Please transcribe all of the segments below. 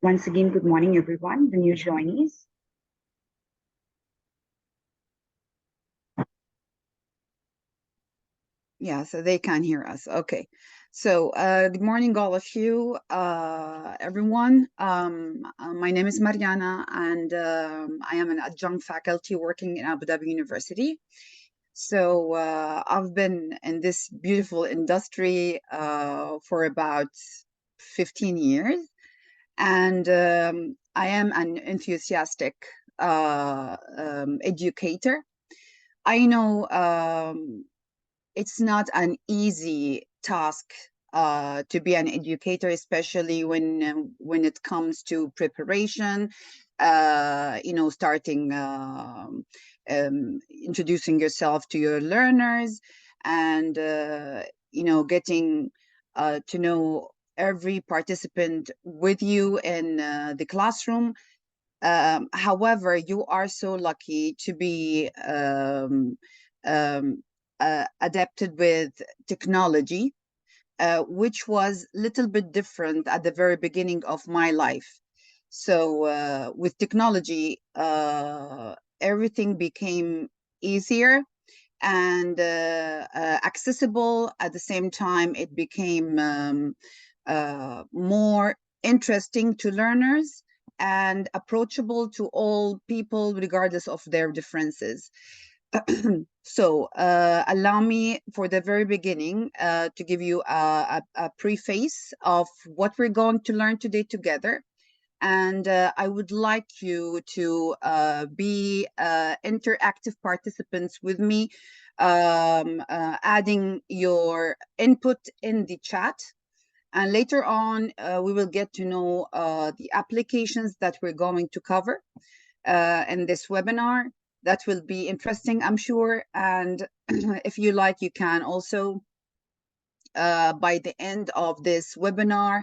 Once again, good morning, everyone, the new joinees. Yeah, so they can hear us. Okay. So good morning, all of you, everyone. My name is Maryana, and I am an adjunct faculty working in Abu Dhabi University. So I've been in this beautiful industry for about 15 years, and I am an enthusiastic educator. I know it's not an easy task to be an educator, especially when it comes to preparation, starting introducing yourself to your learners, and getting to know every participant with you in the classroom. However, you are so lucky to be adapted with technology, which was a little bit different at the very beginning of my life. So with technology, everything became easier and accessible. At the same time, it became more interesting to learners and approachable to all people, regardless of their differences. So allow me for the very beginning to give you a preface of what we're going to learn today together. And I would like you to be interactive participants with me, adding your input in the chat. And later on, we will get to know the applications that we're going to cover in this webinar. That will be interesting, I'm sure. And if you like, you can also, by the end of this webinar,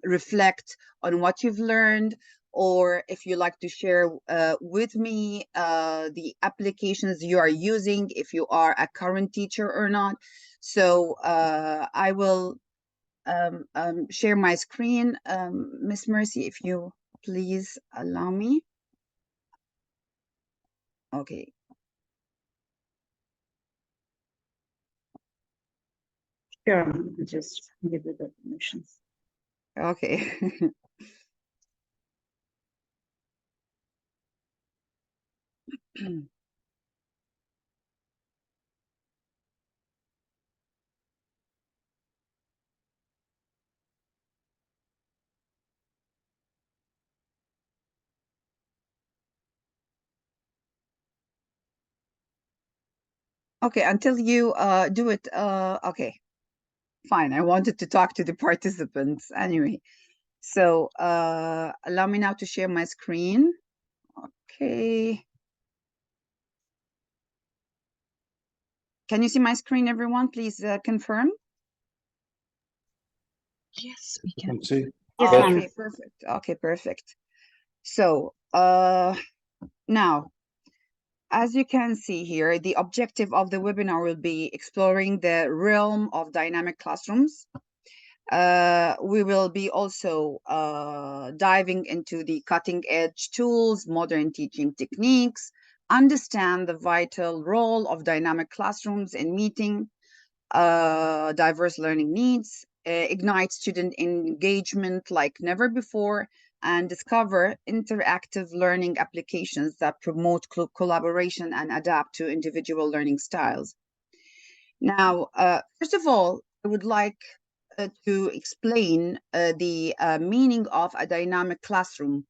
reflect on what you've learned, or if you like to share with me the applications you are using, if you are a current teacher or not. So I will share my screen. Miss Mercy, if you please allow me. Okay. Sure, just give you the permissions. Okay. Okay, until you do it, okay, fine. I wanted to talk to the participants anyway. So allow me now to share my screen. Okay. Can you see my screen, everyone? Please confirm. Yes, we can. Yes, okay, perfect. Okay, perfect. So now, as you can see here, the objective of the webinar will be exploring the realm of dynamic classrooms. We will be also diving into the cutting edge tools, modern teaching techniques, understand the vital role of dynamic classrooms in meeting diverse learning needs, ignite student engagement like never before, and discover interactive learning applications that promote collaboration and adapt to individual learning styles. Now, first of all, I would like to explain the meaning of a dynamic classroom.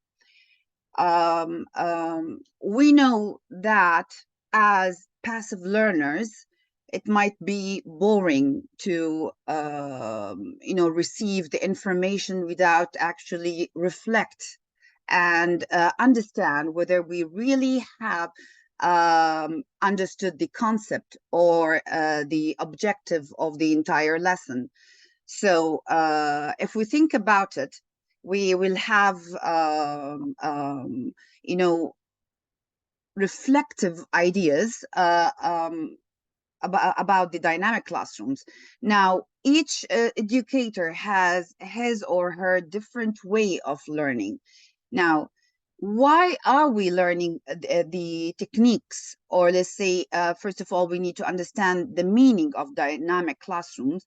We know that as passive learners, it might be boring to receive the information without actually reflect and understand whether we really have understood the concept or the objective of the entire lesson. So if we think about it, we will have, reflective ideas about the dynamic classrooms. Now, each educator has his or her different way of learning. Now, why are we learning the techniques? Or let's say, first of all, we need to understand the meaning of dynamic classrooms,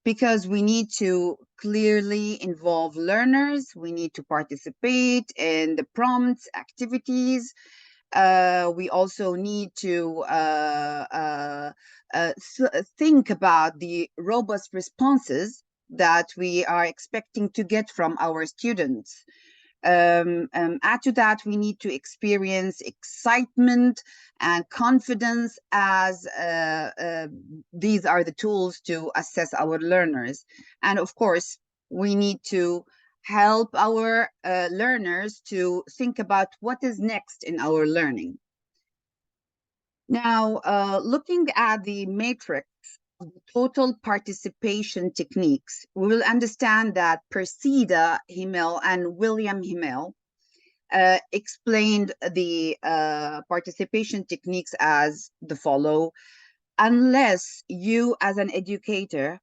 because we need to clearly involve learners. We need to participate in the prompts, activities. We also need to think about the robust responses that we are expecting to get from our students. Add to that, we need to experience excitement and confidence, as these are the tools to assess our learners. And of course, we need to help our learners to think about what is next in our learning. Now, looking at the matrix of the total participation techniques, we will understand that Persida Himmel and William Himmel explained the participation techniques as the follow. Unless you as an educator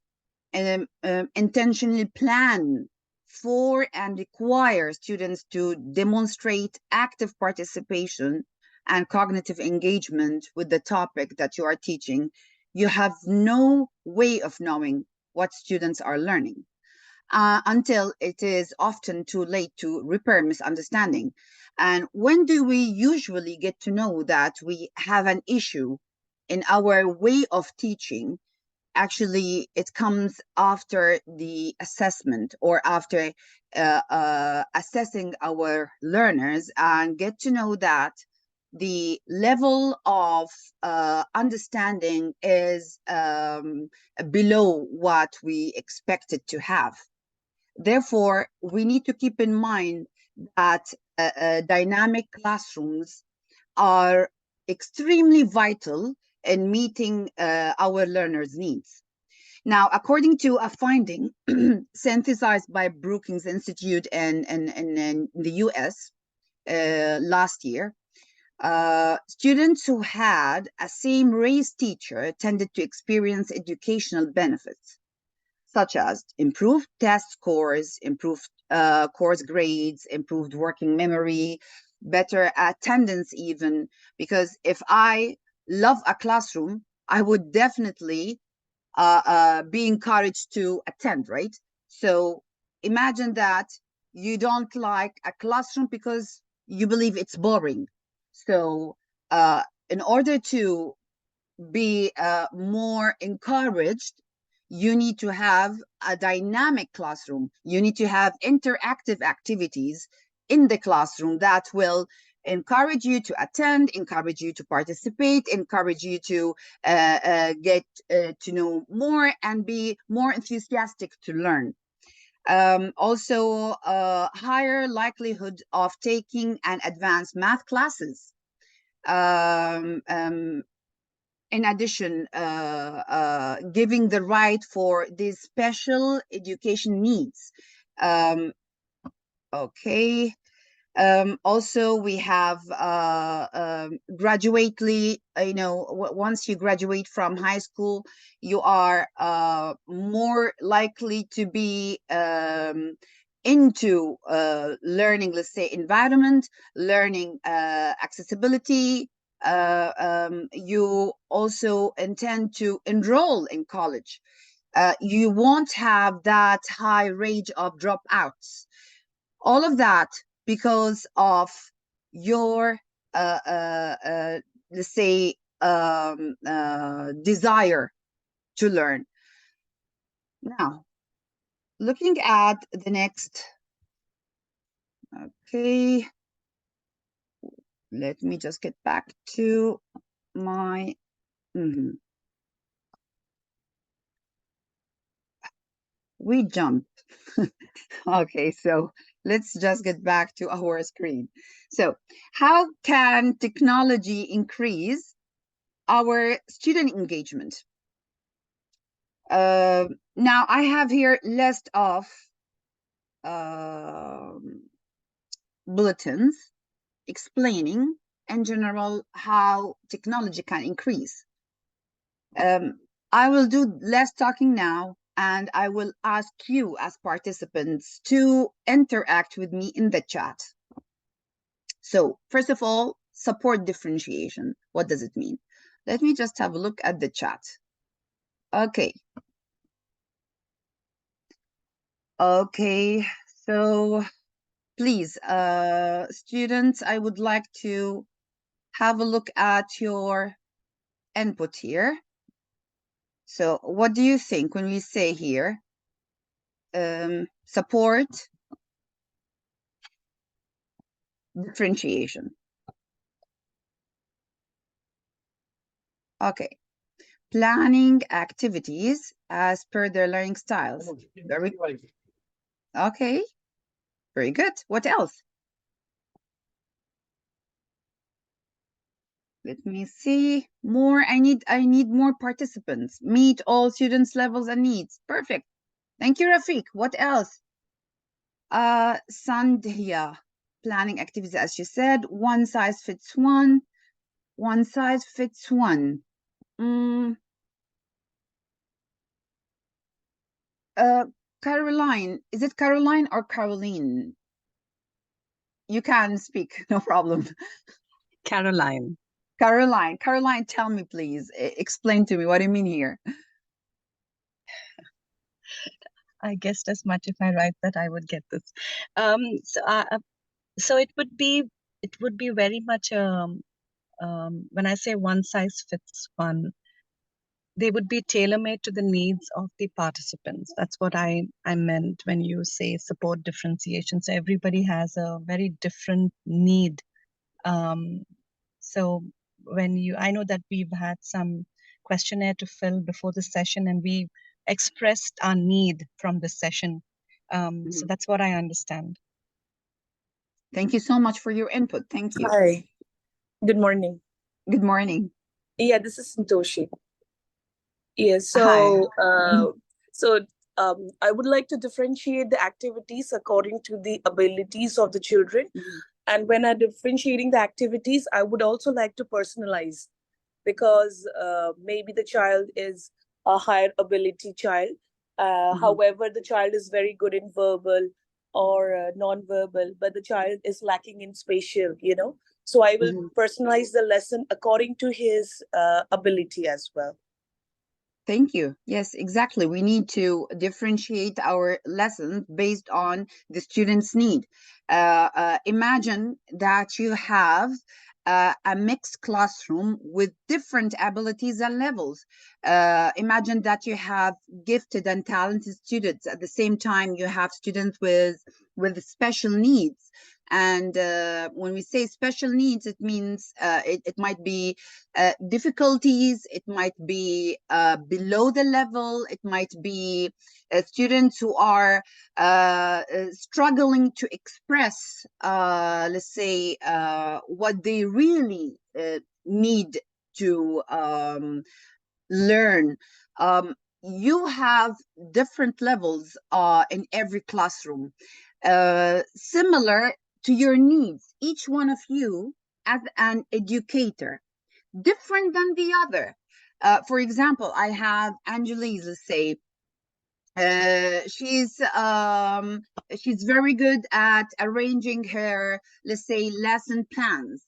intentionally plan for and require students to demonstrate active participation and cognitive engagement with the topic that you are teaching, you have no way of knowing what students are learning until it is often too late to repair misunderstanding. And when do we usually get to know that we have an issue in our way of teaching? Actually, it comes after the assessment, or after assessing our learners, and get to know that the level of understanding is below what we expected to have. Therefore, we need to keep in mind that dynamic classrooms are extremely vital in meeting our learners' needs. Now, according to a finding synthesized by Brookings Institute in the US last year, students who had a same race teacher tended to experience educational benefits, such as improved test scores, improved course grades, improved working memory, better attendance even, because if I love a classroom, I would definitely be encouraged to attend, right? So imagine that you don't like a classroom because you believe it's boring. So in order to be more encouraged, you need to have a dynamic classroom. You need to have interactive activities in the classroom that will encourage you to attend, encourage you to participate, encourage you to get to know more and be more enthusiastic to learn. Also, higher likelihood of taking an advanced math classes. In addition, giving the right for these special education needs. Okay. Also, we have graduately, once you graduate from high school, you are more likely to be into learning, let's say, environment, learning accessibility. You also intend to enroll in college. You won't have that high rate of dropouts. All of that because of your, let's say, desire to learn. Now, looking at the next, okay, let me just get back to my, we jumped. Okay, so let's just get back to our screen. So how can technology increase our student engagement? Now I have here list of bulletins explaining in general how technology can increase. I will do less talking now, and I will ask you as participants to interact with me in the chat. So first of all, support differentiation. What does it mean? Let me just have a look at the chat. Okay. Okay, so please, students, I would like to have a look at your input here. So what do you think when we say here, support differentiation? Okay, planning activities as per their learning styles. Okay, very good. What else? Let me see more. I need more participants. Meet all students' levels and needs. Perfect. Thank you, Rafiq. What else? Sandhya, planning activities, as you said, one size fits one. One size fits one. Caroline, is it Caroline or Caroline? You can speak, no problem. Caroline. Caroline, tell me, please. Explain to me what do you mean here? I guessed as much if I write that I would get this. So it would be very much when I say one size fits one, they would be tailor-made to the needs of the participants. That's what I meant when you say support differentiation. So everybody has a very different need. So I know that we've had some questionnaire to fill before the session, and we expressed our need from the session. So that's what I understand. Thank you so much for your input. Thank you. Hi. Good morning. Good morning. Yeah, this is Santoshi. Yes. Hi. I would like to differentiate the activities according to the abilities of the children. And when I'm differentiating the activities, I would also like to personalize, because maybe the child is a higher ability child. However, the child is very good in verbal or non-verbal, but the child is lacking in spatial, So I will personalize the lesson according to his ability as well. Thank you. Yes, exactly. We need to differentiate our lessons based on the student's need. Imagine that you have a mixed classroom with different abilities and levels. Imagine that you have gifted and talented students. At the same time, you have students with special needs. And when we say special needs, it means it might be difficulties, it might be below the level, it might be students who are struggling to express, let's say, what they really need to learn. You have different levels in every classroom, similar to your needs. Each one of you as an educator, different than the other. For example, I have Angelise, let's say. She's very good at arranging her, let's say, lesson plans,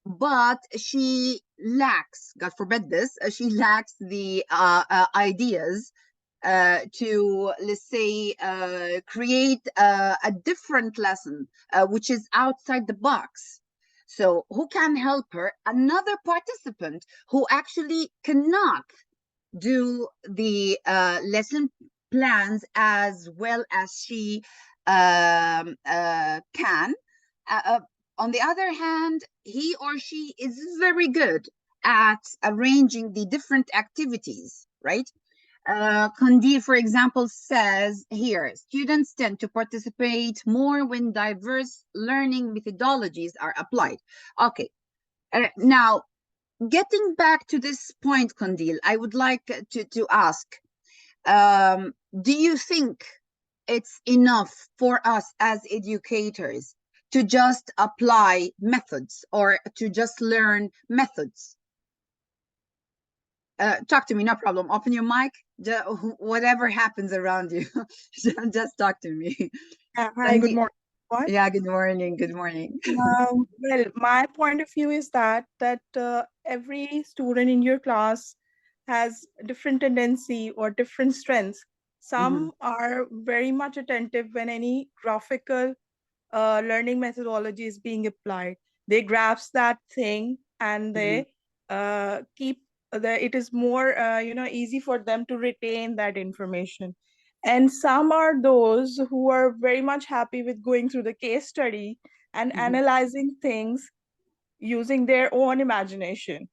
but she lacks, God forbid this, she lacks the ideas to, let's say, create a different lesson, which is outside the box. So who can help her? Another participant who actually cannot do the lesson plans as well as she can. On the other hand, he or she is very good at arranging the different activities, right? Kandil, for example, says here, students tend to participate more when diverse learning methodologies are applied. Okay, now getting back to this point, Kandil, I would like to ask, do you think it's enough for us as educators to just apply methods or to just learn methods? talk to me, no problem. Open your mic. Whatever happens around you, just talk to me. Hi, good morning. What? Yeah, good morning. Good morning. Well, my point of view is that every student in your class has different tendency or different strengths. Some are very much attentive when any graphical learning methodology is being applied. They grasp that thing and they keep it is more easy for them to retain that information. And some are those who are very much happy with going through the case study and analyzing things using their own imagination.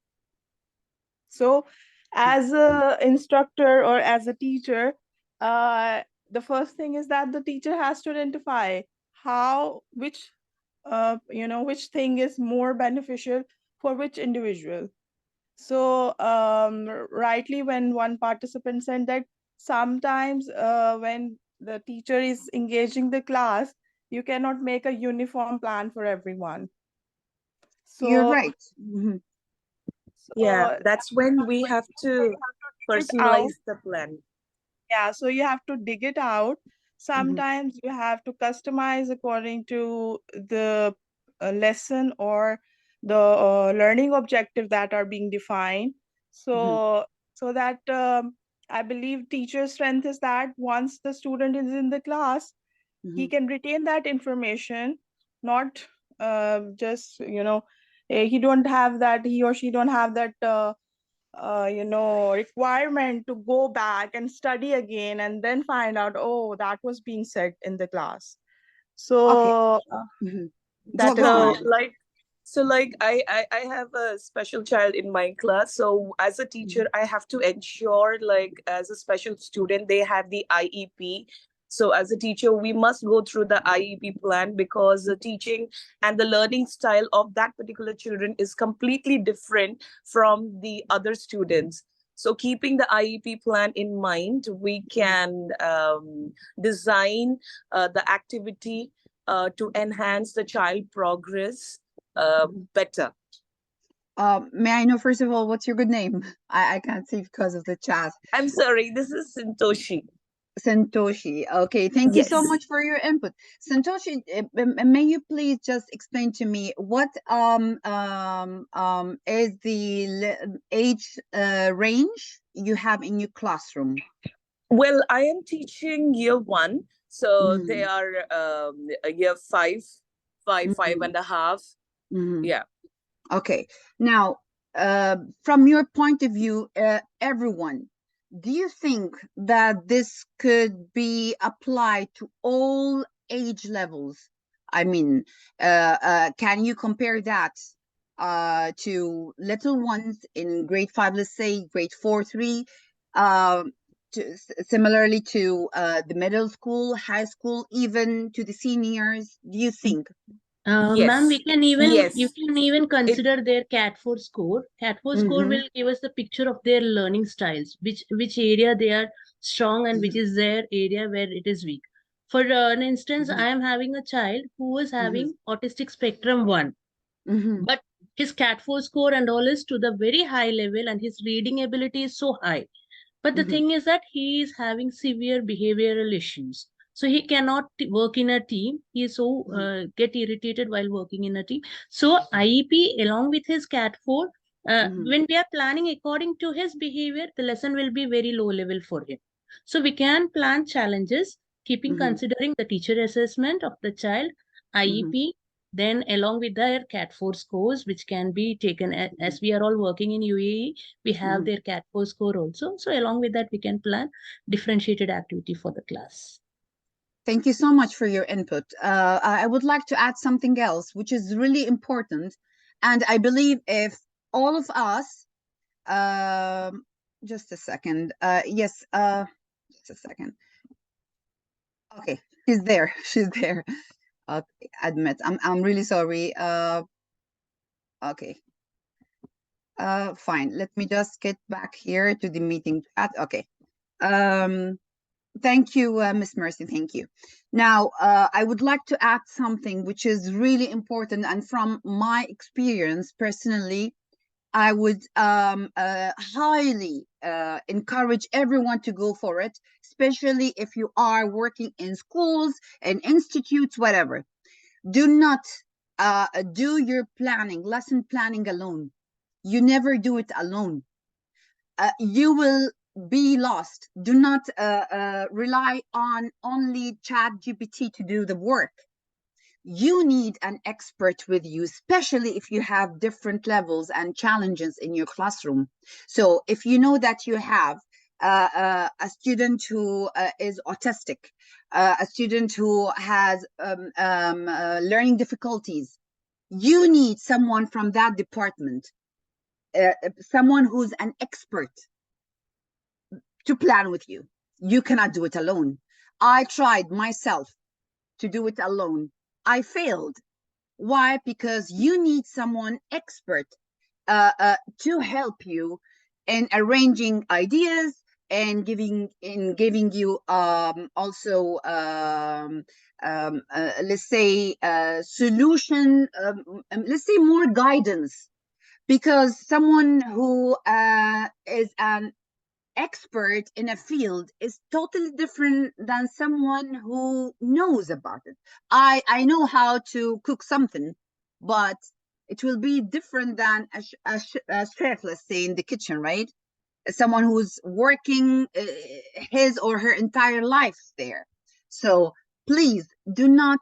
So as a instructor or as a teacher, the first thing is that the teacher has to identify which thing is more beneficial for which individual. So rightly, when one participant said that sometimes when the teacher is engaging the class, you cannot make a uniform plan for everyone. So You're right. Yeah, that's when we have to dig it out. personalize the plan. Yeah, so you have to dig it out. Sometimes you have to customize according to the lesson or the learning objective that are being defined. So that I believe teacher's strength is that once the student is in the class, he can retain that information, not just he or she don't have that requirement to go back and study again and then find out, oh, that was being said in the class. So that Go is on. Like I have a special child in my class. So as a teacher, I have to ensure, like, as a special student, they have the IEP. So as a teacher, we must go through the IEP plan, because the teaching and the learning style of that particular children is completely different from the other students. So keeping the IEP plan in mind, we can design the activity to enhance the child progress better. May I know, first of all, what's your good name? I can't see because of the chat. I'm sorry, this is Santoshi. Santoshi. Okay, thank you so Yes. much for your input. Santoshi, may you please just explain to me what is the age range you have in your classroom? Well, I am teaching year 1, so they are year 5, 5.5. Yeah. Okay. Now, from your point of view, everyone, do you think that this could be applied to all age levels? I mean, can you compare that to little ones in grade 5, let's say grade 4, 3, similarly to the middle school, high school, even to the seniors? Do you think? Yes. Ma'am, we can even Yes. you can even consider their CAT4 score. CAT4 score will give us the picture of their learning styles, which area they are strong and which is their area where it is weak. For an instance, I am having a child who is having autistic spectrum 1, but his CAT4 score and all is to the very high level and his reading ability is so high. But the thing is that he is having severe behavioral issues. So he cannot work in a team. He is so get irritated while working in a team. So IEP along with his CAT4, when we are planning according to his behavior, the lesson will be very low level for him. So we can plan challenges, keeping considering the teacher assessment of the child, IEP, then along with their CAT4 scores, which can be taken as we are all working in UAE, we have their CAT4 score also. So along with that, we can plan differentiated activity for the class. Thank you so much for your input. I would like to add something else, which is really important. And I believe if all of us, just a second. Yes, just a second. Okay, she's there. She's there. Admit, I'm really sorry. Okay. Fine. Let me just get back here to the meeting chat. Okay. Thank you, Miss Mercy. Thank you. Now, I would like to add something which is really important, and from my experience personally, I would highly encourage everyone to go for it, especially if you are working in schools and institutes, whatever. Do not do your planning, lesson planning alone. You never do it alone. You will be lost. Do not rely on only ChatGPT to do the work. You need an expert with you, especially if you have different levels and challenges in your classroom. So if you know that you have a student who is autistic, a student who has learning difficulties, you need someone from that department, someone who's an expert to plan with you. You cannot do it alone. I tried myself to do it alone. I failed. Why? Because you need someone expert to help you in arranging ideas and giving you also let's say solution, let's say more guidance, because someone who is an expert in a field is totally different than someone who knows about it. I know how to cook something, but it will be different than a chef, let's say, in the kitchen, right? Someone who's working his or her entire life there. So please do not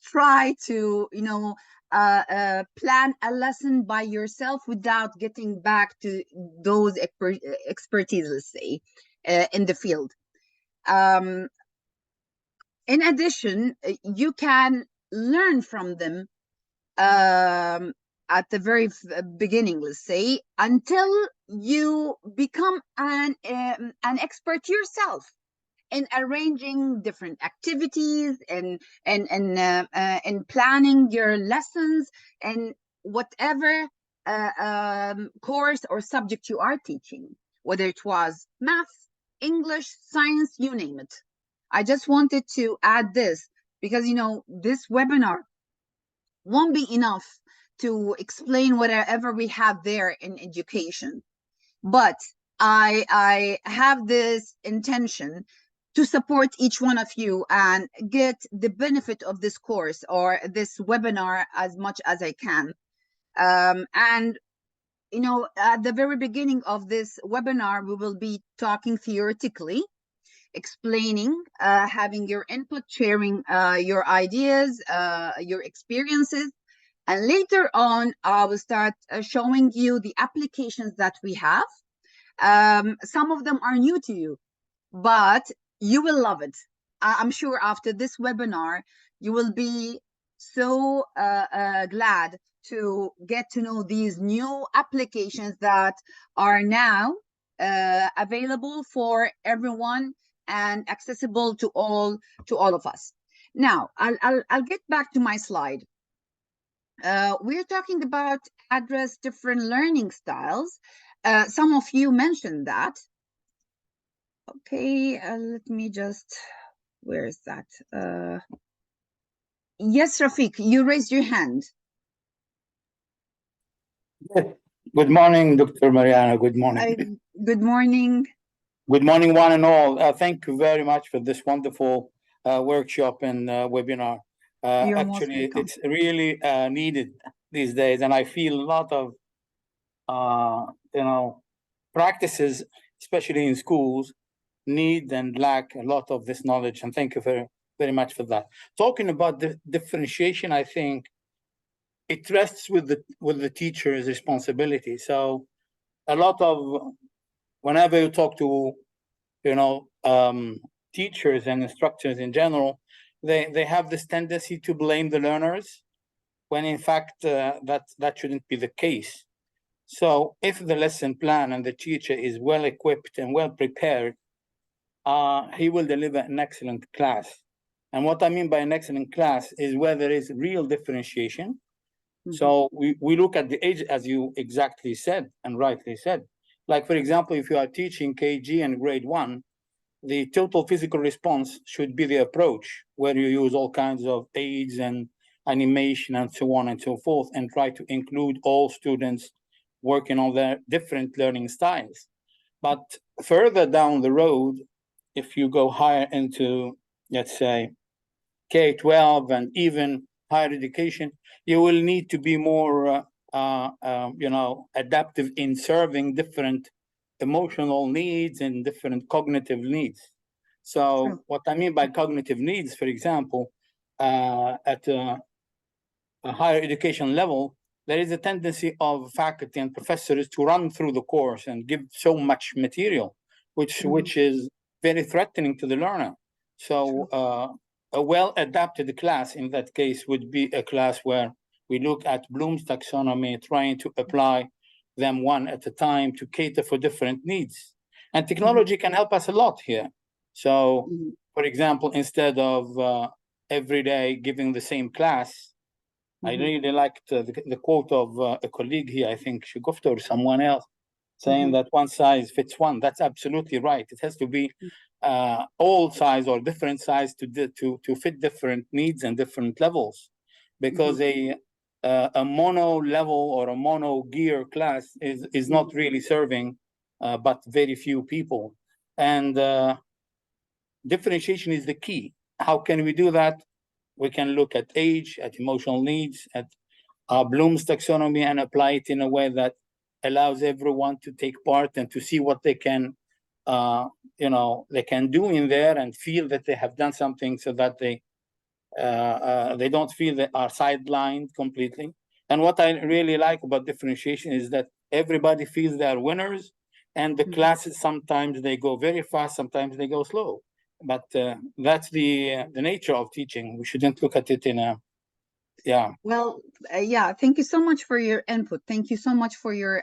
try to, plan a lesson by yourself without getting back to those expertise, let's say, in the field. In addition, you can learn from them at the very beginning, let's say, until you become an expert yourself in arranging different activities and planning your lessons and whatever course or subject you are teaching, whether it was math, English, science, you name it. I just wanted to add this because, this webinar won't be enough to explain whatever we have there in education. But I have this intention to support each one of you and get the benefit of this course or this webinar as much as I can. And, at the very beginning of this webinar, we will be talking theoretically, explaining, having your input, sharing your ideas, your experiences. And later on, I will start showing you the applications that we have. Some of them are new to you, but you will love it. I'm sure after this webinar, you will be so glad to get to know these new applications that are now available for everyone and accessible to all of us. Now, I'll get back to my slide. We're talking about address different learning styles. Some of you mentioned that. Okay, let me just, where is that? Yes, Rafiq, you raised your hand. Good morning, Dr. Maryana. Good morning. Good morning. Good morning, one and all. Thank you very much for this wonderful workshop and webinar. Actually, it's really needed these days, and I feel a lot of, practices, especially in schools, need and lack a lot of this knowledge. And thank you very, very much for that. Talking about the differentiation, I think it rests with the teacher's responsibility. So a lot of, whenever you talk to, teachers and instructors in general, they have this tendency to blame the learners, when in fact that shouldn't be the case. So if the lesson plan and the teacher is well equipped and well prepared, he will deliver an excellent class. And what I mean by an excellent class is where there is real differentiation. Mm-hmm. So we look at the age, as you exactly said and rightly said. Like, for example, if you are teaching KG and grade 1, the total physical response should be the approach, where you use all kinds of aids and animation and so on and so forth, and try to include all students working on their different learning styles. But further down the road, if you go higher into, let's say, K-12 and even higher education, you will need to be more, adaptive in serving different emotional needs and different cognitive needs. So Sure. what I mean by cognitive needs, for example, at a higher education level, there is a tendency of faculty and professors to run through the course and give so much material, which is very threatening to the learner. So a well-adapted class in that case would be a class where we look at Bloom's taxonomy, trying to apply them one at a time to cater for different needs. And technology can help us a lot here. So, for example, instead of every day giving the same class, I really liked the quote of a colleague here, I think Shugufta or someone else, saying that one size fits one. That's absolutely right. It has to be all size or different size to fit different needs and different levels, because a mono level or a mono gear class is not really serving but very few people. And differentiation is the key. How can we do that? We can look at age, at emotional needs, at Bloom's taxonomy, and apply it in a way that allows everyone to take part and to see what they can, they can do in there and feel that they have done something, so that they don't feel they are sidelined completely. And what I really like about differentiation is that everybody feels they are winners, and the classes, sometimes they go very fast, sometimes they go slow. But that's the nature of teaching. We shouldn't look at it in a, Well, thank you so much for your input. Thank you so much for your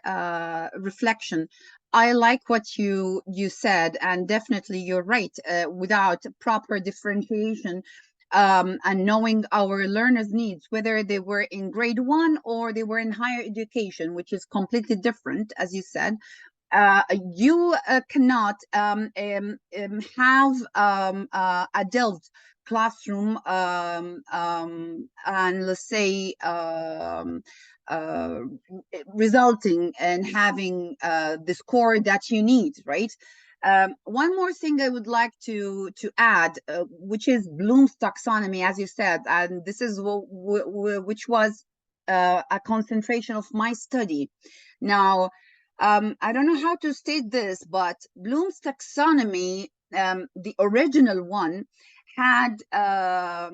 reflection. I like what you said, and definitely you're right. Without proper differentiation and knowing our learners' needs, whether they were in grade 1 or they were in higher education, which is completely different, as you said, you cannot have adult classroom and let's say resulting in having the score that you need, right? One more thing I would like to add, which is Bloom's taxonomy, as you said, and this is which was a concentration of my study. Now, I don't know how to state this, but Bloom's taxonomy, the original one, had a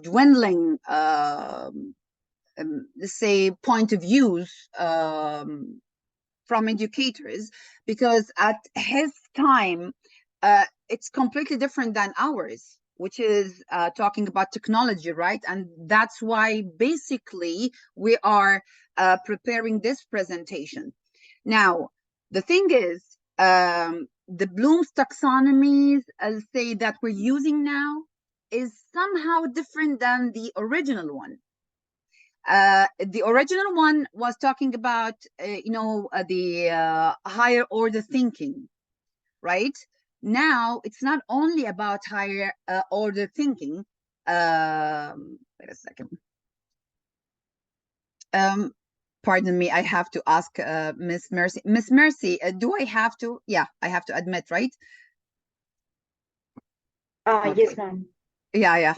dwindling let's say point of views from educators, because at his time it's completely different than ours, which is talking about technology, right? And that's why basically we are preparing this presentation. Now, the thing is, the Bloom's taxonomies, I'll say, that we're using now is somehow different than the original one. The original one was talking about, the higher order thinking, right? Now, it's not only about higher order thinking. Wait a second. Pardon me, I have to ask Miss Mercy. Miss Mercy, do I have to? Yeah, I have to admit, right? Okay. Yes, ma'am. Yeah.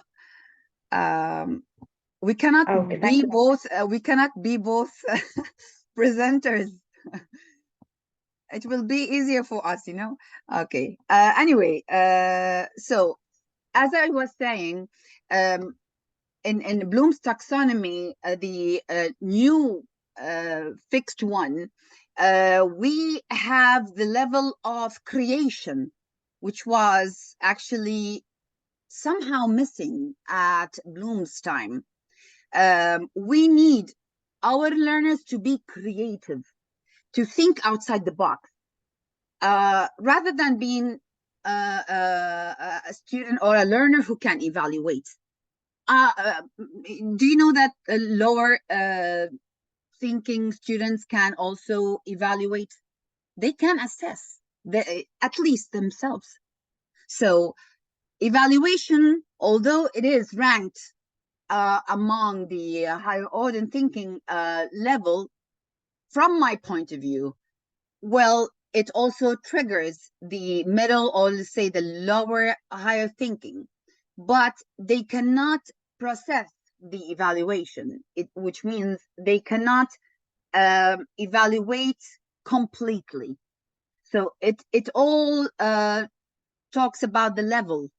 We cannot be both. We cannot be both presenters. It will be easier for us, Okay. Anyway, so as I was saying, in Bloom's taxonomy, the new fixed one, we have the level of creation, which was actually somehow missing at Bloom's time. We need our learners to be creative, to think outside the box, rather than being a student or a learner who can evaluate. Do you know that lower thinking students can also evaluate? They can assess at least themselves. So evaluation, although it is ranked among the higher order thinking level, from my point of view, well, it also triggers the middle, or let's say the lower higher thinking, but they cannot process the evaluation, which means they cannot evaluate completely. So it all talks about the level.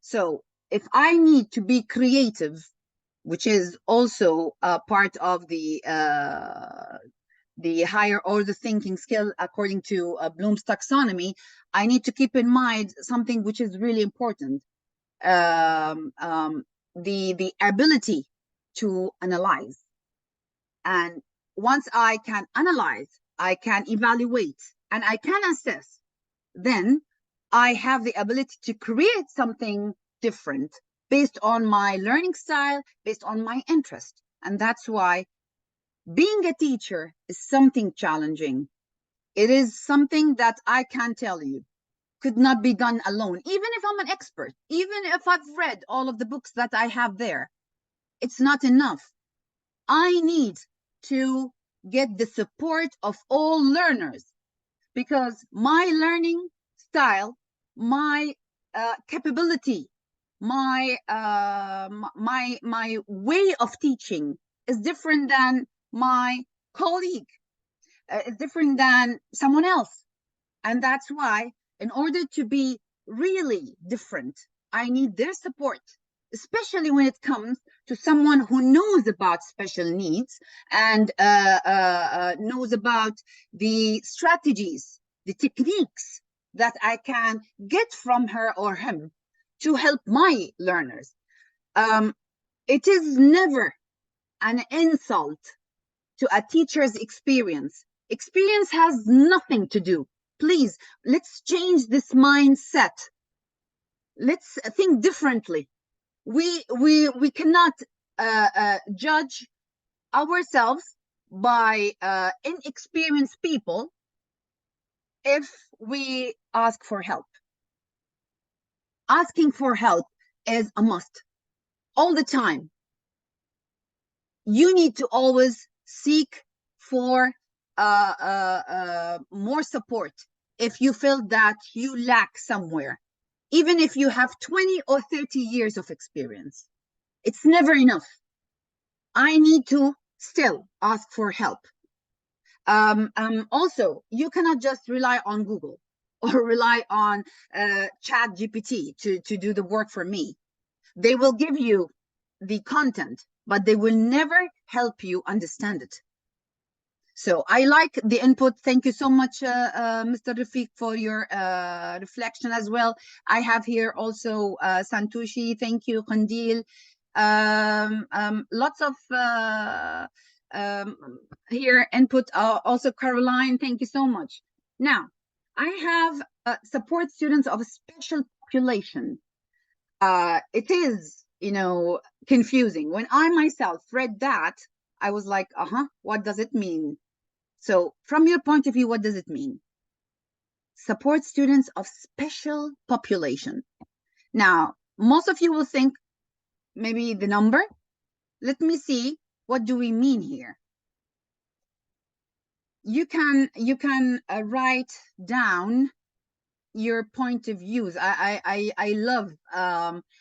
So if I need to be creative, which is also a part of the higher order thinking skill according to Bloom's taxonomy, I need to keep in mind something which is really important. The ability to analyze. And once I can analyze, I can evaluate, and I can assess, then I have the ability to create something different based on my learning style, based on my interest. And that's why being a teacher is something challenging. It is something that I can tell you could not be done alone. Even if I'm an expert, even if I've read all of the books that I have there, it's not enough. I need to get the support of all learners, because my learning style, my capability, my way of teaching is different than my colleague, is different than someone else. And that's why, in order to be really different, I need their support, especially when it comes to someone who knows about special needs and knows about the strategies, the techniques that I can get from her or him to help my learners. It is never an insult to a teacher's experience. Experience has nothing to do. Please, let's change this mindset. Let's think differently. We cannot judge ourselves by inexperienced people if we ask for help. Asking for help is a must all the time. You need to always seek for more support if you feel that you lack somewhere, even if you have 20 or 30 years of experience. It's never enough. I need to still ask for help. Also, you cannot just rely on Google or rely on ChatGPT to do the work for me. They will give you the content, but they will never help you understand it. So I like the input. Thank you so much, Mr. Rafiq, for your reflection as well. I have here also Santushi. Thank you, Kandil. Lots of here input. Also, Caroline, thank you so much. Now, I have support students of a special population. It is, confusing. When I myself read that, I was like, what does it mean? So from your point of view, what does it mean? Support students of special population. Now, most of you will think maybe the number. Let me see, what do we mean here? You can write down your point of views. I love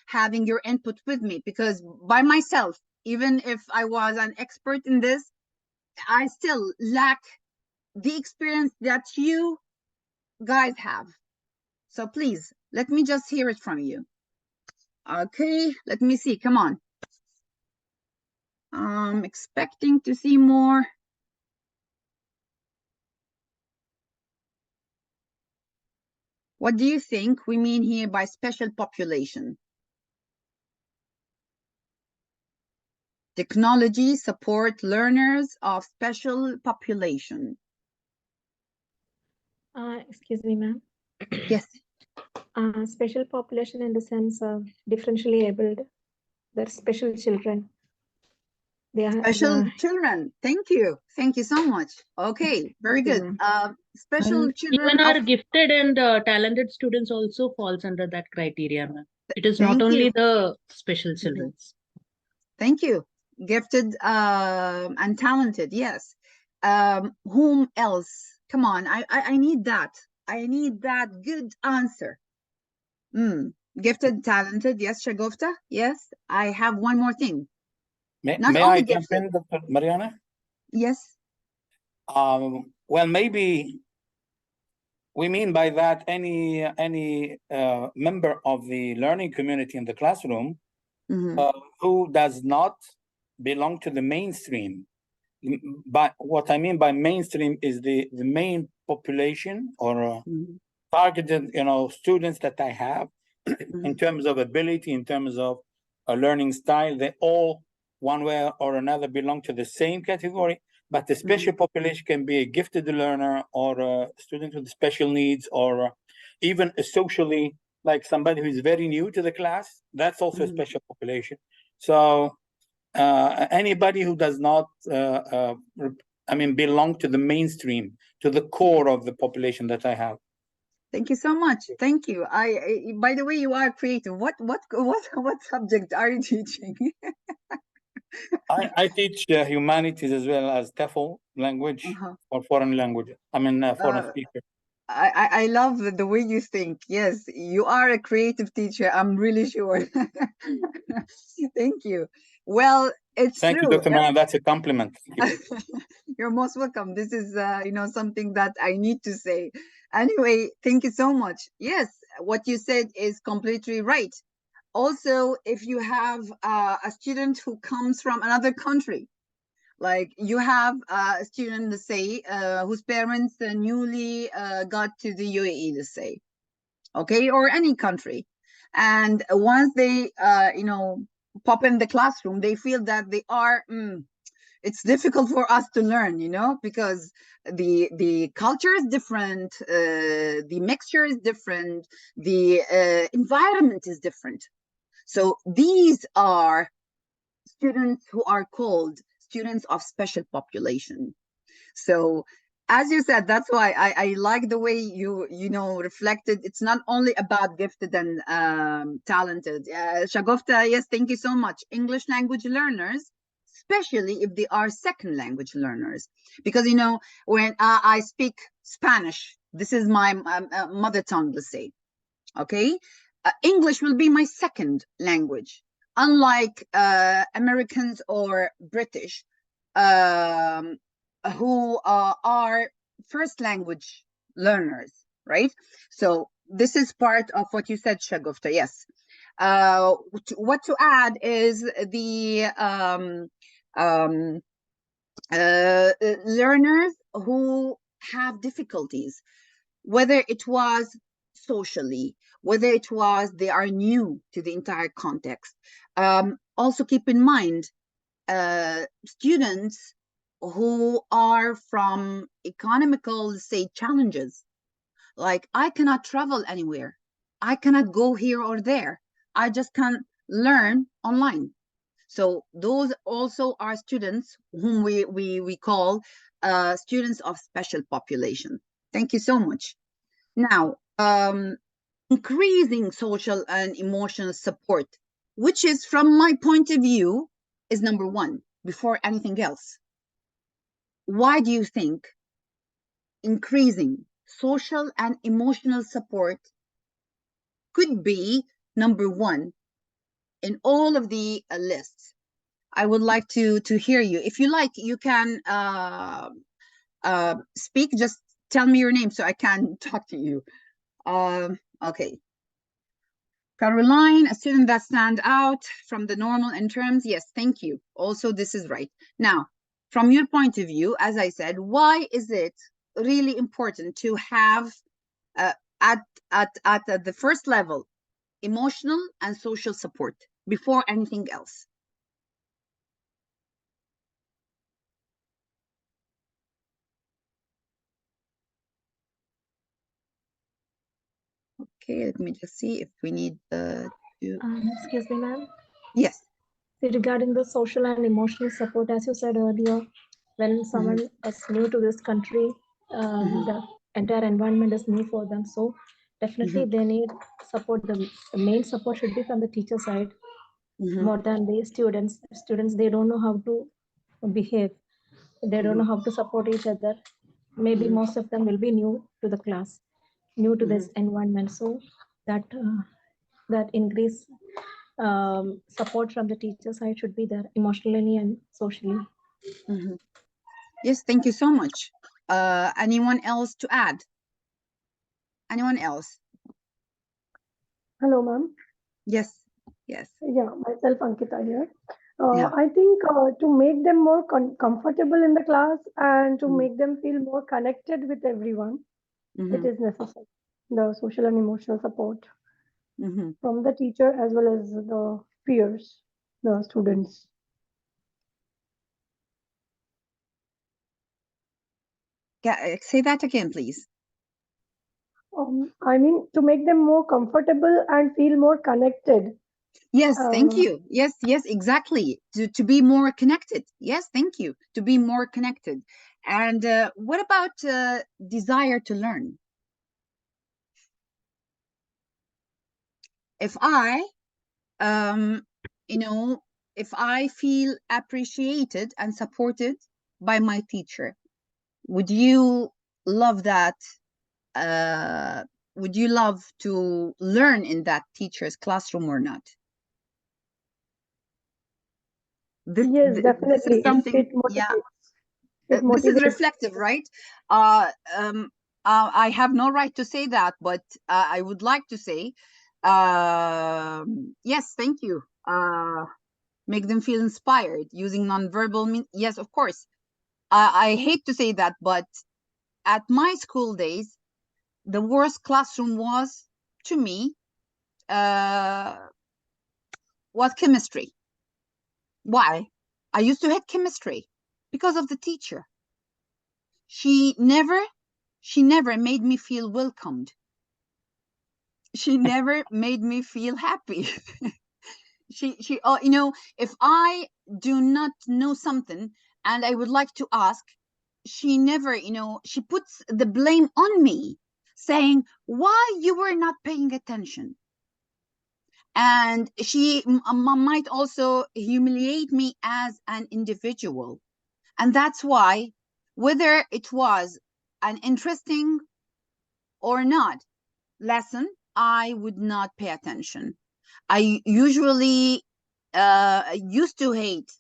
having your input with me, because by myself, even if I was an expert in this, I still lack the experience that you guys have. So please, let me just hear it from you. Okay, let me see, come on. I'm expecting to see more. What do you think we mean here by special population? Technology support learners of special population. Excuse me, ma'am. Yes. Special population in the sense of differentially abled, they're special children. They are Special children. Thank you. Thank you so much. Okay, very good. Special children. Even our gifted and talented students also falls under that criteria, ma'am. It is not Thank only you. the special children. Thank you. Gifted and talented, yes. Whom else? Come on, I need that. I need that good answer. Gifted, talented, yes, Shagufta, yes. I have one more thing. Not May only I jump gifted. in, Dr. Maryana? Yes. Well, maybe we mean by that any member of the learning community in the classroom who does not belong to the mainstream. But what I mean by mainstream is the main population or targeted, students that I have in terms of ability, in terms of a learning style. They all, one way or another, belong to the same category. But the special population can be a gifted learner or a student with special needs, or even a socially, like somebody who is very new to the class. That's also a special population. So anybody who does not, belong to the mainstream, to the core of the population that I have. Thank you so much. Thank you. By the way, you are creative. What subject are you teaching? I teach humanities as well as TEFL language or foreign language. Foreign speaker. I love the way you think. Yes, you are a creative teacher. I'm really sure. Thank you. Well, it's Thank true. you, Dr. Maryana. That's a compliment. You're most welcome. This is, something that I need to say. Anyway, thank you so much. Yes, what you said is completely right. Also, if you have a student who comes from another country, like you have a student, let's say, whose parents newly got to the UAE, let's say, okay, or any country. And once they, pop in the classroom, they feel that they are, it's difficult for us to learn, because the culture is different, the mixture is different, the environment is different. So these are students who are called students of special population. So as you said, that's why I like the way you reflected. It's not only about gifted and talented. Shagufta, yes, thank you so much. English language learners, especially if they are second language learners, because when I speak Spanish, this is my mother tongue, let's say, okay, English will be my second language, unlike Americans or British who are first language learners, right? So this is part of what you said, Shagufta. Yes. What to add is the learners who have difficulties, whether it was socially, whether it was they are new to the entire context. Also keep in mind, students who are from economical, say, challenges, like I cannot travel anywhere, I cannot go here or there, I just can't learn online. So those also are students whom we call students of special population. Thank you so much. Now, increasing social and emotional support, which is, from my point of view, is number one before anything else. Why do you think increasing social and emotional support could be number one in all of the lists? I would like to hear you. If you like, you can speak. Just tell me your name so I can talk to you. Okay. Caroline, a student that stand out from the normal in terms. Yes, thank you. Also, this is right. Now, from your point of view, as I said, why is it really important to have at the first level emotional and social support before anything else? Okay, let me just see if we need to... Excuse me, ma'am. Yes. See, regarding the social and emotional support, as you said earlier, when someone is new to this country, the entire environment is new for them. So definitely they need support. The main support should be from the teacher side. more than the students. Students, they don't know how to behave. They don't know how to support each other. Maybe most of them will be new to the class, new to this environment. So that that increase support from the teacher side should be there emotionally and socially. Yes, thank you so much. Anyone else to add? Anyone else? Hello, ma'am. Yes, yes. Yeah, myself Ankita here. Yeah. I think to make them more comfortable in the class and to make them feel more connected with everyone, it is necessary. The social and emotional support from the teacher as well as the peers, the students. Say that again, please. I mean, to make them more comfortable and feel more connected. Yes, thank you. Yes, yes, exactly. To be more connected. Yes, thank you. To be more connected. And what about desire to learn? If I, if I feel appreciated and supported by my teacher, would you love that? Would you love to learn in that teacher's classroom or not? Yes, definitely. This is something, it motivates. It motivates. This is reflective, right? I have no right to say that, but I would like to say, yes, thank you. Make them feel inspired using nonverbal yes, of course. I hate to say that, but at my school days, the worst classroom was, to me, was chemistry. Why? I used to hate chemistry because of the teacher. She never made me feel welcomed. She never made me feel happy. she if I do not know something and I would like to ask, she never, she puts the blame on me, saying, why you were not paying attention. And she might also humiliate me as an individual. And that's why, whether it was an interesting or not lesson, I would not pay attention. I usually used to hate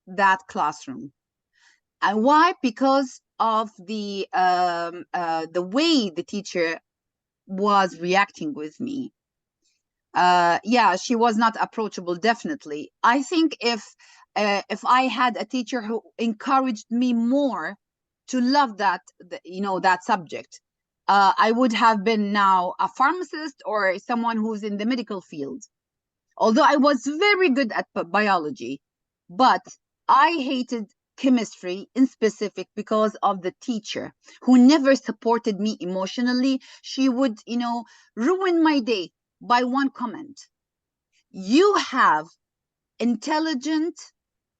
that classroom. And why? Because of the way the teacher was reacting with me. Yeah, she was not approachable, definitely. I think if I had a teacher who encouraged me more to love that, that subject, I would have been now a pharmacist or someone who's in the medical field. Although I was very good at biology, but I hated chemistry in specific because of the teacher who never supported me emotionally. She would, ruin my day by one comment. You have intelligent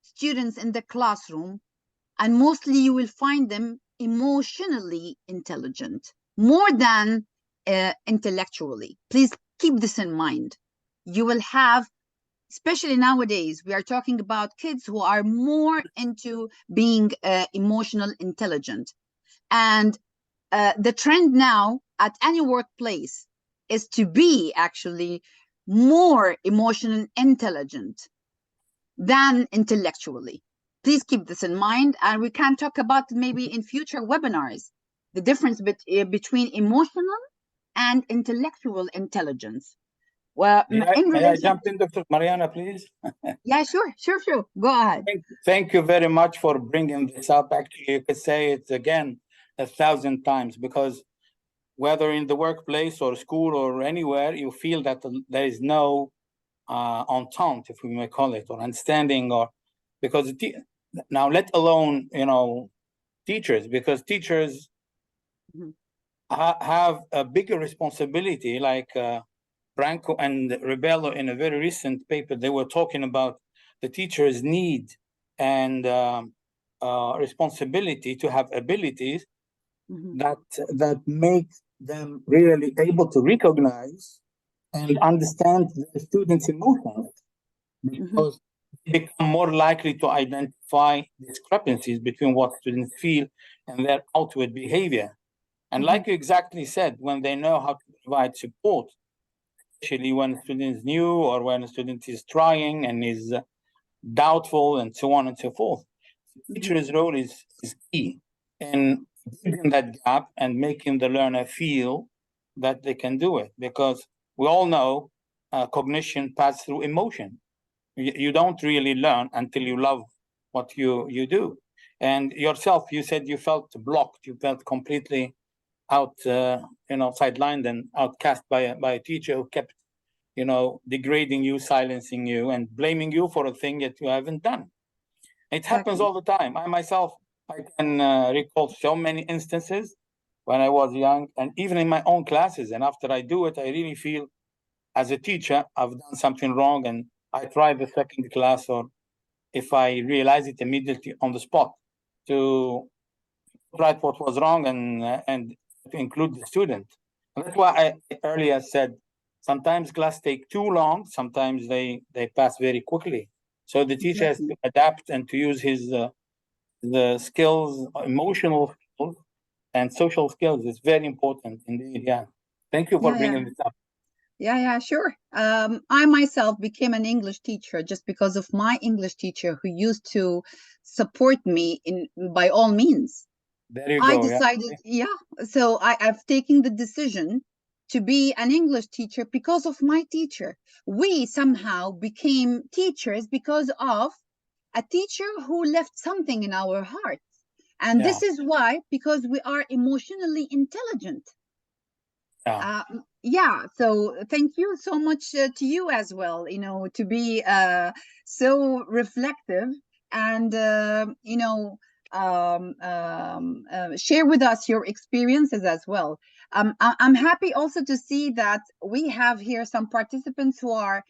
students in the classroom, and mostly you will find them emotionally intelligent more than intellectually. Please keep this in mind. You will have, especially nowadays, we are talking about kids who are more into being emotional intelligent. And the trend now at any workplace is to be actually more emotional intelligent than intellectually. Please keep this in mind, and we can talk about maybe in future webinars the difference between emotional and intellectual intelligence. Well, may I jump in, Dr. Maryana, please? Yeah, sure. Go ahead. Thank you very much for bringing this up. Actually, you could say it again 1,000 times, because whether in the workplace or school or anywhere, you feel that there is no entente, if we may call it, or understanding, or because now, let alone teachers, because teachers have a bigger responsibility. Like Branco and Rebello, in a very recent paper, they were talking about the teacher's need and responsibility to have abilities that make them really able to recognize and understand the students' emotions. because they become more likely to identify discrepancies between what students feel and their outward behavior. And like you exactly said, when they know how to provide support, especially when a student is new or when a student is trying and is doubtful and so on and so forth, the teacher's role is key in bridging that gap and making the learner feel that they can do it. Because we all know cognition passes through emotion. You don't really learn until you love what you do. And yourself, you said you felt blocked, you felt completely out, sidelined and outcast by a teacher who kept, degrading you, silencing you, and blaming you for a thing that you haven't done. It happens all the time. I myself, I can recall so many instances when I was young, and even in my own classes. And after I do it, I really feel, as a teacher, I've done something wrong, and I try the second class, or if I realize it immediately on the spot, to write what was wrong and to include the student. And that's why I earlier said sometimes class take too long, sometimes they pass very quickly. So the teacher has to adapt and to use his the skills, emotional skills, and social skills is very important indeed. Yeah. Thank you for bringing this up. Yeah, sure. I myself became an English teacher just because of my English teacher who used to support me by all means. There you I go. decided, so I've taken the decision to be an English teacher because of my teacher. We somehow became teachers because of a teacher who left something in our hearts. And this is why, because we are emotionally intelligent. So thank you so much to you as well, to be so reflective and share with us your experiences as well. I'm happy also to see that we have here some participants who are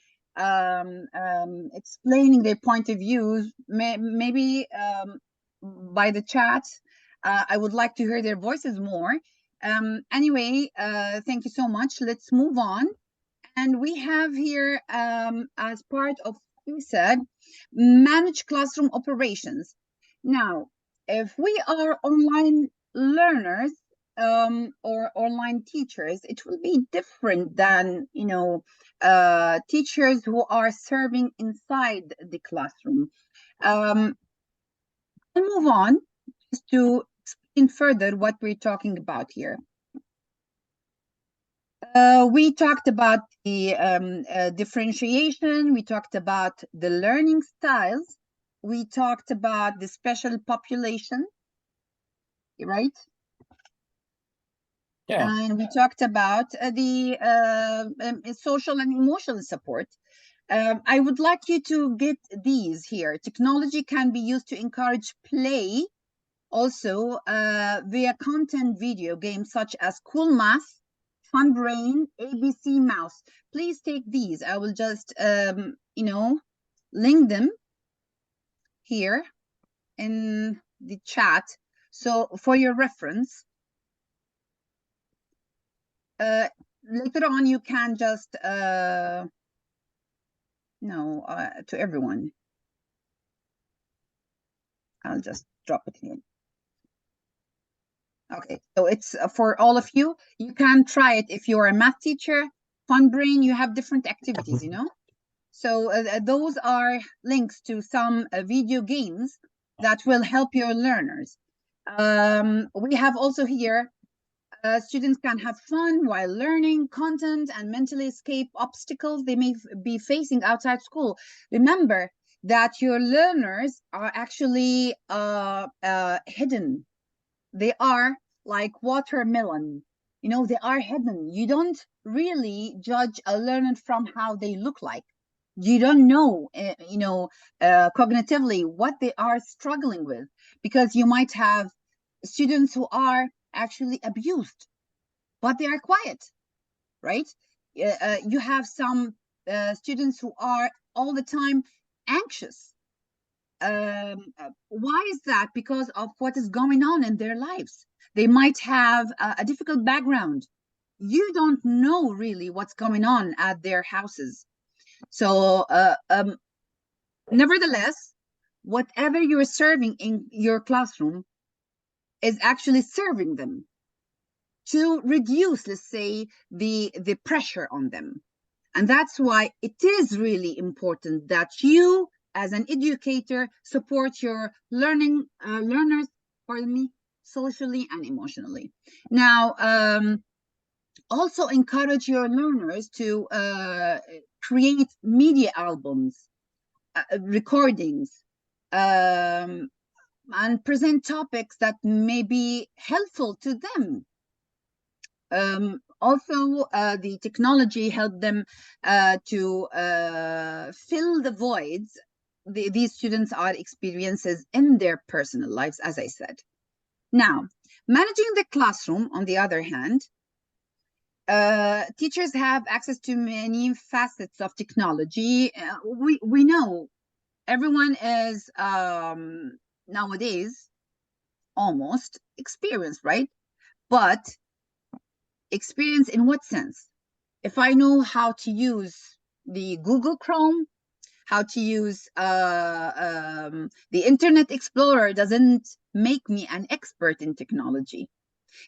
explaining their point of views, maybe by the chat. I would like to hear their voices more. Anyway, thank you so much. Let's move on. And we have here, as part of what we said, manage classroom operations. Now, if we are online learners or online teachers, it will be different than, teachers who are serving inside the classroom. I'll move on just to explain further what we're talking about here. We talked about the differentiation. We talked about the learning styles. We talked about the special population, right? Yeah. And we talked about the social and emotional support. I would like you to get these here. Technology can be used to encourage play, also via content video games such as Cool Math, Fun Brain, ABC Mouse. Please take these. I will just, link them here in the chat. So for your reference, later on you can just, to everyone. I'll just drop it here. Okay, so it's for all of you. You can try it if you're a math teacher. Fun Brain, you have different activities, So those are links to some video games that will help your learners. We have also here, students can have fun while learning content and mentally escape obstacles they may be facing outside school. Remember that your learners are actually hidden. They are like watermelon, they are hidden. You don't really judge a learner from how they look like. You don't know, cognitively what they are struggling with, because you might have students who are actually abused, but they are quiet, right? You have some students who are all the time anxious. Why is that? Because of what is going on in their lives. They might have a difficult background. You don't know really what's going on at their houses. So Nevertheless, whatever you're serving in your classroom is actually serving them to reduce, let's say, the pressure on them. And that's why it is really important that you, as an educator, support your learners, socially and emotionally. Now, also encourage your learners to create media albums, recordings, and present topics that may be helpful to them. Also, the technology helped them to fill the voids these students are experiences in their personal lives, as I said. Now, managing the classroom, on the other hand, teachers have access to many facets of technology. We know everyone is nowadays almost experienced, right? But experience in what sense? If I know how to use the Google Chrome, how to use the Internet Explorer doesn't make me an expert in technology.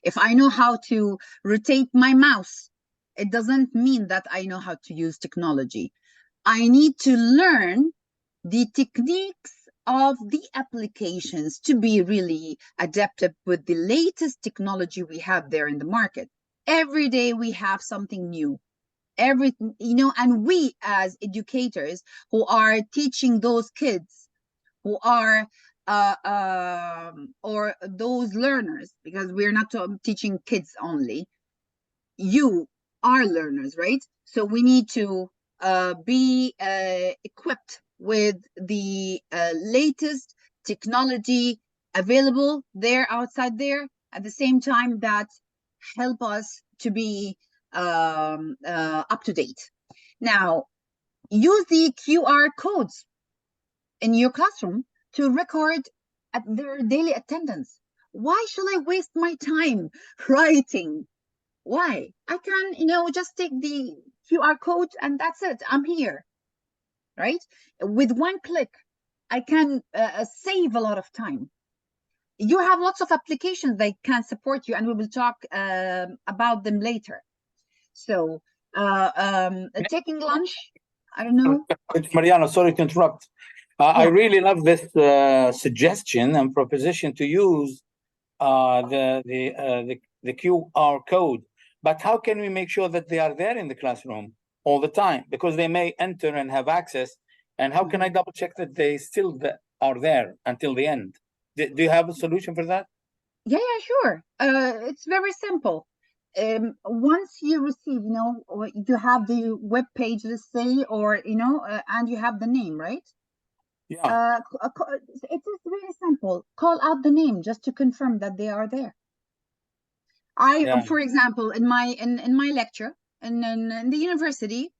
If I know how to rotate my mouse, it doesn't mean that I know how to use technology. I need to learn the techniques of the applications to be really adapted with the latest technology we have there in the market. Every day we have something new. Everything, and we as educators who are teaching those kids who are or those learners, because we're not teaching kids only, you are learners, right? So we need to be equipped with the latest technology available there, outside there, at the same time that help us to be up to date. Now, use the QR codes in your classroom to record at their daily attendance. Why should I waste my time writing? Why? I can, just take the QR code and that's it. I'm here, right? With one click, I can save a lot of time. You have lots of applications that can support you, and we will talk about them later. So, taking lunch, I don't know. Maryana, sorry to interrupt. I really love this suggestion and proposition to use the QR code. But how can we make sure that they are there in the classroom all the time? Because they may enter and have access. And how can I double check that they still are there until the end? Do you have a solution for that? Yeah, sure. It's very simple. Once you receive, you have the web page, let's say, or and you have the name, right? Yeah. It is really simple. Call out the name just to confirm that they are there. For example, in my lecture and in the university,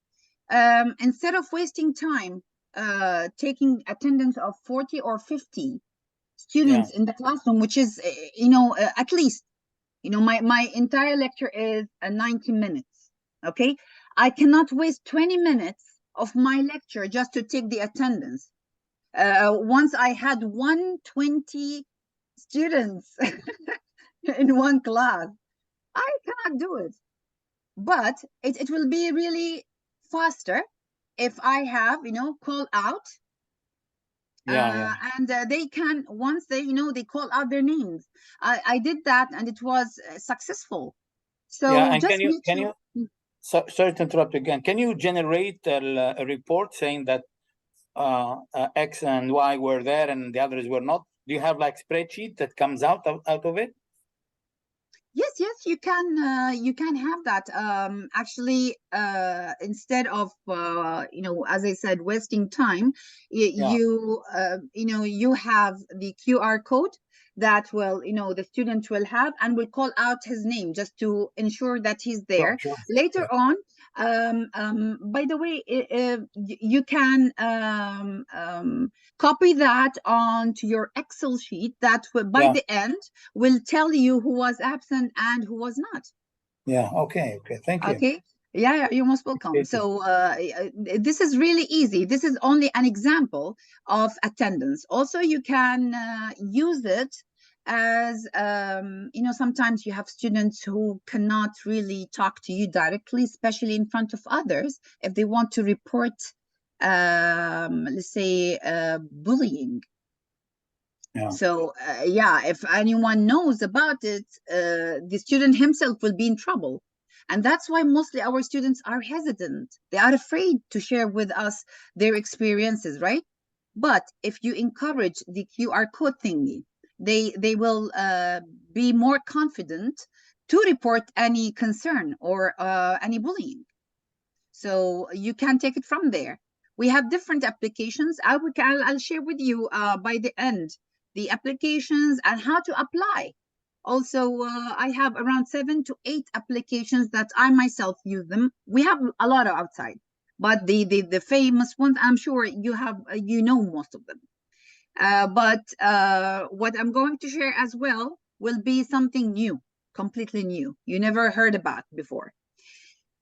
instead of wasting time taking attendance of 40 or 50 students in the classroom, which is at least my entire lecture is 90 minutes. Okay, I cannot waste 20 minutes of my lecture just to take the attendance. Once I had 120 students in one class, I cannot do it. But it will be really faster if I have call out. And they can, once they they call out their names. I did that and it was successful. So and just sorry to interrupt again. Can you generate a report saying that X and Y were there and the others were not? Do you have like spreadsheet that comes out of it? Yes, you can have that. Actually, instead of as I said, wasting time, you have the QR code that will the student will have and will call out his name just to ensure that he's there. Sure. Later on, by the way, you can copy that onto your Excel sheet that by the end will tell you who was absent and who was not. Yeah. Okay. Thank you. Okay. Yeah, you're most welcome. So this is really easy. This is only an example of attendance. Also, you can use it as, sometimes you have students who cannot really talk to you directly, especially in front of others, if they want to report, let's say, bullying. Yeah. So, if anyone knows about it, the student himself will be in trouble. And that's why mostly our students are hesitant. They are afraid to share with us their experiences, right? But if you encourage the QR code thingy, they will be more confident to report any concern or any bullying. So you can take it from there. We have different applications. I'll share with you by the end the applications and how to apply. Also, I have around 7 to 8 applications that I myself use them. We have a lot of outside, but the famous ones, I'm sure you have, most of them. But what I'm going to share as well will be something new, completely new. You never heard about before.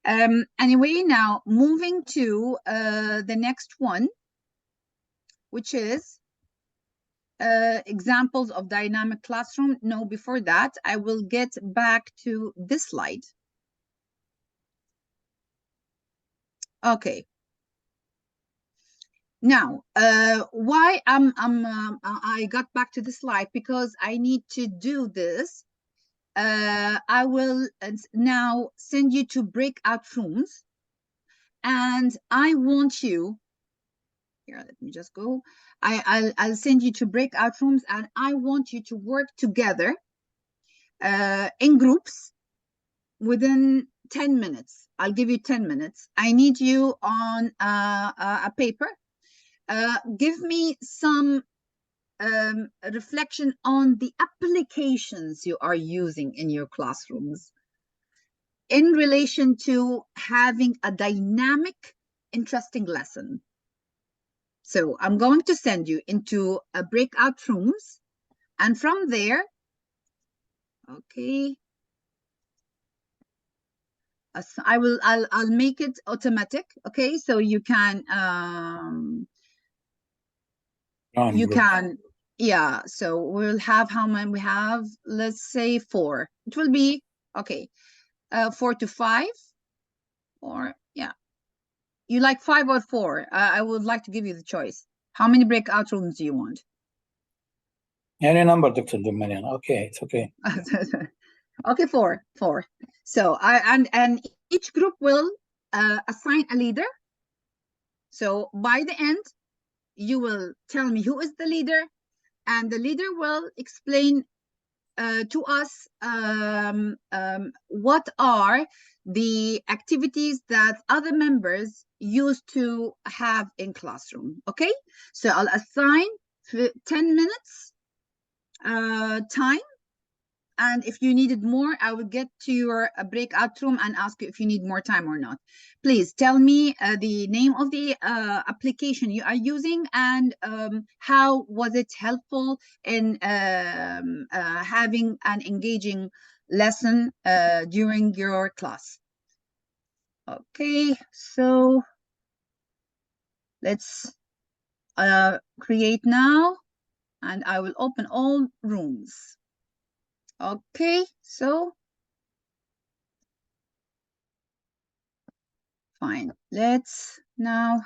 Anyway, now moving to the next one, which is examples of dynamic classroom. No, before that, I will get back to this slide. Okay. Now, why I got back to this slide, because I need to do this. I will now send you to breakout rooms, and I want you. Here, let me just go. I'll send you to breakout rooms, and I want you to work together in groups within 10 minutes. I'll give you 10 minutes. I need you on a paper. Give me some reflection on the applications you are using in your classrooms in relation to having a dynamic, interesting lesson. So I'm going to send you into a breakout rooms, and from there, okay, I'll make it automatic. Okay, so you can yeah. So we'll have how many we have? Let's say 4. It will be okay, 4 to 5, or yeah. You like 5 or 4? I would like to give you the choice. How many breakout rooms do you want? Any number, Dr. Maryana. Okay, it's okay. Okay, 4. So and each group will assign a leader. So by the end, you will tell me who is the leader, and the leader will explain to us what are the activities that other members used to have in classroom. Okay, so I'll assign 10 minutes time, and if you needed more, I will get to your breakout room and ask you if you need more time or not. Please tell me the name of the application you are using, and how was it helpful in having an engaging lesson during your class. Okay, so let's create now, and I will open all rooms. Okay, so fine. Let's now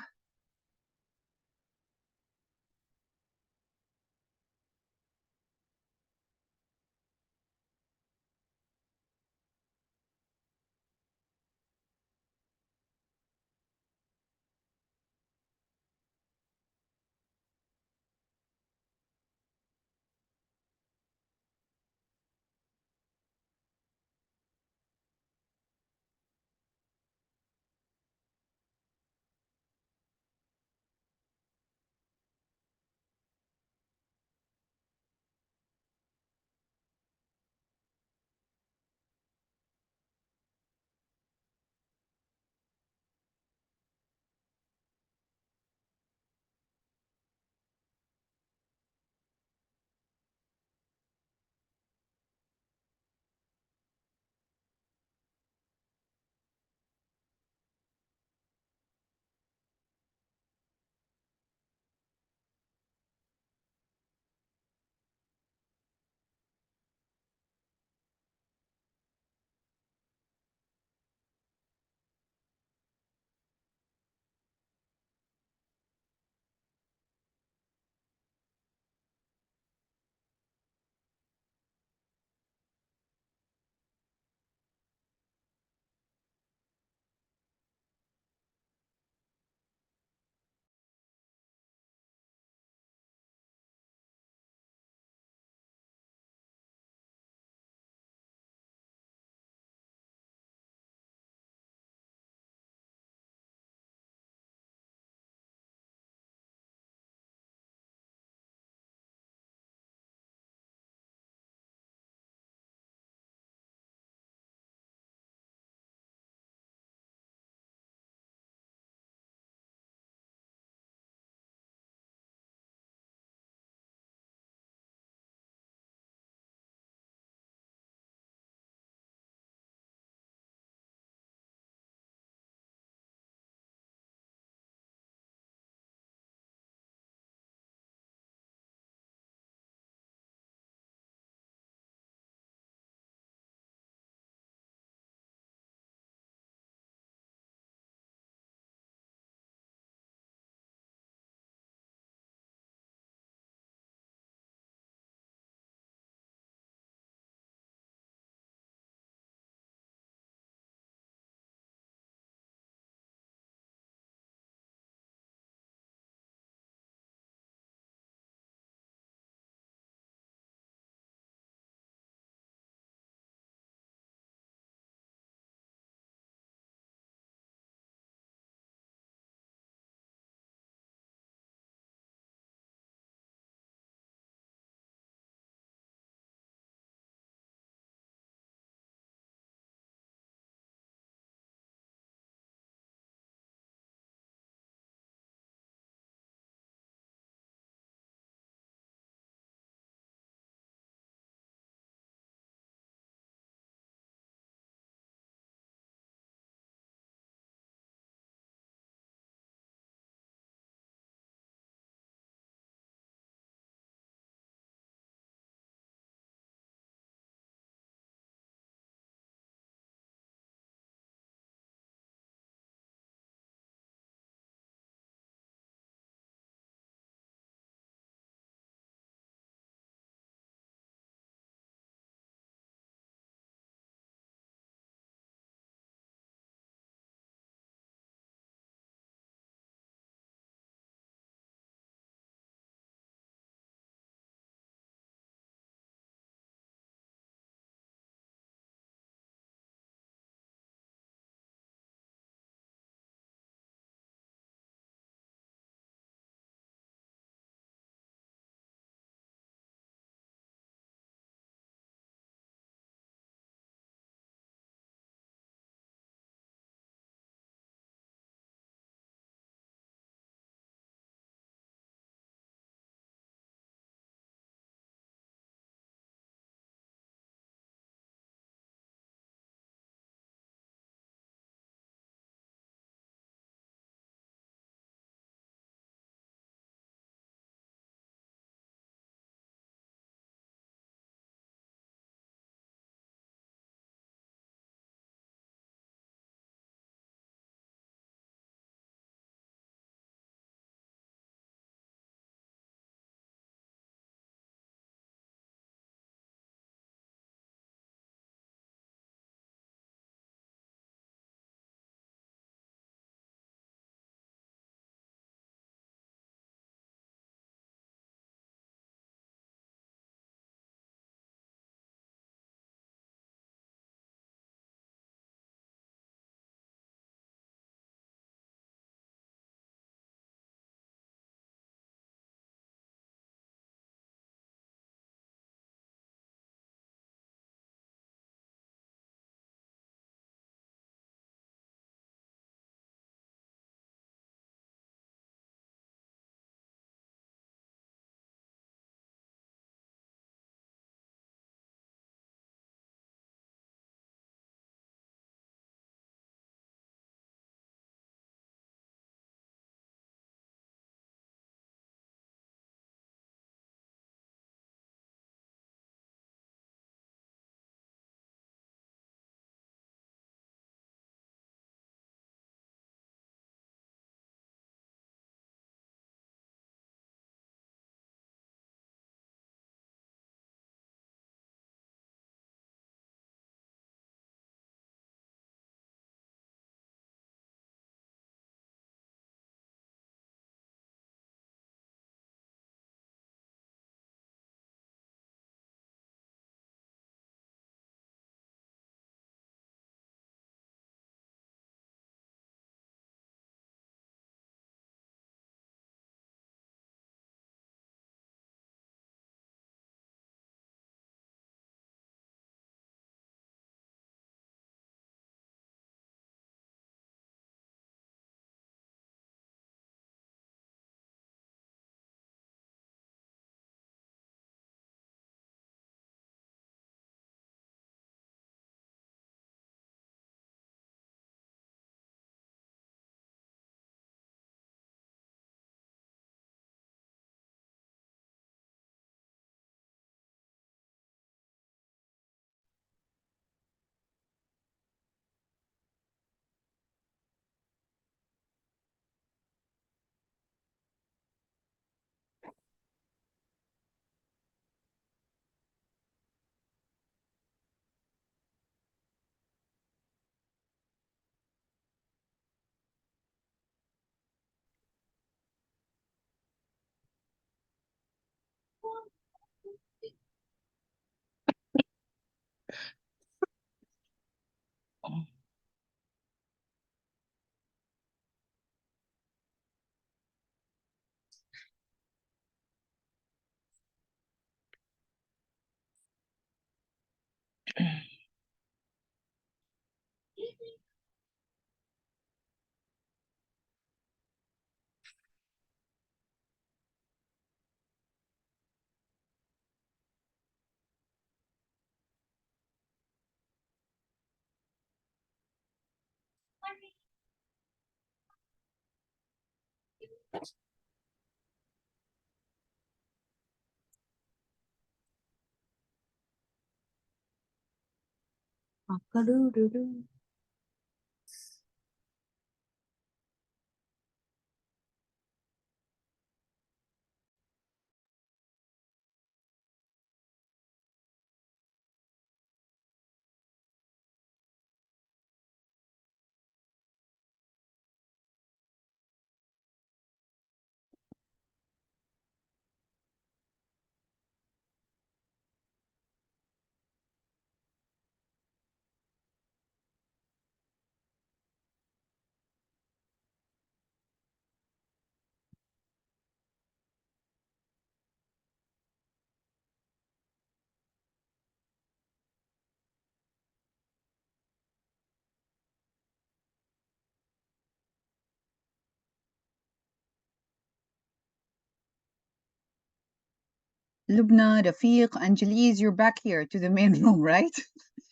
Lubna, Rafiq, Angelis, you're back here to the main room, right?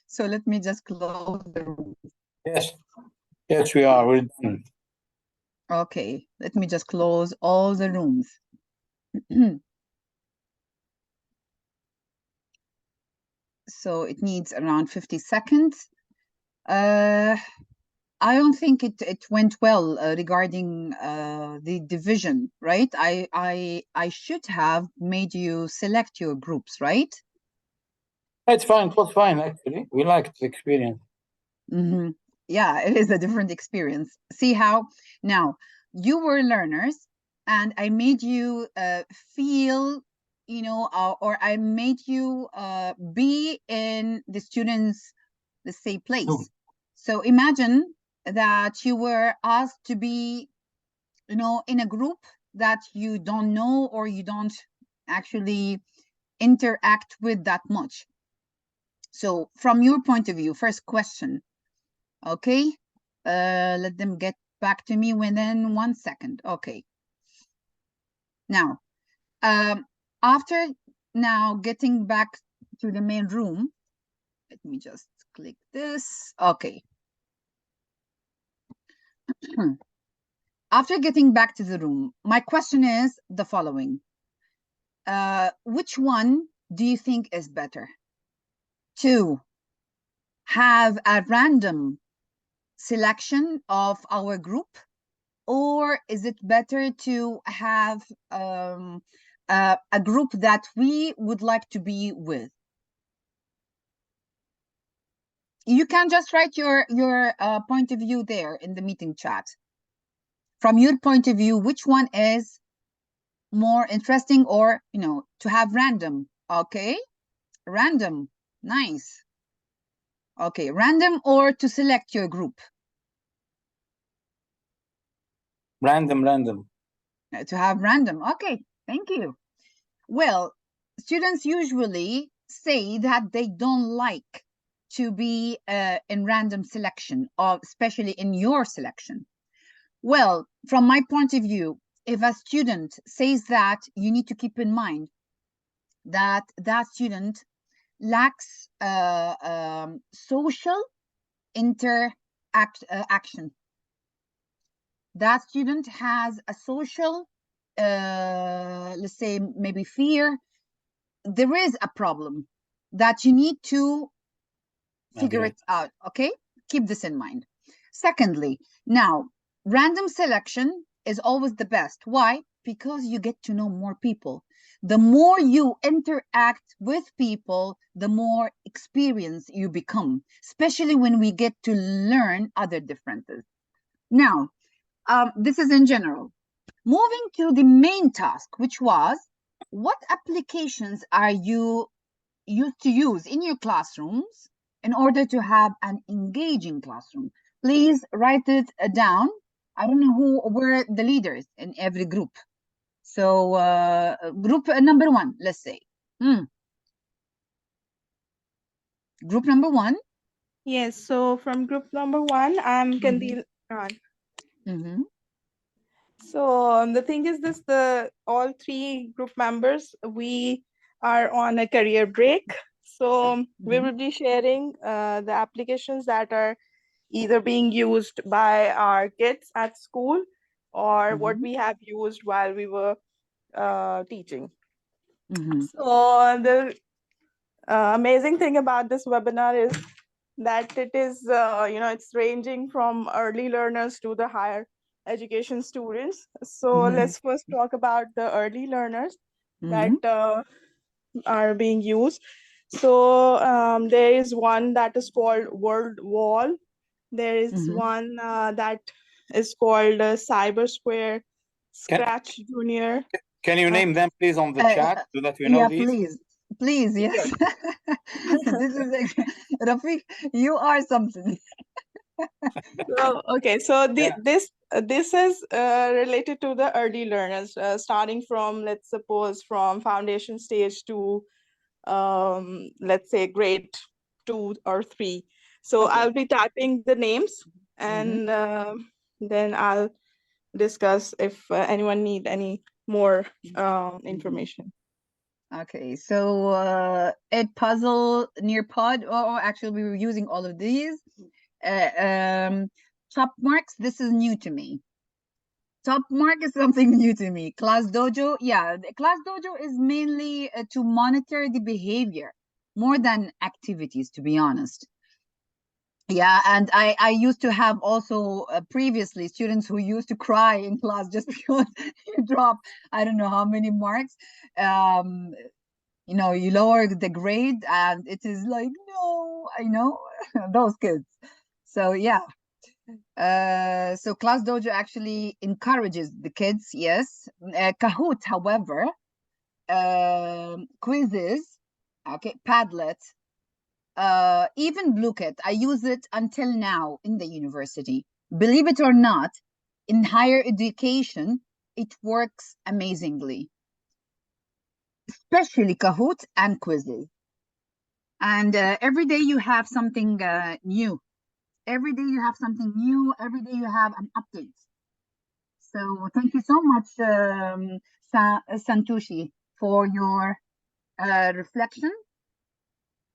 So let me just close the room. Yes. Yes, we are. We're done. Okay, let me just close all the rooms. So it needs around 50 seconds. I don't think it went well regarding the division, right? I should have made you select your groups, right? It's fine. It was fine, actually. We liked the experience. Mm-hmm. Yeah, it is a different experience. See how now you were learners and I made you feel, you know, or I made you be in the students', let's say, place. Oh. So imagine that you were asked to be, you know, in a group that you don't know or you don't actually interact with that much. So from your point of view, first question, okay, let them get back to me within 1 second. Okay. Now, after now getting back to the main room, let me just click this. Okay. After getting back to the room, my question is the following. Which one do you think is better? To have a random selection of our group, or is it better to have a group that we would like to be with? You can just write your point of view there in the meeting chat. From your point of view, which one is more interesting, or, you know, to have random? Okay, random, nice. Okay, random or to select your group? Random. To have random. Okay, thank you. Well, students usually say that they don't like to be in random selection, or especially in your selection. Well, from my point of view, if a student says that, you need to keep in mind that that student lacks social action. That student has a social, let's say, maybe fear. There is a problem that you need to figure it out, okay? Keep this in mind. Secondly, now, random selection is always the best. Why? Because you get to know more people. The more you interact with people, the more experience you become, especially when we get to learn other differences. Now, this is in general. Moving to the main task, which was, what applications are you used to use in your classrooms in order to have an engaging classroom? Please write it down. I don't know who were the leaders in every group. So group number 1, let's say. Group number 1. Yes, so from group number 1, I'm Mhm. Kandil Khan. Mm-hmm. So the thing is this, all 3 group members, we are on a career break. So we will be sharing the applications that are either being used by our kids at school or what we have used while we were teaching. So the amazing thing about this webinar is that it is, it's ranging from early learners to the higher education students. So let's first talk about the early learners that are being used. So there is one that is called World Wall. There is one that is called Cyber Square, Scratch Junior. Can you name them, please, on the chat so that we know Yeah, these? please, yes. This is Rafiq, you are something. So, okay, so this is related to the early learners, starting from, let's suppose, from foundation stage to let's say grade 2 or 3. So I'll be typing the names and then I'll discuss if anyone need any more information. Okay, so Edpuzzle, Nearpod, or actually we were using all of these. Top marks, this is new to me. Top mark is something new to me. Class Dojo, yeah, the Class Dojo is mainly to monitor the behavior more than activities, to be honest. Yeah, and I used to have also previously students who used to cry in class just because you drop, I don't know how many marks. You know, you lower the grade and it is like, no, I know, those kids. So yeah. So Class Dojo actually encourages the kids, yes. Kahoot, however, quizzes, okay, Padlet, even Bluecat, I use it until now in the university. Believe it or not, in higher education, it works amazingly, especially Kahoot and quizzes. And every day you have something new. Every day you have something new. Every day you have an update. So thank you so much, Santoshi, for your reflection.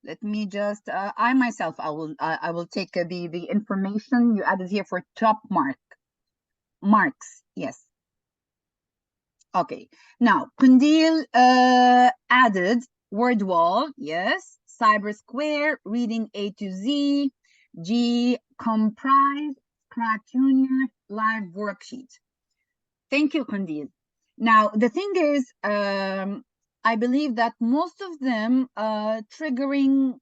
Let me just, I myself, I will take the information you added here for top marks. Yes. Okay. Now, Kundil added word wall. Yes. Cyber Square, reading A to Z, G comprise, Scratch Junior, live worksheet. Thank you, Kundil. Now, the thing is, I believe that most of them triggering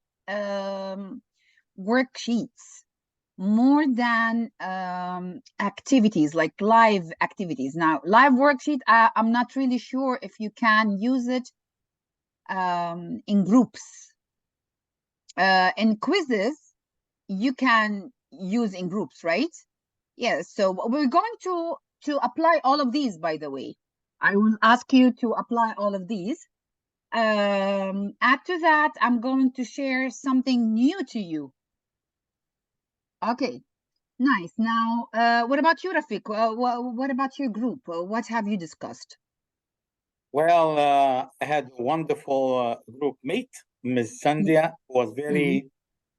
worksheets more than activities, like live activities. Now, live worksheet, I'm not really sure if you can use it in groups. In quizzes, you can use in groups, right? Yes, so we're going to apply all of these, by the way. I will ask you to apply all of these. After that, I'm going to share something new to you. Okay, nice. Now, what about you, Rafiq? What about your group? What have you discussed? Well, I had a wonderful group mate. Ms. Sandhya was very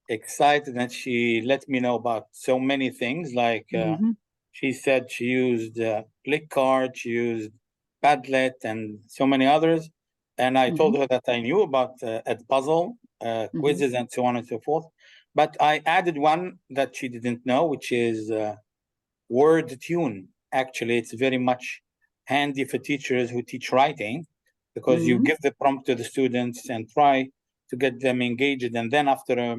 excited and she let me know about so many things. Like she said she used Blackboard, she used Padlet, and so many others. And I told her that I knew about Edpuzzle, quizzes, and so on and so forth. But I added one that she didn't know, which is Word Tune. Actually, it's very much handy for teachers who teach writing because you give the prompt to the students and try to get them engaged. And then after,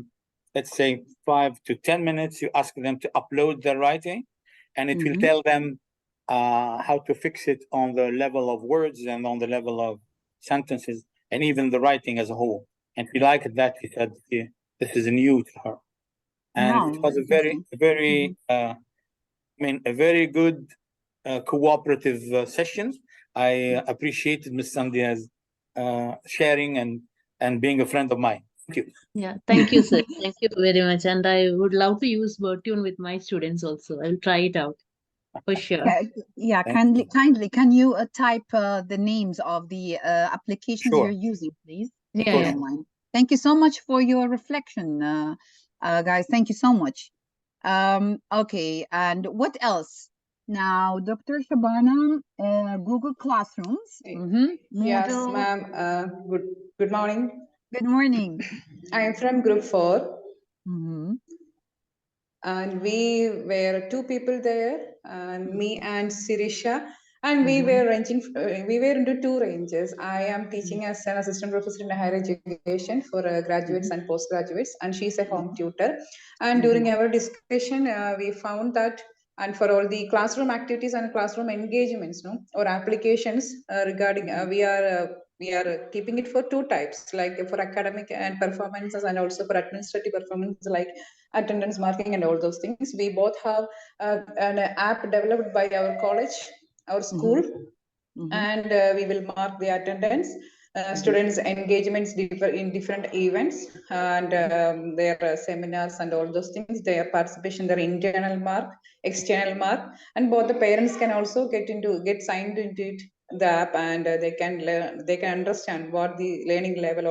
let's say, 5 to 10 minutes, you ask them to upload their writing and it will tell them how to fix it on the level of words and on the level of sentences and even the writing as a whole. And she liked that. She said this is new to her. And it was a very, a very good cooperative session. I appreciated Ms. Sandhya's sharing and being a friend of mine. Thank you. Yeah, thank you, sir. Thank you very much. And I would love to use Wordtune with my students also. I'll try it out for sure. Yeah, Thank you. kindly, can you type the names of the applications Sure. you're using, please? If Yeah, you yeah. don't mind. Thank you so much for your reflection, guys. Thank you so much. Okay, and what else? Now, Dr. Shabana, Google Classrooms. Yes, Moodle. ma'am. Good morning. Good morning. I am from Group 4, Mhm. and we were two people there, and me and Sirisha, and we Mhm. were we were into two ranges. I am teaching as an assistant professor in higher education for graduates and postgraduates, and she's a home tutor. And during our discussion, we found that, and for all the classroom activities and classroom engagements, no, or applications regarding, we are keeping it for two types, like for academic and performances, and also for administrative performance, like attendance marking and all those things. We both have an app developed by our college, our school, and we will mark the attendance, students' engagements in different events, and their seminars and all those things, their participation, their internal mark, external mark, and both the parents can also get signed into it, the app, and they can learn, they can understand what the learning level,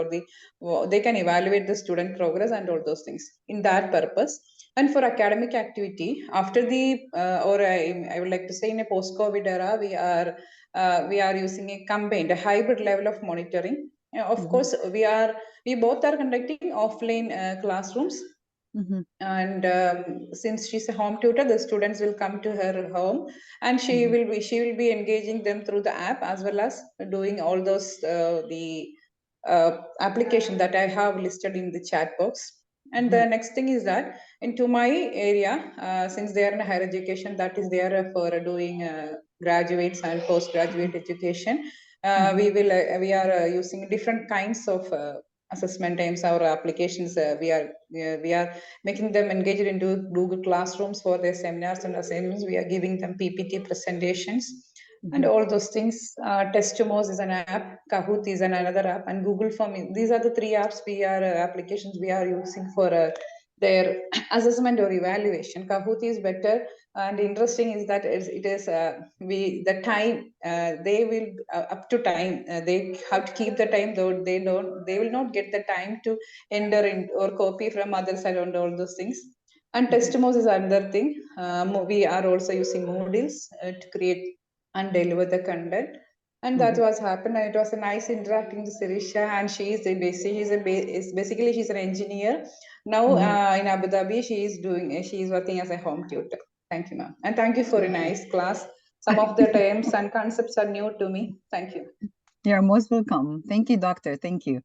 or they can evaluate the student progress and all those things in that purpose. And for academic activity, after the I would like to say, in a post-COVID era, we are using a combined, a hybrid level of monitoring. Of course, we both are conducting offline classrooms, and since she's a home tutor, the students will come to her home, and she will be engaging them through the app, as well as doing all those the application that I have listed in the chat box. And the next thing is that into my area, since they are in higher education, that is, they are for doing graduates and postgraduate education, we are using different kinds of assessment times, our applications. We are making them engaged into Google Classrooms for their seminars and assignments. We are giving them PPT presentations and all those things. Testimos is an app, Kahoot is another app, and Google Form. These are the three apps applications we are using for their assessment or evaluation. Kahoot is better, and interesting is that it is the time, they will up to time, they have to keep the time, though they will not get the time to enter in or copy from other side and all those things. And testimonials is another thing. We are also using Moodles to create and deliver the content. And that was happened. And it was a nice interacting to Sirisha, and she is basically she's an engineer now. In Abu Dhabi, she is working as a home tutor. Thank you, ma'am, and thank you for a nice class. Some of the terms and concepts are new to me. Thank you. You're most welcome. Thank you, doctor. Thank you.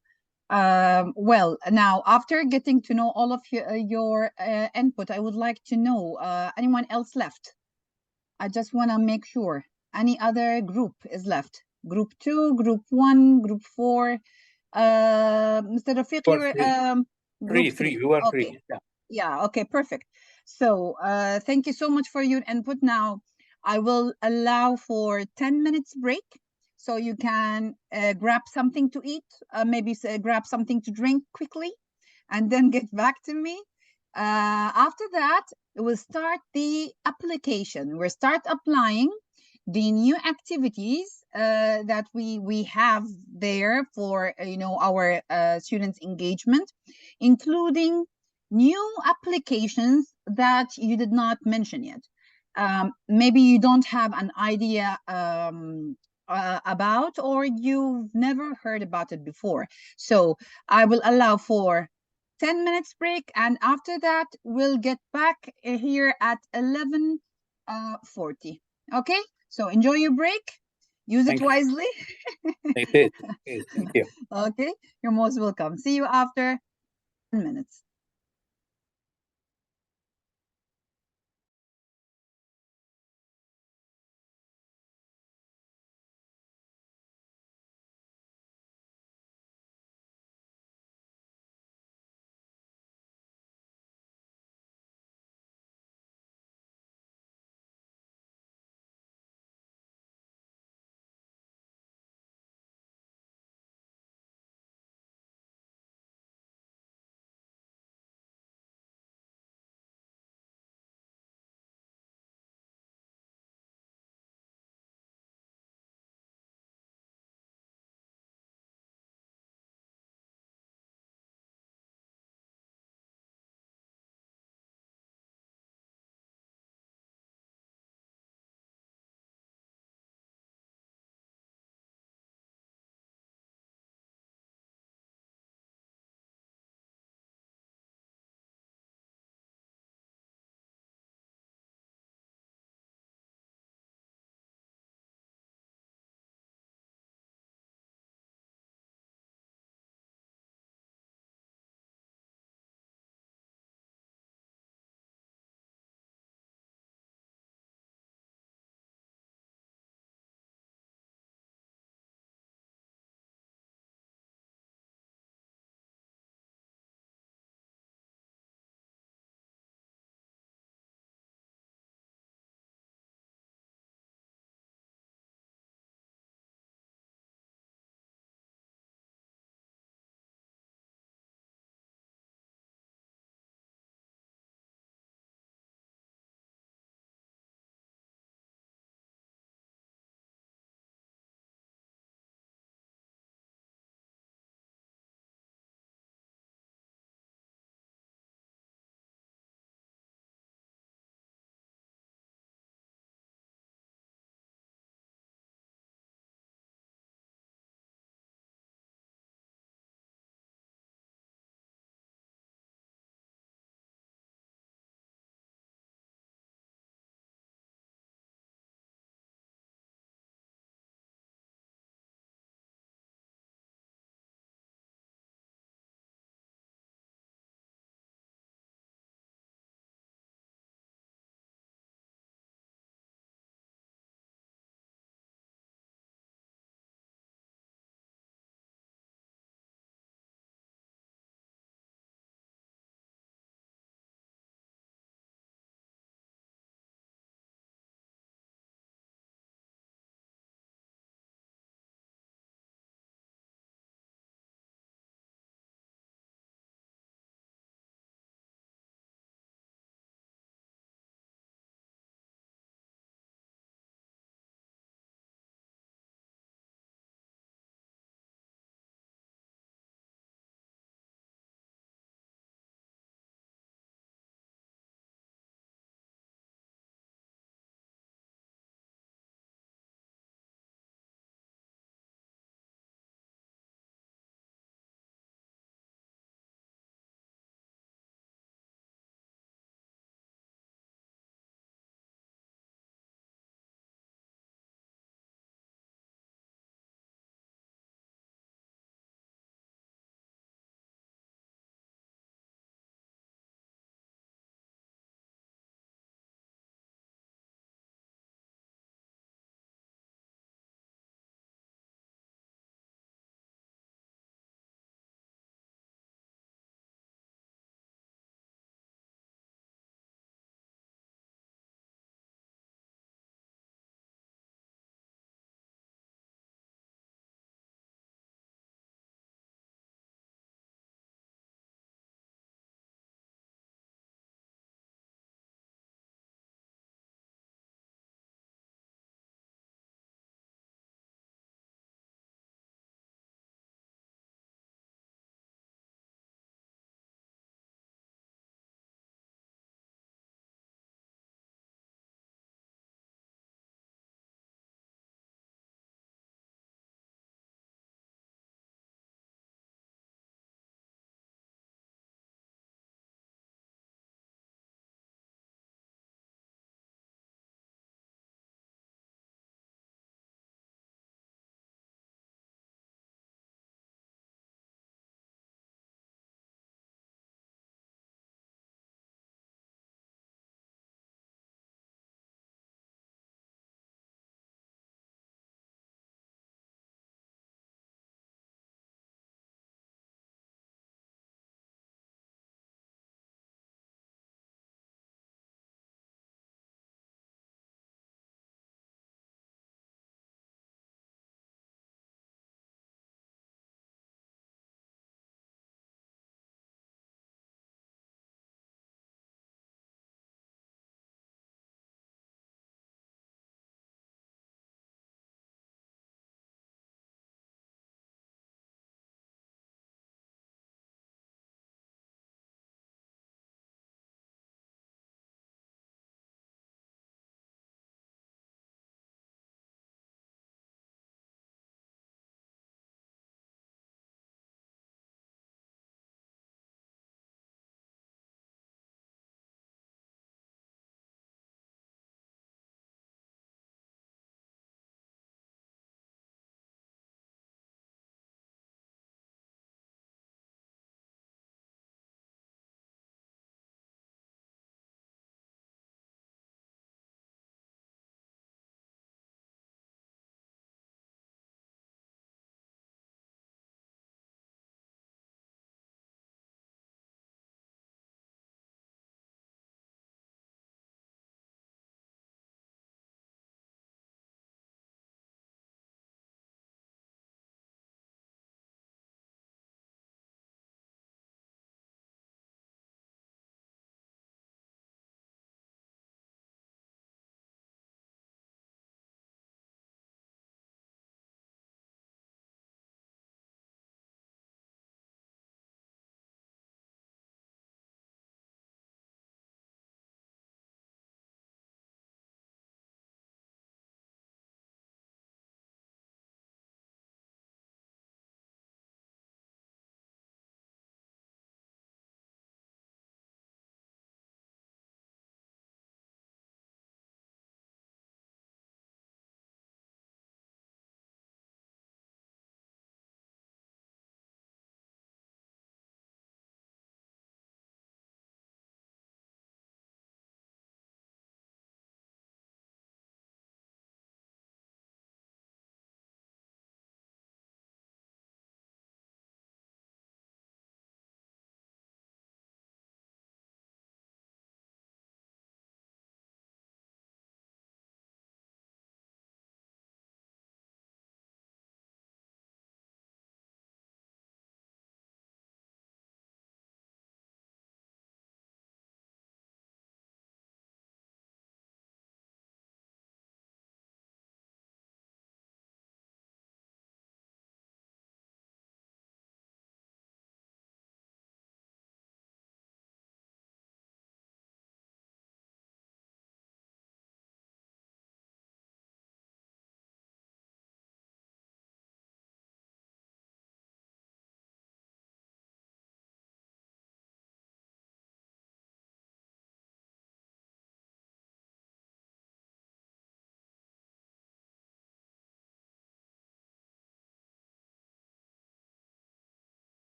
Well, now, after getting to know all of your input, I would like to know anyone else left. I just want to make sure any other group is left. Group 2, Group 1, Group 4. Mr. Rafiq, Three. We were okay. three. Yeah, okay, perfect. So thank you so much for your input. Now, I will allow for 10 minutes break, so you can grab something to eat, maybe grab something to drink quickly, and then get back to me. After that, we'll start the application. We'll start applying the new activities that we have there for our students' engagement, including new applications that you did not mention yet. Maybe you don't have an idea about, or you've never heard about it before. So I will allow for 10 minutes break, and after that we'll get back here at 11:40. Okay, so enjoy your break, use it wisely. Thank you. Thank you. Okay, you're most welcome. See you after 10 minutes.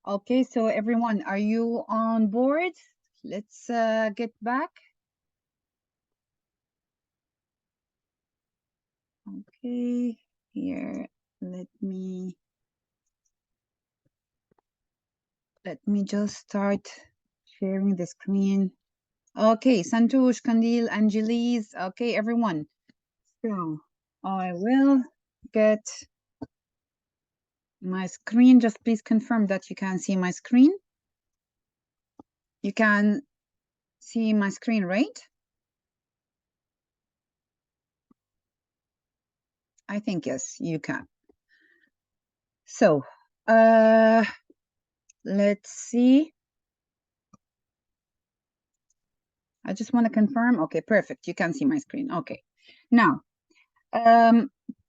Okay, so everyone, are you on board? Let's get back. Okay, here, let me just start sharing the screen. Okay, Santosh, Kandil, Angelis, okay, everyone. So I will get my screen. Just please confirm that you can see my screen. You can see my screen, right? I think yes, you can. So let's see. I just want to confirm. Okay, perfect. You can see my screen. Okay. Now,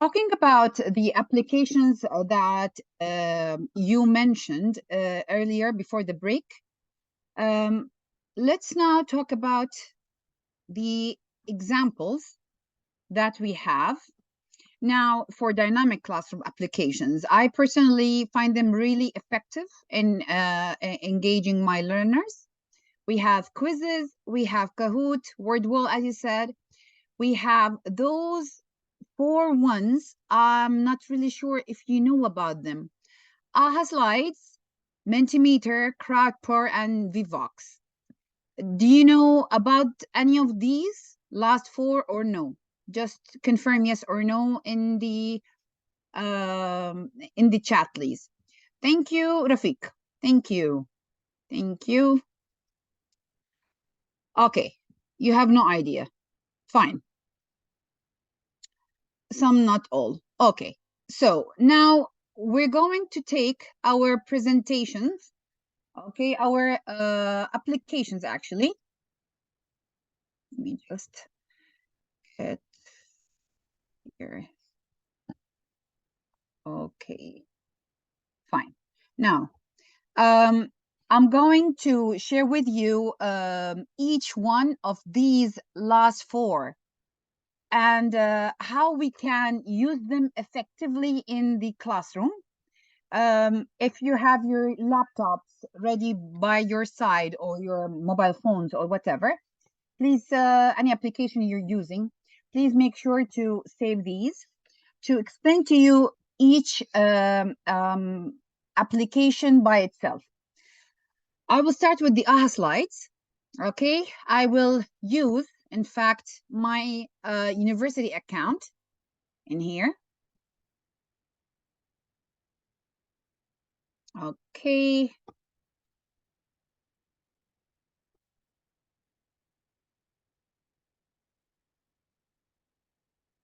talking about the applications that you mentioned earlier before the break, let's now talk about the examples that we have now for dynamic classroom applications. I personally find them really effective in engaging my learners. We have quizzes, we have Kahoot, Wordwall, as you said. We have those 4 ones. I'm not really sure if you know about them. AHA Slides, Mentimeter, Crowdpour, and Vivox. Do you know about any of these last 4 or no? Just confirm yes or no in the chat, please. Thank you, Rafiq. Thank you. Thank you. Okay, you have no idea. Fine. Some, not all. Okay, so now we're going to take our presentations, okay, our applications actually. Let me just get here. Okay, fine. Now, I'm going to share with you each one of these last 4 and how we can use them effectively in the classroom. If you have your laptops ready by your side or your mobile phones or whatever, please, any application you're using, please make sure to save these. To explain to you each application by itself. I will start with the AHA Slides. Okay, I will use, in fact, my university account in here. Okay.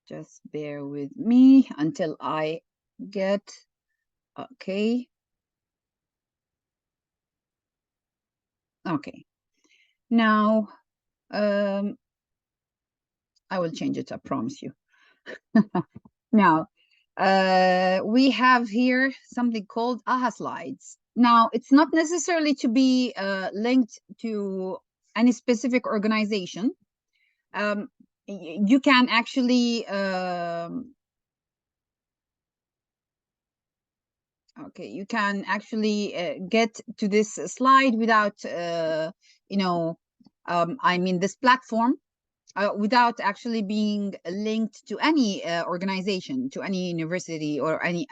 Just bear with me until I get, okay. Okay. Now, I will change it, I promise you. Now, we have here something called AHA Slides. Now, it's not necessarily to be linked to any specific organization. You can actually, okay, you can actually get to this slide without, you know, I mean, this platform, without actually being linked to any organization, to any university or any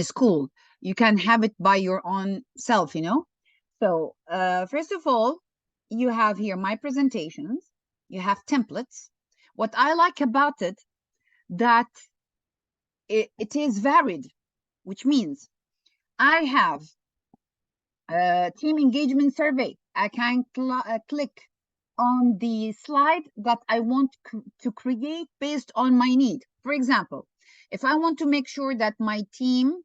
school. You can have it by your own self, you know. So first of all, you have here my presentations. You have templates. What I like about it, that it is varied, which means I have a team engagement survey. I can click on the slide that I want to create based on my need. For example, if I want to make sure that my team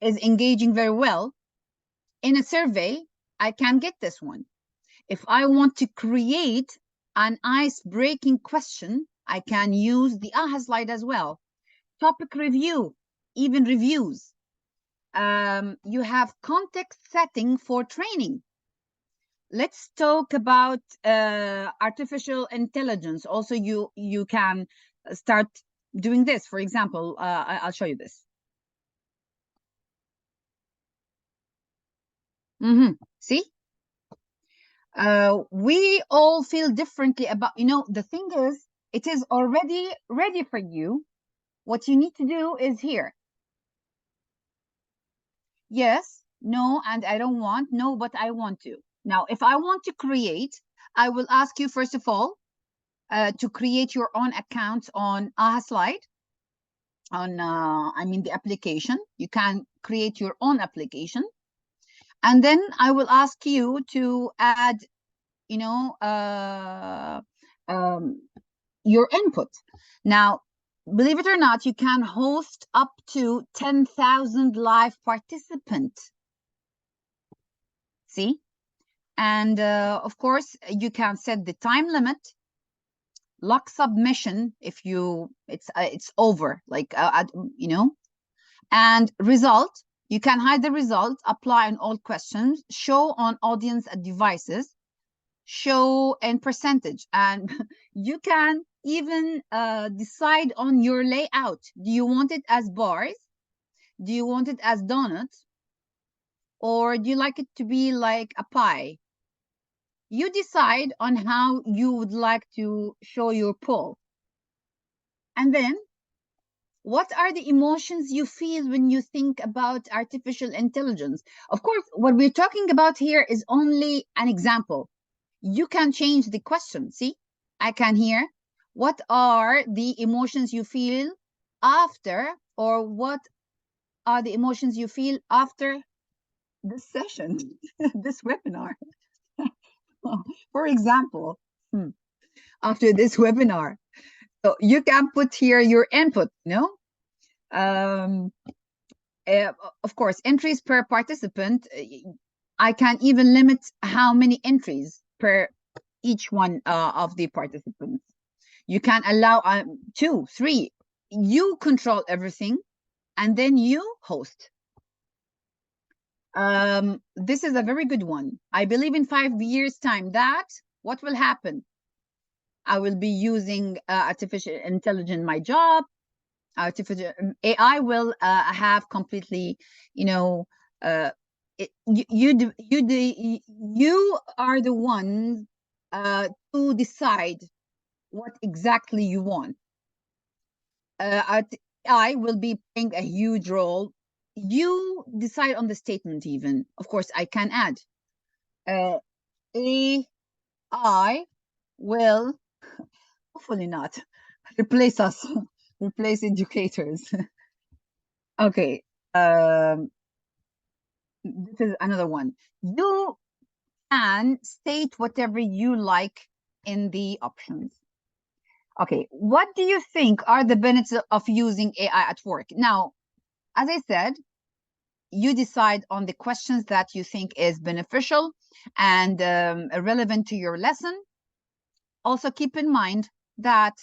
is engaging very well in a survey, I can get this one. If I want to create an ice-breaking question, I can use the AHA Slide as well. Topic review, even reviews. You have context setting for training. Let's talk about artificial intelligence. Also, you can start doing this. For example, I'll show you this. See? We all feel differently about, the thing is, it is already ready for you. What you need to do is here. Yes, no, and I don't want, no, but I want to. Now, if I want to create, I will ask you, first of all, to create your own account on AHA Slide, on, the application. You can create your own application. And then I will ask you to add, your input. Now, believe it or not, you can host up to 10,000 live participants. See? And of course, you can set the time limit, lock submission if it's over, like, and result. You can hide the result, apply on all questions, show on audience and devices, show in percentage, and you can even decide on your layout. Do you want it as bars? Do you want it as donuts? Or do you like it to be like a pie? You decide on how you would like to show your poll. And then, what are the emotions you feel when you think about artificial intelligence? Of course, what we're talking about here is only an example. You can change the question. See, I can hear. What are the emotions you feel after, or what are the emotions you feel after this session, this webinar? For example, after this webinar. So you can put here your input, of course, entries per participant. I can even limit how many entries per each one of the participants. You can allow 2, 3. You control everything, and then you host. This is a very good one. I believe in 5 years' time what will happen? I will be using artificial intelligence in my job. Artificial AI will have completely, you are the one to decide what exactly you want. AI will be playing a huge role. You decide on the statement even. Of course, I can add. AI will, hopefully not, replace us, replace educators. Okay. This is another one. You can state whatever you like in the options. Okay, what do you think are the benefits of using AI at work? Now, as I said, you decide on the questions that you think is beneficial and relevant to your lesson. Also, keep in mind that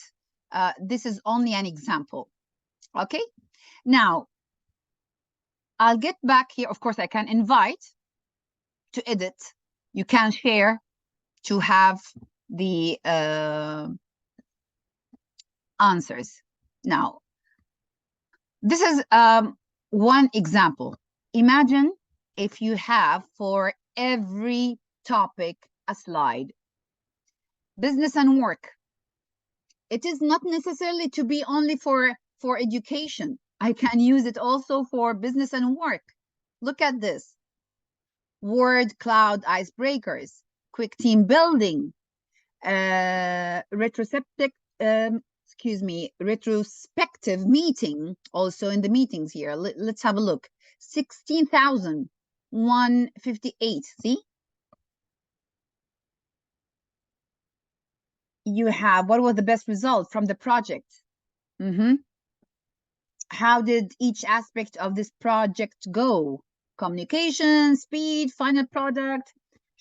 this is only an example. Okay, now I'll get back here. Of course, I can invite to edit. You can share to have the answers. Now, this is one example. Imagine if you have for every topic a slide. Business and work. It is not necessarily to be only for education. I can use it also for business and work. Look at this. Word cloud icebreakers, quick team building, retrospective meeting, also in the meetings here. Let's have a look. 16,158. See? You have, what was the best result from the project? How did each aspect of this project go? Communication, speed, final product.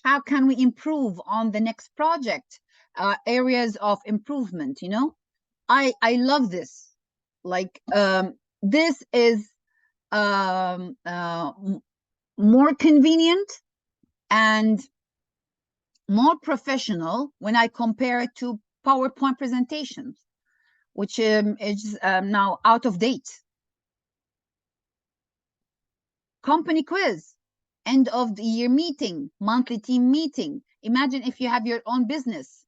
How can we improve on the next project? Areas of improvement, I love this. Like, this is more convenient and more professional when I compare it to PowerPoint presentations, which is now out of date. Company quiz. end of the year meeting, monthly team meeting. Imagine if you have your own business.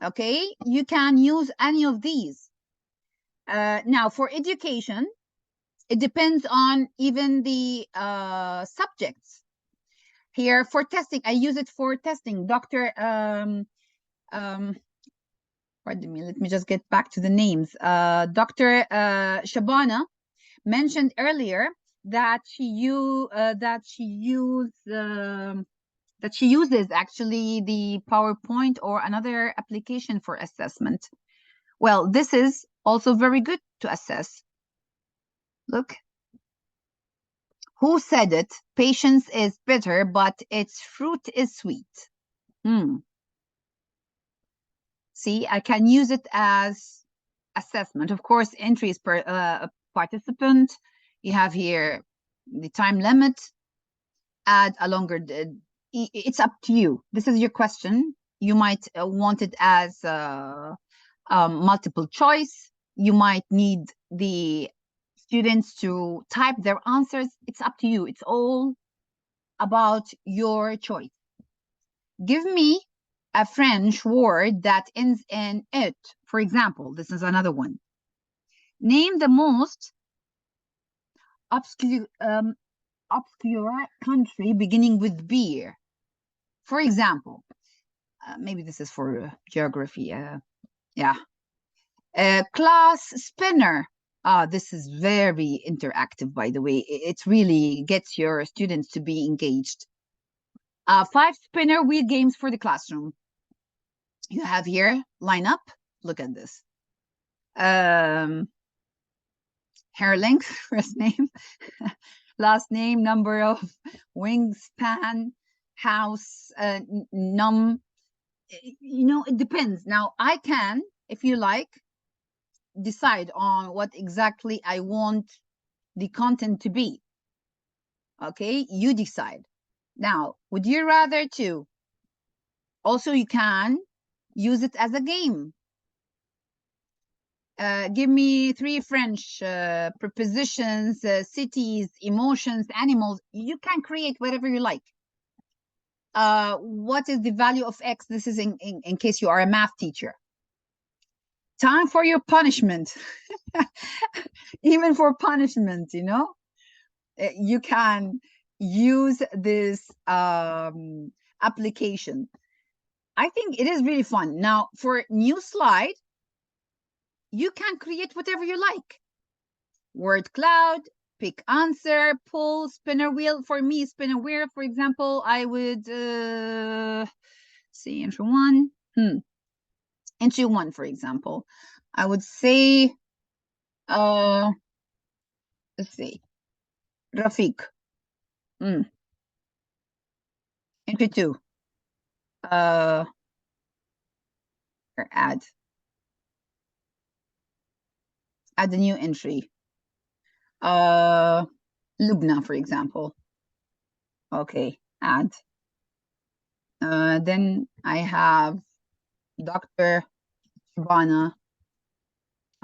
Okay, you can use any of these. Now, for education, it depends on even the subjects. Here for testing, I use it for testing. Pardon me, let me just get back to the names. Dr. Shabana mentioned earlier that she uses actually the PowerPoint or another application for assessment. Well, this is also very good to assess. Look. Who said it? Patience is bitter, but its fruit is sweet. See, I can use it as assessment. Of course, entries per participant. You have here the time limit. Add a longer. It's up to you. This is your question. You might want it as multiple choice. You might need the students to type their answers. It's up to you. It's all about your choice. Give me a French word that ends in it. For example, this is another one. Name the most obscure country beginning with beer. For example, maybe this is for geography. Class spinner. This is very interactive, by the way. It really gets your students to be engaged. 5 spinner wheel games for the classroom. You have here, line up. Look at this. Hair length, first name. Last name, number of wingspan, house, num. It depends. Now, I can, if you like, decide on what exactly I want the content to be. Okay, you decide. Now, would you rather to? Also, you can use it as a game. Give me 3 French prepositions, cities, emotions, animals. You can create whatever you like. What is the value of X? This is in case you are a math teacher. Time for your punishment. Even for punishment, you can use this application. I think it is really fun. Now, for new slide, you can create whatever you like. Word cloud, pick answer, pull, spinner wheel. For me, spinner wheel, for example, I would say entry 1. Entry 1, for example. I would say, let's see, Rafiq. Entry 2. Or add a new entry. Lubna, for example. Okay, add. Then I have Dr. Shabana.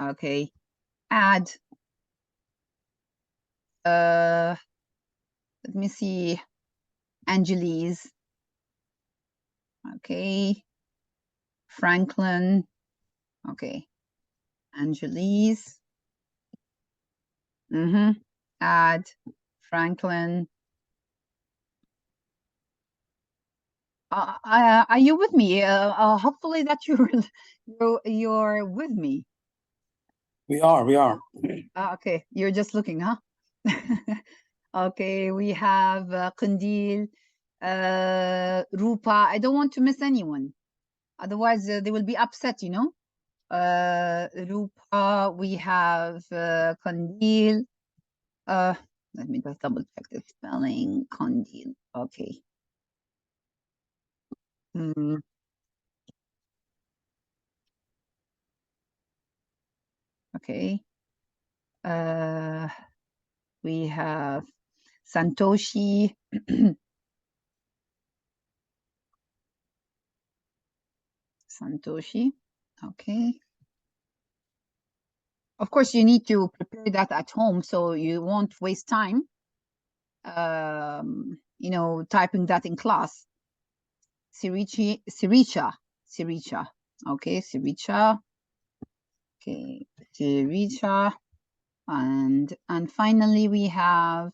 Okay, add. Let me see. Angeles. Okay. Franklin. Okay. Angeles. Add Franklin. Are you with me? Hopefully that you're with me. We are. Okay, you're just looking, huh? Okay, we have Qandil, Rupa. I don't want to miss anyone. Otherwise, they will be upset, Rupa, we have Qandil. Let me just double check the spelling. Qandil. Okay. Okay. We have Santoshi. Santoshi. Okay. Of course, you need to prepare that at home so you won't waste time. you know, typing that in class. Siricha. Okay, Siricha. Okay, Siricha. And finally we have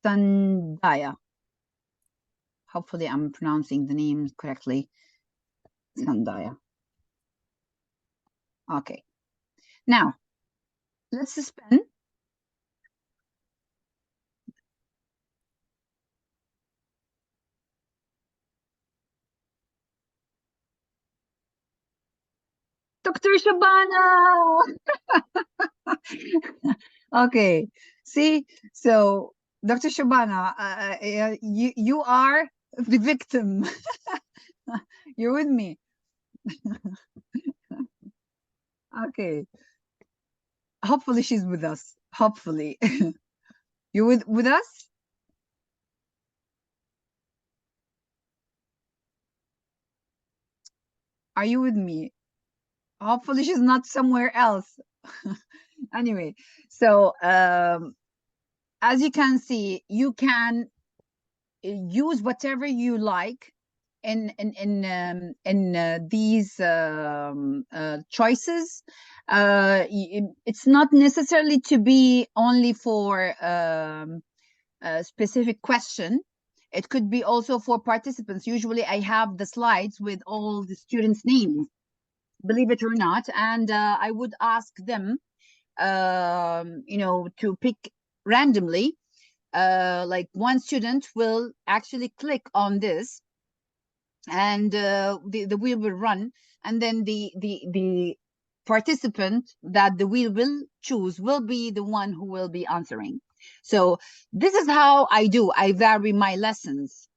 Sandaya. Hopefully I'm pronouncing the name correctly. Sandaya. Okay. Now, let's suspend. Dr. Shabana! Okay, see, so Dr. Shabana, you are the victim. You're with me. Okay. Hopefully she's with us. Hopefully. You with us? Are you with me? Hopefully she's not somewhere else. Anyway, so as you can see, you can use whatever you like in these choices. It's not necessarily to be only for a specific question. It could be also for participants. Usually I have the slides with all the students' names, believe it or not, and I would ask them you know, to pick randomly. Like one student will actually click on this, and the wheel will run, and then the participant that the wheel will choose will be the one who will be answering. So this is how I vary my lessons,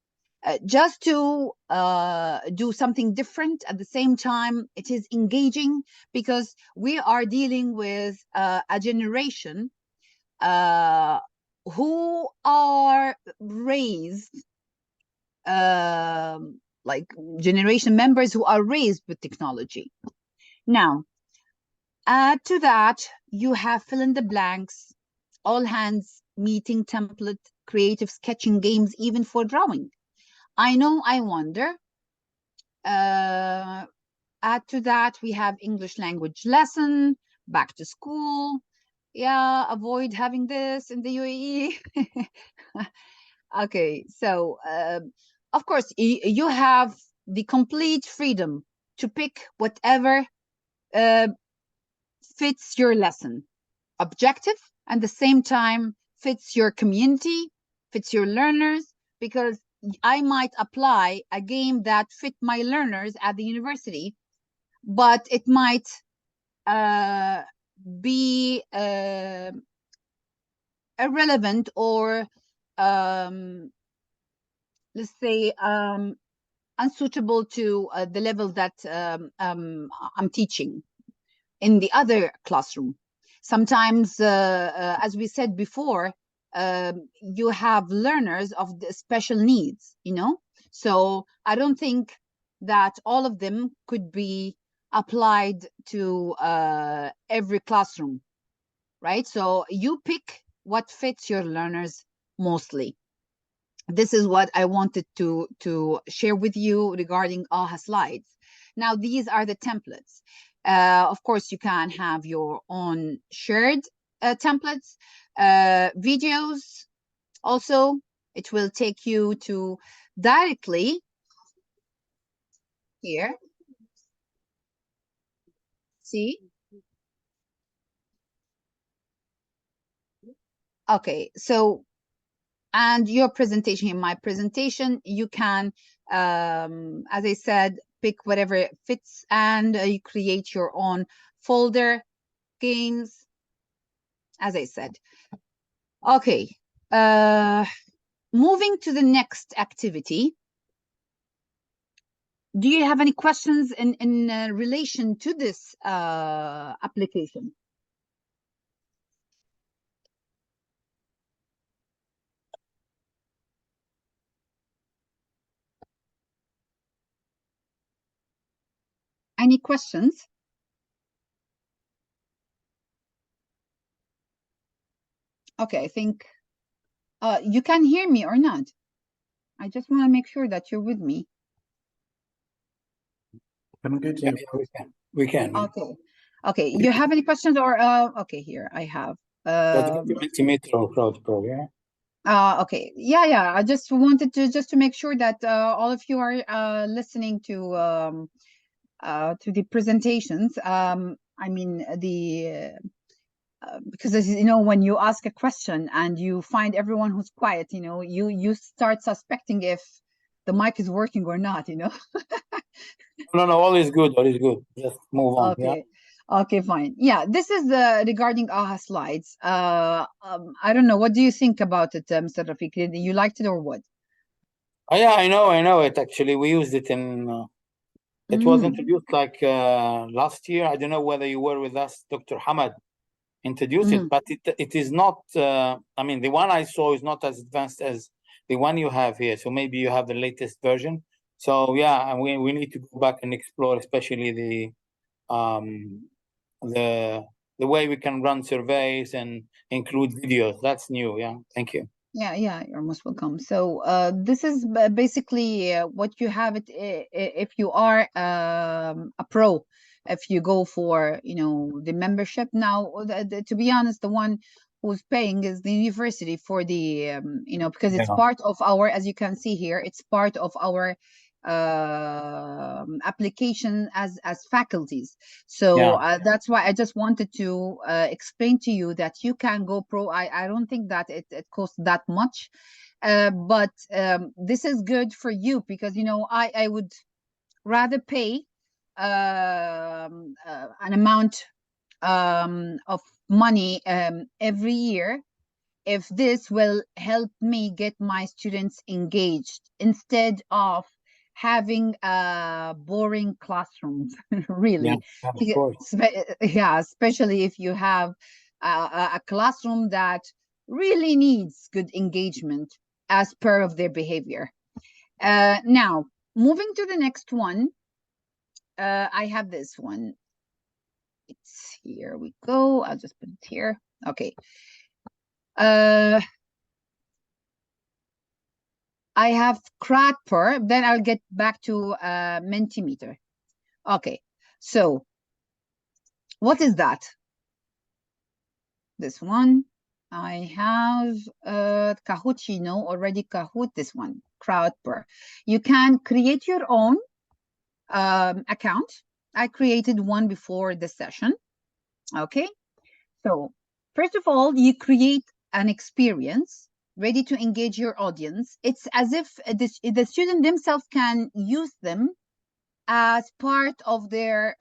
just to do something different. At the same time, it is engaging because we are dealing with a generation who are raised, like generation members who are raised with technology. Now, add to that, you have fill in the blanks, all hands meeting template, creative sketching games, even for drawing. I know, I wonder. Add to that, we have English language lesson, back to school. Yeah, avoid having this in the UAE. Okay, so of course, you have the complete freedom to pick whatever fits your lesson, objective, and the same time fits your community, fits your learners, because I might apply a game that fit my learners at the university, but it might be irrelevant or let's say unsuitable to the level that I'm teaching in the other classroom. Sometimes, as we said before, you have learners of the special needs, you know, so I don't think that all of them could be applied to every classroom, right? So you pick what fits your learners mostly. This is what I wanted to share with you regarding AHA slides. Now, these are the templates. Of course, you can have your own shared templates, videos. Also, it will take you to directly here. See? Okay, so, and your presentation, in my presentation, you can, as I said, pick whatever fits, and you create your own folder, games, as I said. Okay, moving to the next activity. Do you have any questions in relation to this application? Any questions? Okay, I think You can hear me or not? I just want to make sure that you're with me. Yeah, we can. Okay. Okay. You have any questions or okay, here I have. Mentimeter or Cloud Pro, yeah. Okay. Yeah. I just wanted to make sure that all of you are listening to the presentations. I mean because as you know, when you ask a question and you find everyone who's quiet, you know, you start suspecting if the mic is working or not, you know. No, all is good. All is good. Just move on. Okay. Yeah. Okay, fine. Yeah, this is regarding AHA slides. I don't know. What do you think about it, Mr. Rafiq? You liked it or what? Oh, yeah, I know it actually. We used it in. It was introduced like last year. I don't know whether you were with us, Dr. Hamad introduced it, but it is not. I mean, the one I saw is not as advanced as the one you have here. So maybe you have the latest version. So yeah, and we need to go back and explore, especially the way we can run surveys and include videos. That's new. Yeah, thank you. Yeah, you're most welcome. So this is basically what you have it if you are a pro, if you go for, you know, the membership. Now, to be honest, the one who's paying is the university for the, you know, because it's part of our, as you can see here, it's part of our application as faculties. So that's why I just wanted to explain to you that you can go pro. I don't think that it costs that much, but this is good for you because, you know, I would rather pay an amount of money every year if this will help me get my students engaged instead of having a boring classroom. Really. Yeah, of course. Yeah, especially if you have a classroom that really needs good engagement as per of their behavior. Now, moving to the next one, I have this one. It's here we go. I'll just put it here. Okay. I have Cratper, then I'll get back to Mentimeter. Okay, so what is that? This one, I have Kahoot, you know, already Kahoot, this one, Crowdper. You can create your own account. I created one before the session. Okay, so first of all, you create an experience ready to engage your audience. It's as if the student themselves can use them as part of their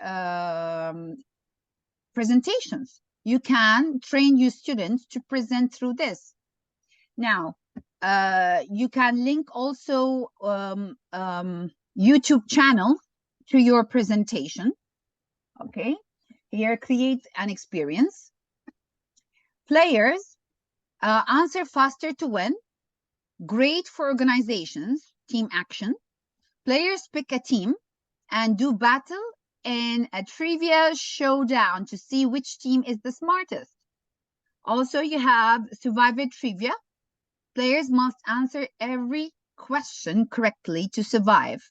presentations. You can train your students to present through this. Now, you can link also YouTube channel to your presentation. Okay, here create an experience. Players, answer faster to win. Great for organizations, team action. Players pick a team and do battle in a trivia showdown to see which team is the smartest. Also, you have survivor trivia. Players must answer every question correctly to survive.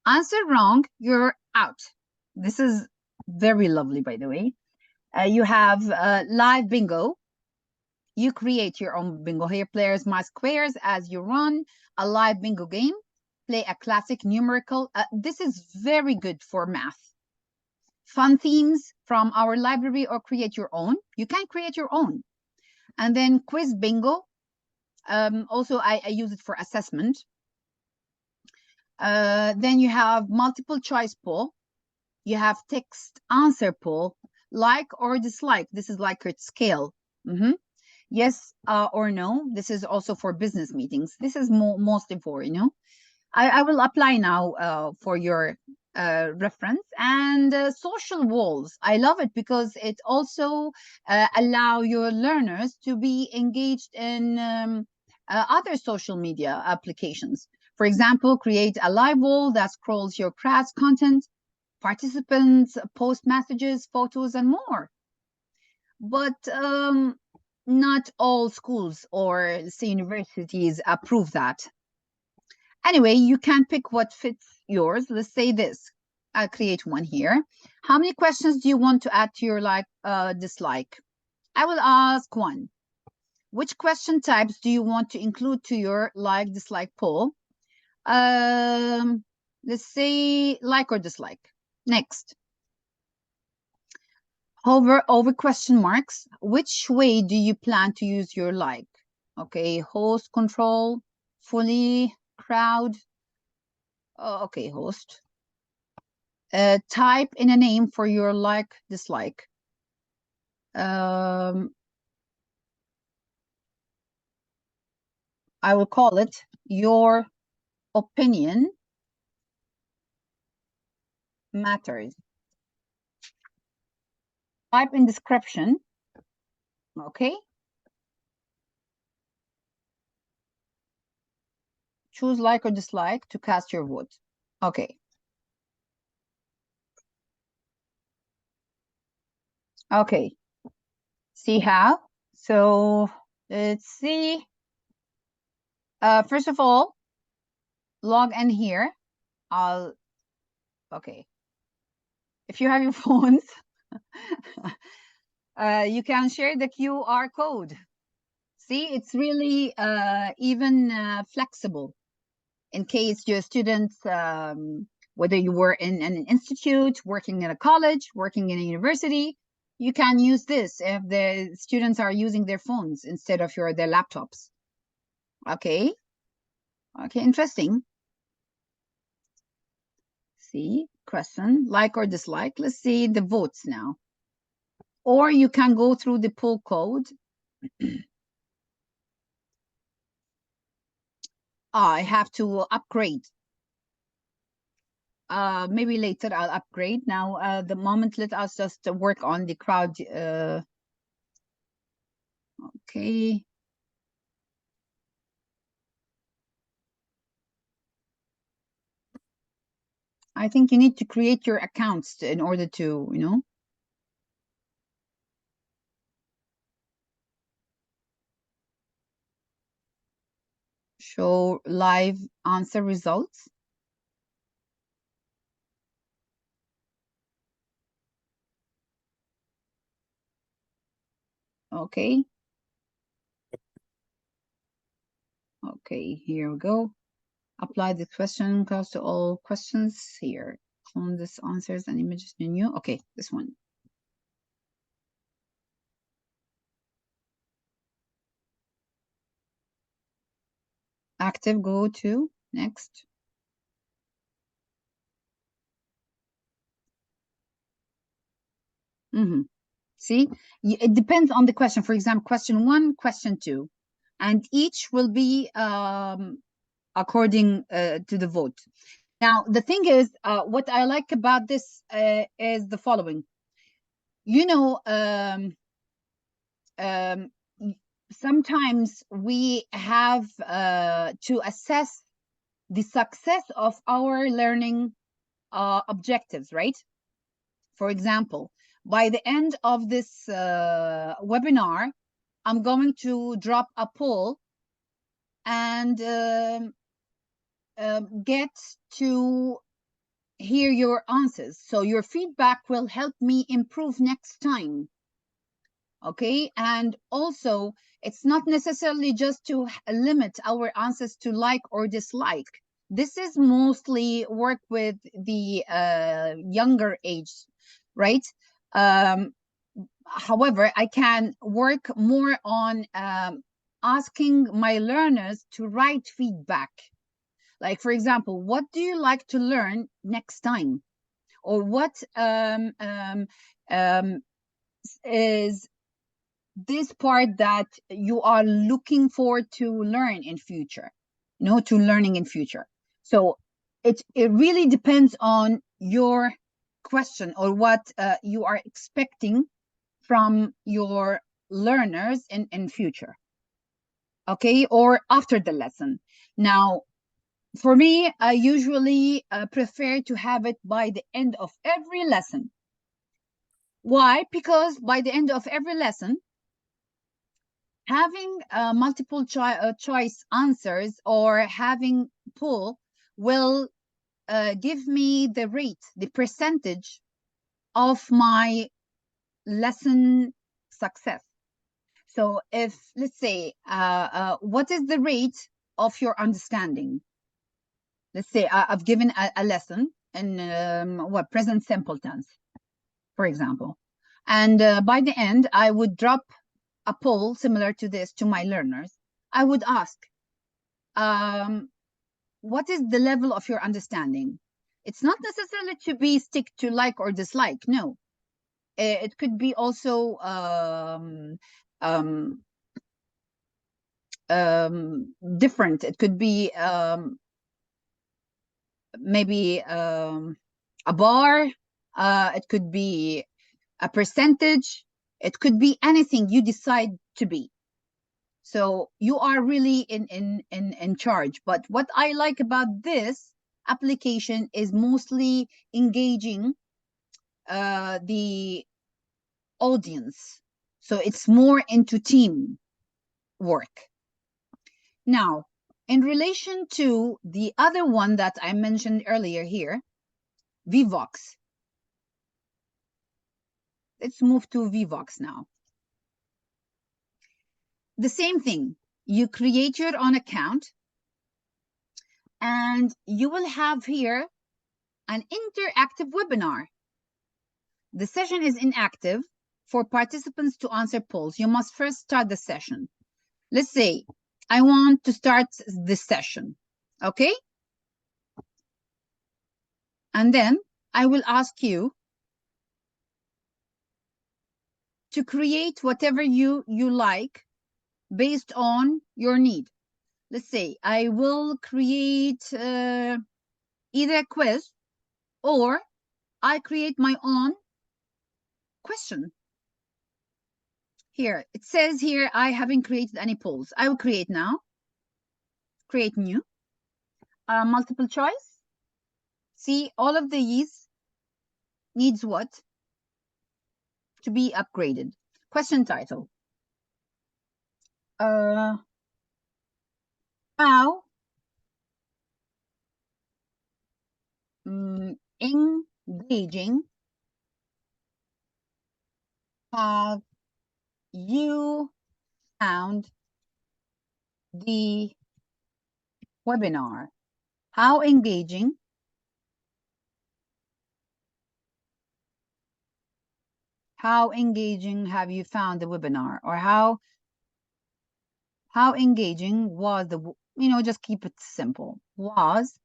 Answer wrong, you're out. This is very lovely, by the way. You have live bingo. You create your own bingo. Here, players must squares as you run a live bingo game. Play a classic numerical. This is very good for math. Fun themes from our library or create your own. You can create your own. And then quiz bingo. Also, I use it for assessment. Then you have multiple choice poll. You have text answer poll, like or dislike. This is Likert scale. Yes or no. This is also for business meetings. This is mostly for, you know. I will apply now for your reference. And social walls. I love it because it also allow your learners to be engaged in other social media applications. For example, create a live wall that scrolls your class content, participants post messages, photos, and more. But not all schools or say universities approve that. Anyway, you can pick what fits yours. Let's say this. I'll create one here. How many questions do you want to add to your like, dislike? I will ask one. Which question types do you want to include to your like, dislike poll? Let's say like or dislike. Next. Hover over question marks. Which way do you plan to use your like? Okay, host control, fully, crowd. Okay, host. Type in a name for your like, dislike. I will call it your opinion matters. Type in description. Okay. Choose like or dislike to cast your vote. Okay. Okay. See how? So let's see. First of all, log in here. Okay. If you have your phones, you can share the QR code. See, it's really even flexible in case your students, whether you were in an institute, working in a college, working in a university, you can use this if the students are using their phones instead of their laptops. Okay. Okay, interesting. See, question, like or dislike. Let's see the votes now. Or you can go through the poll code. I have to upgrade. Maybe later I'll upgrade. Now, the moment, let us just work on the crowd. Okay. I think you need to create your accounts in order to, you know. Show live answer results. Okay. Okay, here we go. Apply the question across to all questions here. Clone this answers and images menu. Okay, this one. Active, go to next. See, it depends on the question. For example, question 1, question 2, and each will be according to the vote. Now, the thing is, what I like about this is the following. You know, sometimes we have to assess the success of our learning objectives, right? For example, by the end of this webinar, I'm going to drop a poll and get to hear your answers. So your feedback will help me improve next time. Okay, and also it's not necessarily just to limit our answers to like or dislike. This is mostly work with the younger age, right? However, I can work more on asking my learners to write feedback. Like, for example, what do you like to learn next time? Or what is this part that you are looking forward to learn in future, you know, to learning in future. So it really depends on your question or what you are expecting from your learners in future. Okay, or after the lesson. Now, for me, I usually prefer to have it by the end of every lesson. Why? Because by the end of every lesson, having multiple choice answers or having poll will give me the rate, the percentage of my lesson success. So if, let's say, what is the rate of your understanding? Let's say I've given a lesson in present simple tense, for example. And by the end, I would drop a poll similar to this to my learners. I would ask, what is the level of your understanding? It's not necessarily to be stick to like or dislike. No, it could be also different. It could be maybe a bar. It could be a percentage. It could be anything you decide to be. So you are really in charge. But what I like about this application is mostly engaging the audience. So it's more into team work. Now, in relation to the other one that I mentioned earlier here, Vivox. Let's move to Vivox now. The same thing. You create your own account and you will have here an interactive webinar. The session is inactive for participants to answer polls. You must first start the session. Let's say I want to start this session, okay? And then I will ask you to create whatever you like based on your need. Let's say I will create either a quiz or I create my own question. Here, it says here, I haven't created any polls. I will create now. Create new. Multiple choice. See, all of these needs what? To be upgraded. Question title. How engaging have you found the webinar? How engaging have you found the webinar? Or how engaging was the, just keep it simple, was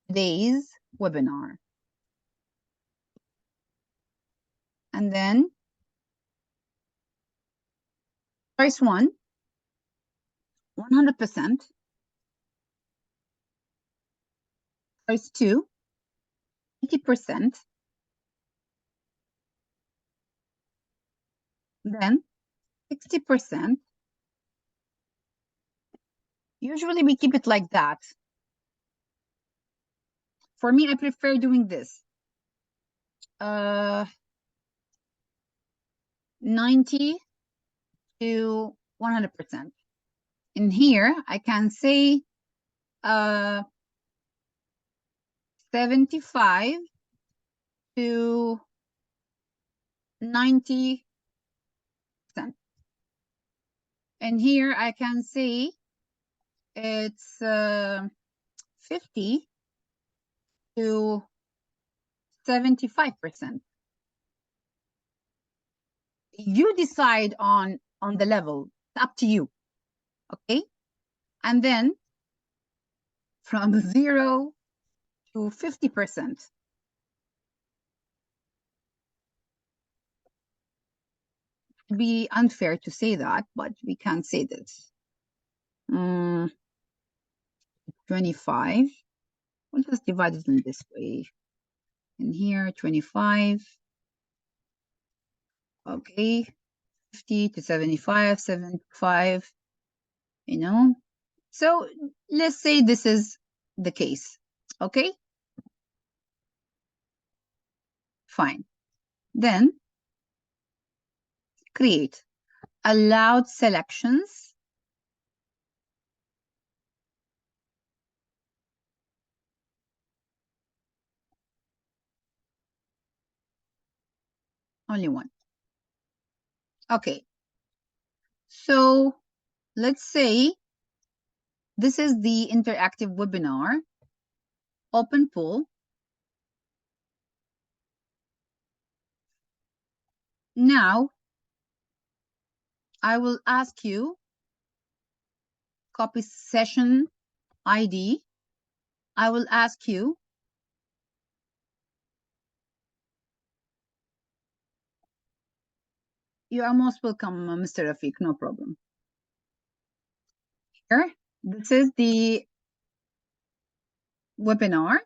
today's webinar? And then choice 1, 100%. Choice 2, 80%. Then 60%. Usually we keep it like that. For me, I prefer doing this. 90 to 100%. In here, I can say 75 to 90%. And here I can say it's 50 to 75%. You decide on the level. It's up to you. Okay? And then from 0 to 50%. It'd be unfair to say that, but we can say this. 25. We'll just divide it in this way. In here, 25. Okay. 50 to 75, 75. So let's say this is the case. Okay. Fine. Then create. allowed selections. Only one. Okay. So let's say this is the interactive webinar. Open poll. Now, I will ask you, copy session ID. I will ask you you are most welcome, Mr. Rafiq, no problem. Here, this is the webinar.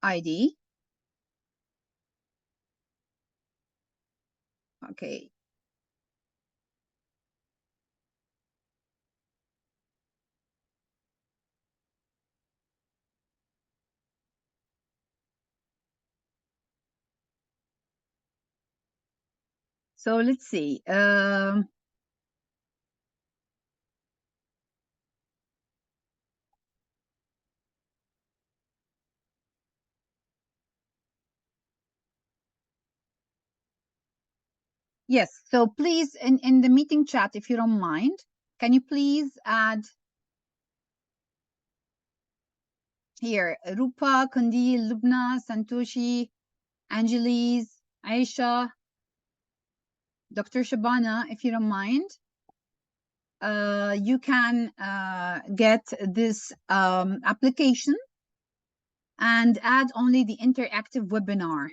ID. Okay. So let's see. Yes, so please, in the meeting chat, if you don't mind, can you please add here, Rupa, Kandil, Lubna, Santoshi, Angeles, Aisha, Dr. Shabana, if you don't mind, you can get this application and add only the interactive webinar.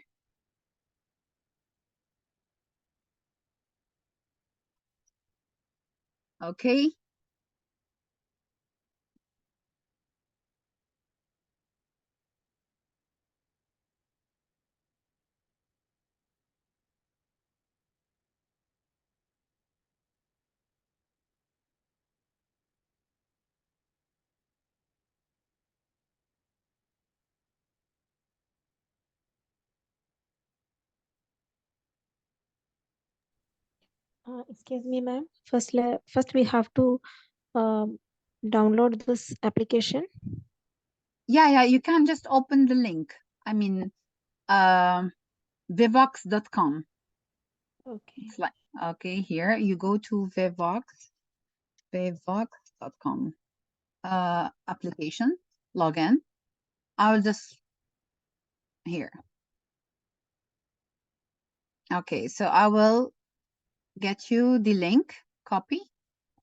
Okay. Excuse me, ma'am. First we have to download this application. Yeah, you can just open the link. I mean, vivox.com. Okay. It's like, okay, here you go to vivox.com. Application, login. I'll just, here. Okay, so I will get you the link, copy,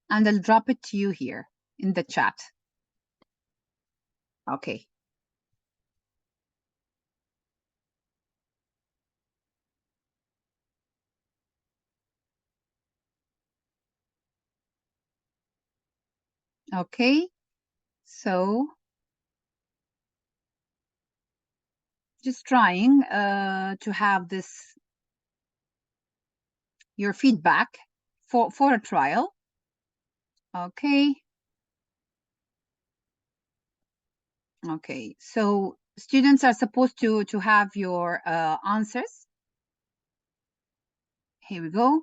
and I'll drop it to you here in the chat. Okay. Okay, so just trying to have this, your feedback for a trial. Okay. Okay, so students are supposed to have your answers. Here we go.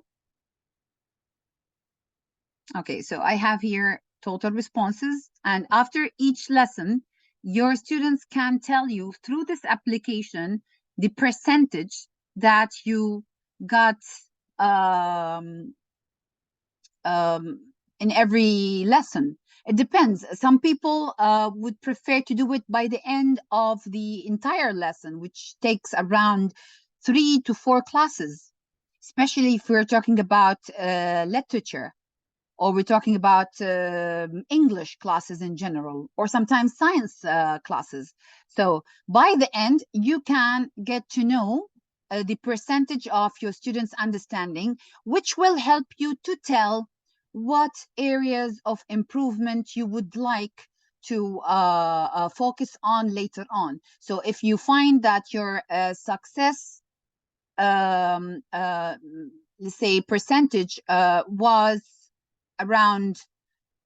Okay, so I have here total responses, and after each lesson, your students can tell you through this application the percentage that you got in every lesson. It depends. Some people would prefer to do it by the end of the entire lesson, which takes around 3 to 4 classes, especially if we're talking about literature, or we're talking about English classes in general, or sometimes science classes. So by the end, you can get to know the percentage of your students' understanding, which will help you to tell what areas of improvement you would like to focus on later on. So if you find that your success, let's say, percentage was around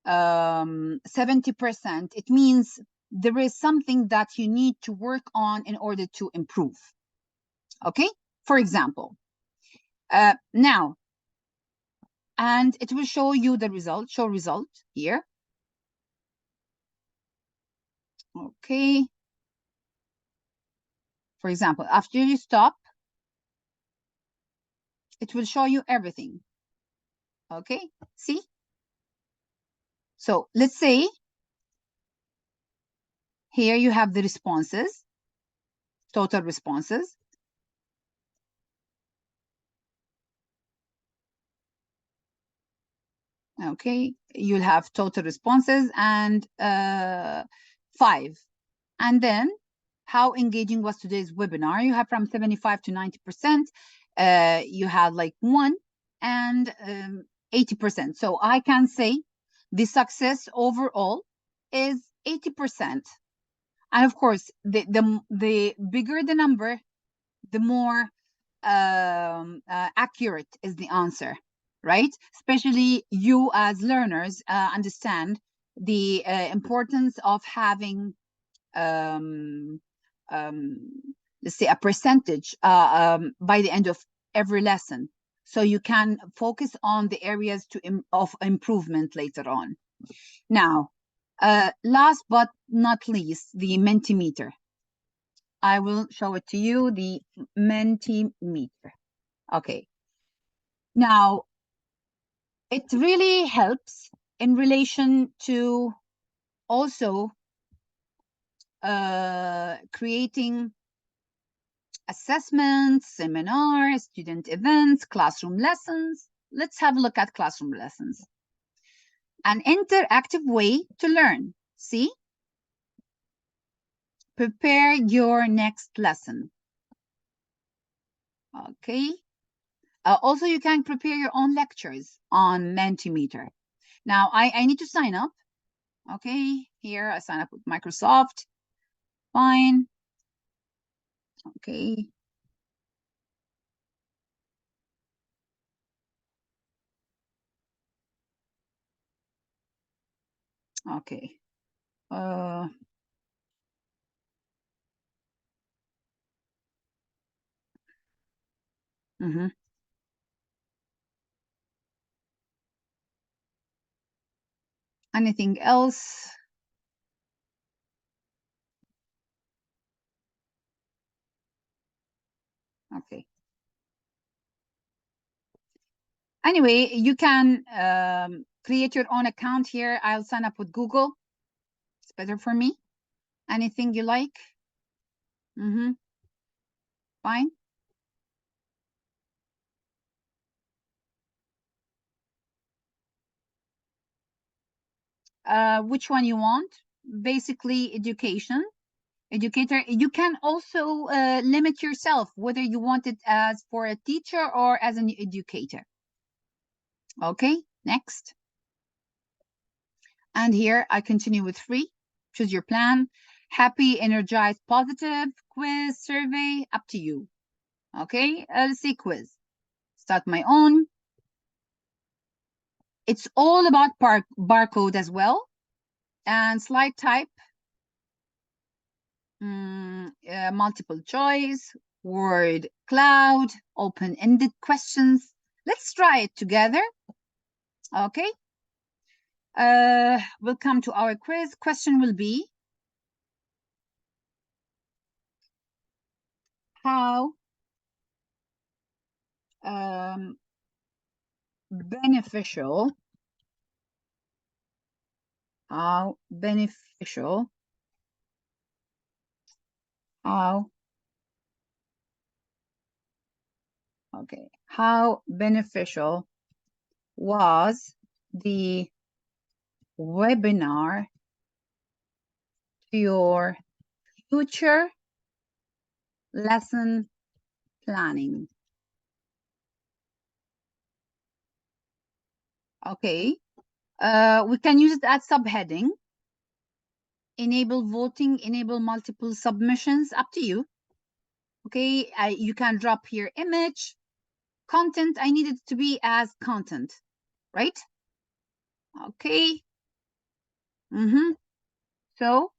70%, it means there is something that you need to work on in order to improve. Okay, for example, now, and it will show you the result, show result here. Okay, for example, after you stop, it will show you everything. Okay, see? So let's say here you have the responses, total responses. Okay, you'll have total responses and 5. And then how engaging was today's webinar? You have from 75 to 90%. You had like 1 and 80%. So I can say the success overall is 80%. And of course, the bigger the number, the more accurate is the answer, right? Especially you as learners understand the importance of having let's say a percentage by the end of every lesson, so you can focus on the areas of improvement later on. Now, last but not least, the Mentimeter. I will show it to you, the Mentimeter. Okay. Now, it really helps in relation to also creating assessments, seminars, student events, classroom lessons. Let's have a look at classroom lessons. An interactive way to learn. See? Prepare your next lesson. Okay. Also, you can prepare your own lectures on Mentimeter. Now, I need to sign up. Okay, here I sign up with Microsoft. Fine. Okay. Okay. Anything else? Okay. Anyway, you can create your own account here. I'll sign up with Google. It's better for me. Anything you like? Fine. Which one you want? Basically, education. Educator. You can also limit yourself whether you want it as for a teacher or as an educator. Okay, next. And here I continue with 3. Choose your plan. Happy, energized, positive, quiz, survey, up to you. Okay, let's see quiz. Start my own. It's all about barcode as well. And slide type. Multiple choice, word cloud, open-ended questions. Let's try it together. Okay. We'll come to our quiz. Question will be, how beneficial was the webinar to your future lesson planning? Okay, we can use it as subheading. Enable voting, enable multiple submissions, up to you. Okay, you can drop here image, content. I need it to be as content, right? Okay. So,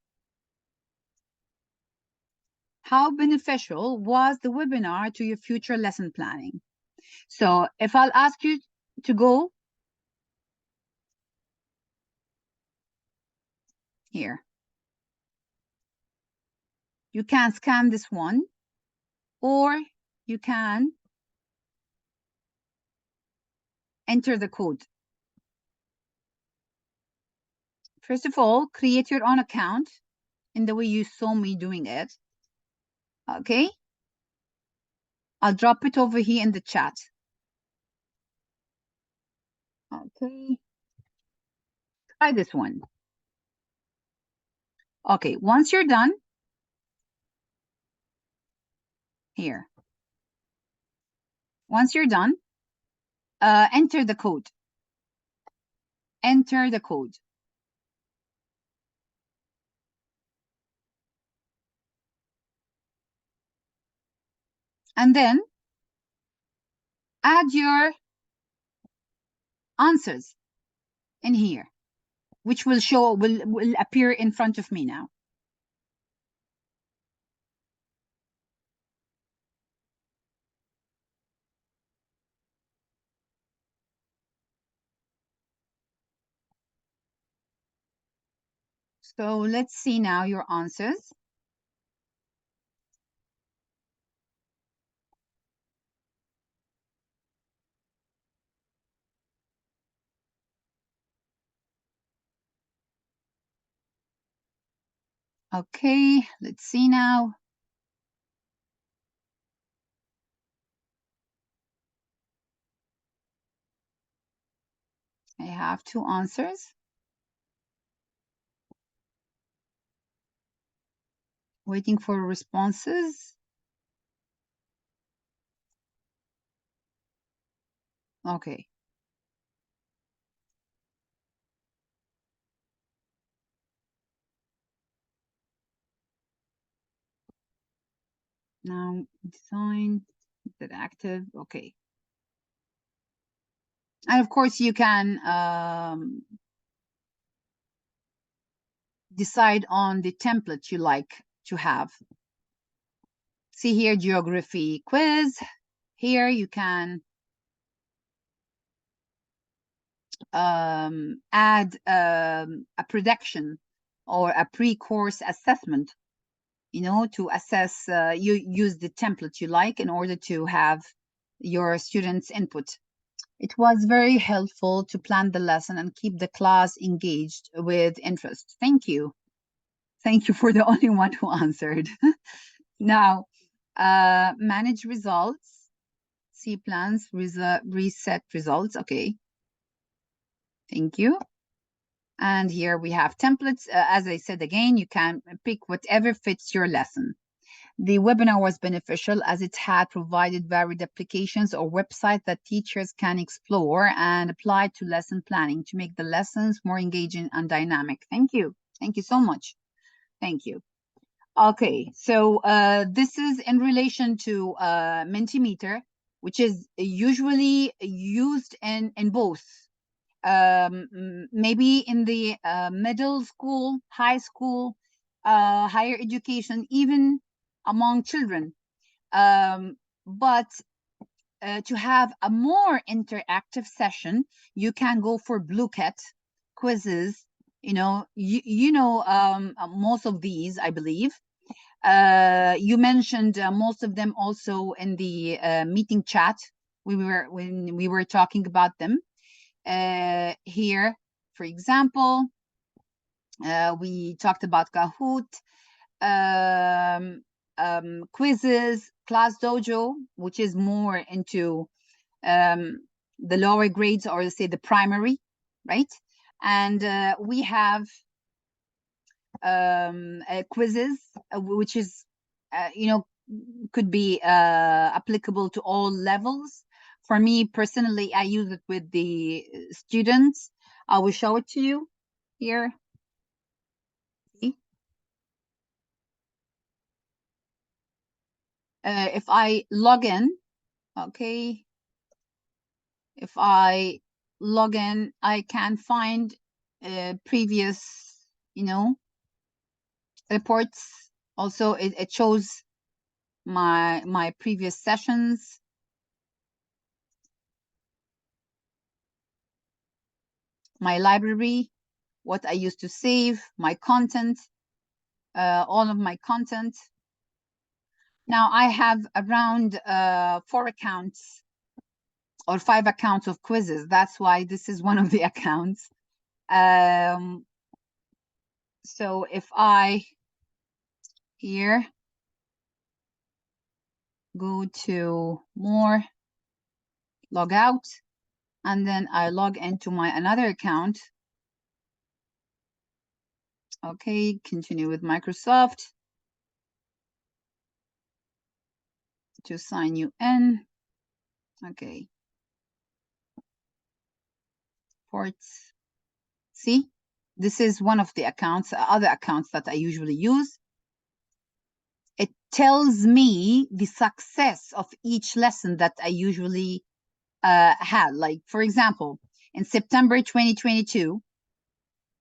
how beneficial was the webinar to your future lesson planning? So if I'll ask you to go here, you can scan this one, or you can enter the code. First of all, create your own account in the way you saw me doing it. Okay? I'll drop it over here in the chat. Okay. Try this one. Okay, once you're done, here. Once you're done, enter the code. Enter the code. And then add your answers in here, which will appear in front of me now. So let's see now your answers. Okay, let's see now. I have 2 answers. Waiting for responses. Okay. Now design, is it active? Okay. And of course you can decide on the template you like to have. See here, geography quiz. Here you can add a prediction or a pre-course assessment, you know, to assess, you use the template you like in order to have your students' input. It was very helpful to plan the lesson and keep the class engaged with interest. Thank you. Thank you for the only one who answered. Now, manage results, see plans, reset results. Okay. Thank you. And here we have templates. As I said again, you can pick whatever fits your lesson. The webinar was beneficial as it had provided varied applications or websites that teachers can explore and apply to lesson planning to make the lessons more engaging and dynamic. Thank you. Thank you so much. Thank you. Okay, so this is in relation to Mentimeter, which is usually used in both. Maybe in the middle school, high school, higher education, even among children. But to have a more interactive session, you can go for Bluecat quizzes. You know, most of these, I believe. You mentioned most of them also in the meeting chat. When we were talking about them. Here, for example, we talked about Kahoot, quizzes, Class Dojo, which is more into the lower grades, or let's say the primary, right? And we have quizzes, which is, you know, could be applicable to all levels. For me personally, I use it with the students. I will show it to you here. See? If I log in, okay. If I log in, I can find previous, you know, reports. Also, it shows my previous sessions. My library, what I used to save, my content, all of my content. Now I have around 4 accounts or 5 accounts of quizzes. That's why this is one of the accounts. So if I here go to more, log out, and then I log into my another account. Okay, continue with Microsoft to sign you in. Okay. Ports. See, this is one of the accounts, other accounts that I usually use. It tells me the success of each lesson that I usually had. Like, for example, in September 2022,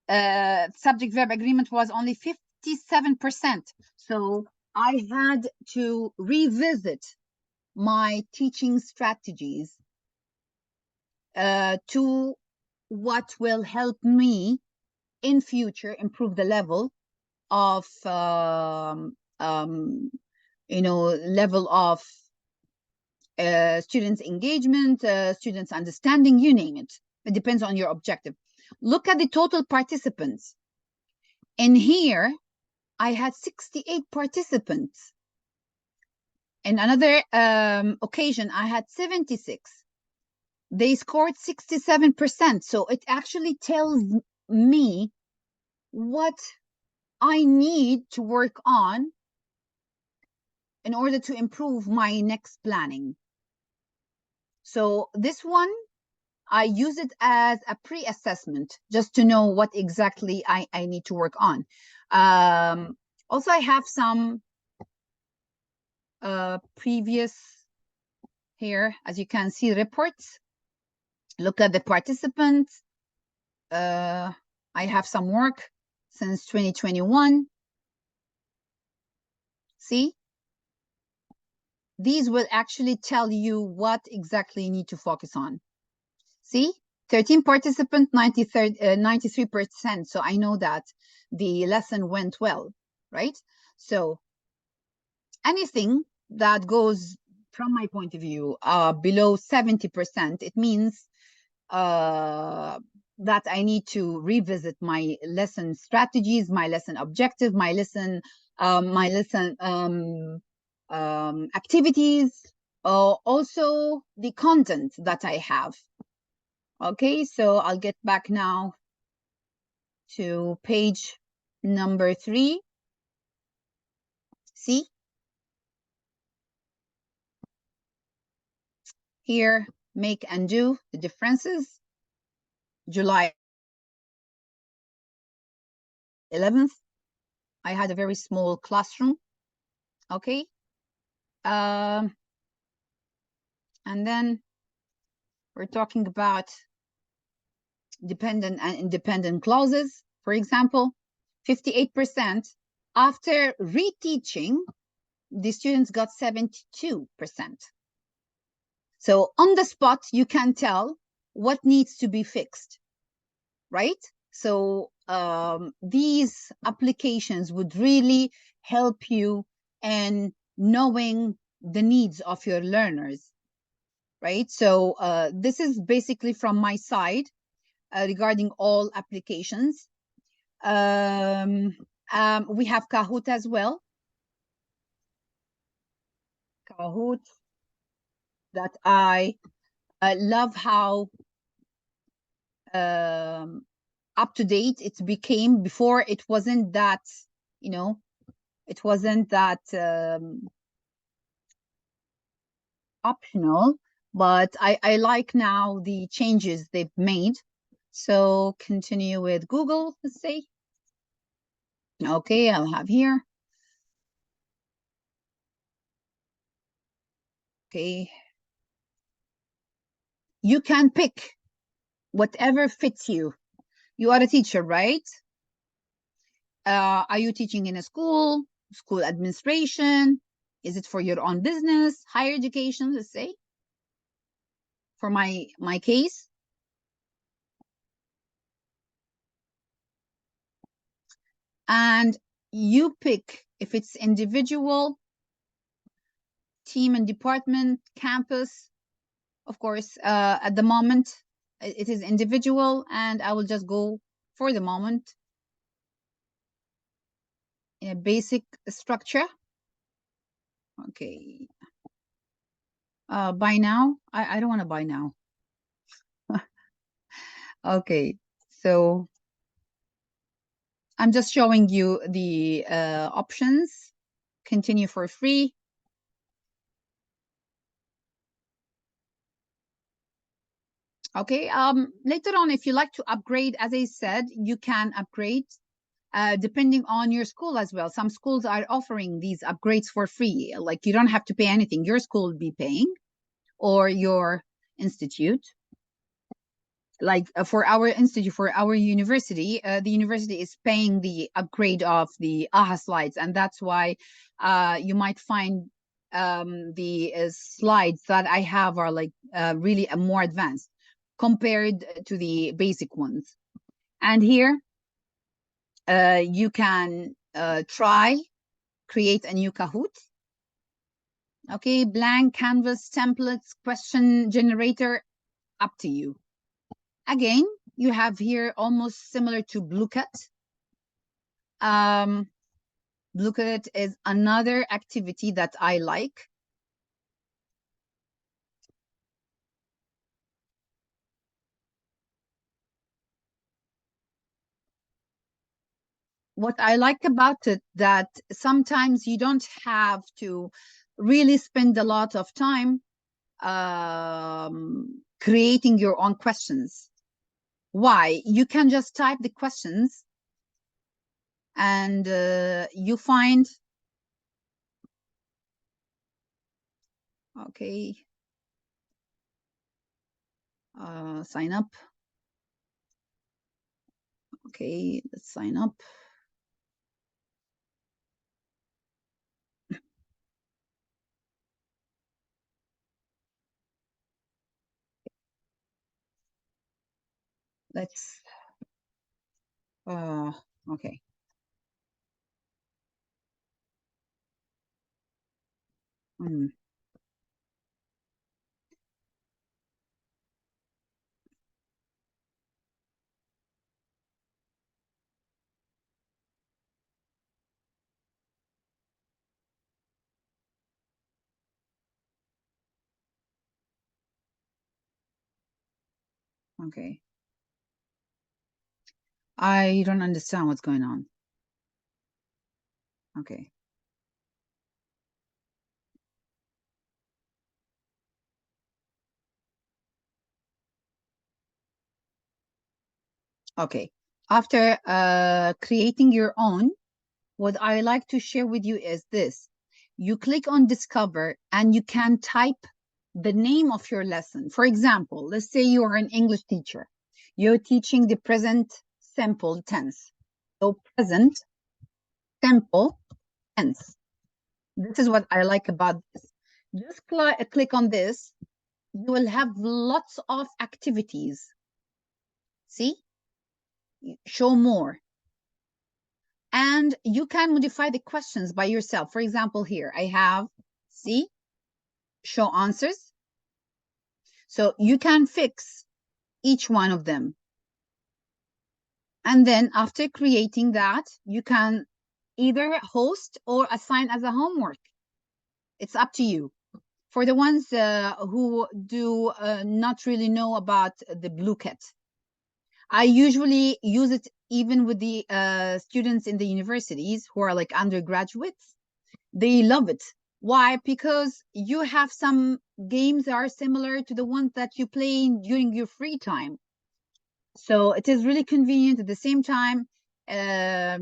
subject-verb agreement was only 57%. So I had to revisit my teaching strategies to what will help me in future improve the level of level of students engagement, students understanding, you name it. It depends on your objective. Look at the total participants. In here, I had 68 participants. In another occasion, I had 76. They scored 67%. So it actually tells me what I need to work on in order to improve my next planning. So this one, I use it as a pre-assessment just to know what exactly I need to work on. Also, I have some previous here, as you can see, reports. Look at the participants. I have some work since 2021. See? These will actually tell you what exactly you need to focus on. See? 13 participants, 93%. So I know that the lesson went well, right? So anything that goes, from my point of view, below 70%, it means that I need to revisit my lesson strategies, my lesson objective, my lesson activities, also the content that I have. Okay, so I'll get back now to page number 3. See? Here, make and do the differences. July 11th, I had a very small classroom. Okay. And then we're talking about dependent and independent clauses. For example, 58%. After reteaching, the students got 72%. So on the spot, you can tell what needs to be fixed, right? So these applications would really help you in knowing the needs of your learners, right? So this is basically from my side regarding all applications. We have Kahoot as well. Kahoot, that I love how up to date it became. Before it wasn't that, you know, it wasn't that optional, but I like now the changes they've made. So continue with Google, let's say. Okay, I'll have here. Okay. You can pick whatever fits you. You are a teacher, right? Are you teaching in a school administration, Is it for your own business, higher education, let's say? For my case. And you pick if it's individual, team and department, campus. Of course, at the moment, it is individual, and I will just go for the moment in a basic structure. Okay. Buy now. I don't want to buy now. Okay, so I'm just showing you the options. Continue for free. Okay, later on, if you like to upgrade, as I said, you can upgrade depending on your school as well. Some schools are offering these upgrades for free. Like, you don't have to pay anything. Your school will be paying, or your institute. Like for our institute, for our university, the university is paying the upgrade of the AHA slides. And that's why you might find the slides that I have are like really more advanced compared to the basic ones. And here you can create a new Kahoot. Okay, blank canvas, templates, question generator, up to you. Again, you have here almost similar to Bluecat. Bluecat is another activity that I like. What I like about it, that sometimes you don't have to really spend a lot of time creating your own questions. Why? You can just type the questions and you find, okay, sign up. Okay, let's sign up. Let's, okay. Okay. I don't understand what's going on. Okay. Okay. After creating your own, what I like to share with you is this. You click on Discover and you can type the name of your lesson. For example, let's say you are an English teacher. You're teaching the present simple tense. So present simple tense. This is what I like about this. Just click on this. You will have lots of activities. See? Show more. And you can modify the questions by yourself. For example, here I have, see, show answers. So you can fix each one of them. And then after creating that, you can either host or assign as a homework. It's up to you. For the ones who do not really know about the Bluecat, I usually use it even with the students in the universities who are like undergraduates. They love it. Why? Because you have some games that are similar to the ones that you play during your free time. So it is really convenient. At the same time, it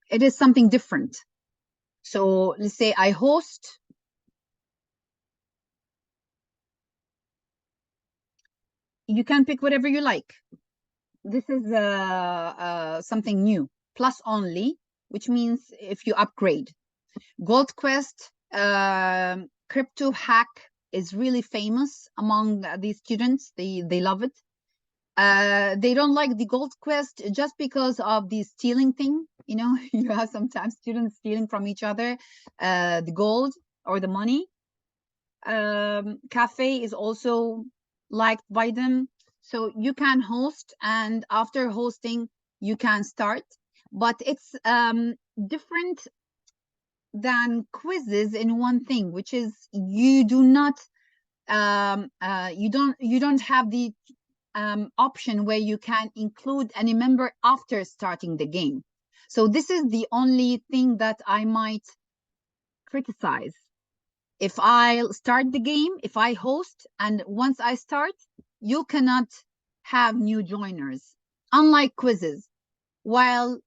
is something different. So let's say I host. You can pick whatever you like. This is something new, plus only, which means if you upgrade. Gold Quest, crypto hack is really famous among these students. They love it. They don't like the Gold Quest just because of the stealing thing. You know, you have sometimes students stealing from each other the gold or the money. Cafe is also liked by them. So you can host, and after hosting, you can start. But it's different than quizzes in one thing, which is you do not you don't have the option where you can include any member after starting the game. So this is the only thing that I might criticize. If I start the game, if I host, and once I start, you cannot have new joiners. Unlike quizzes, while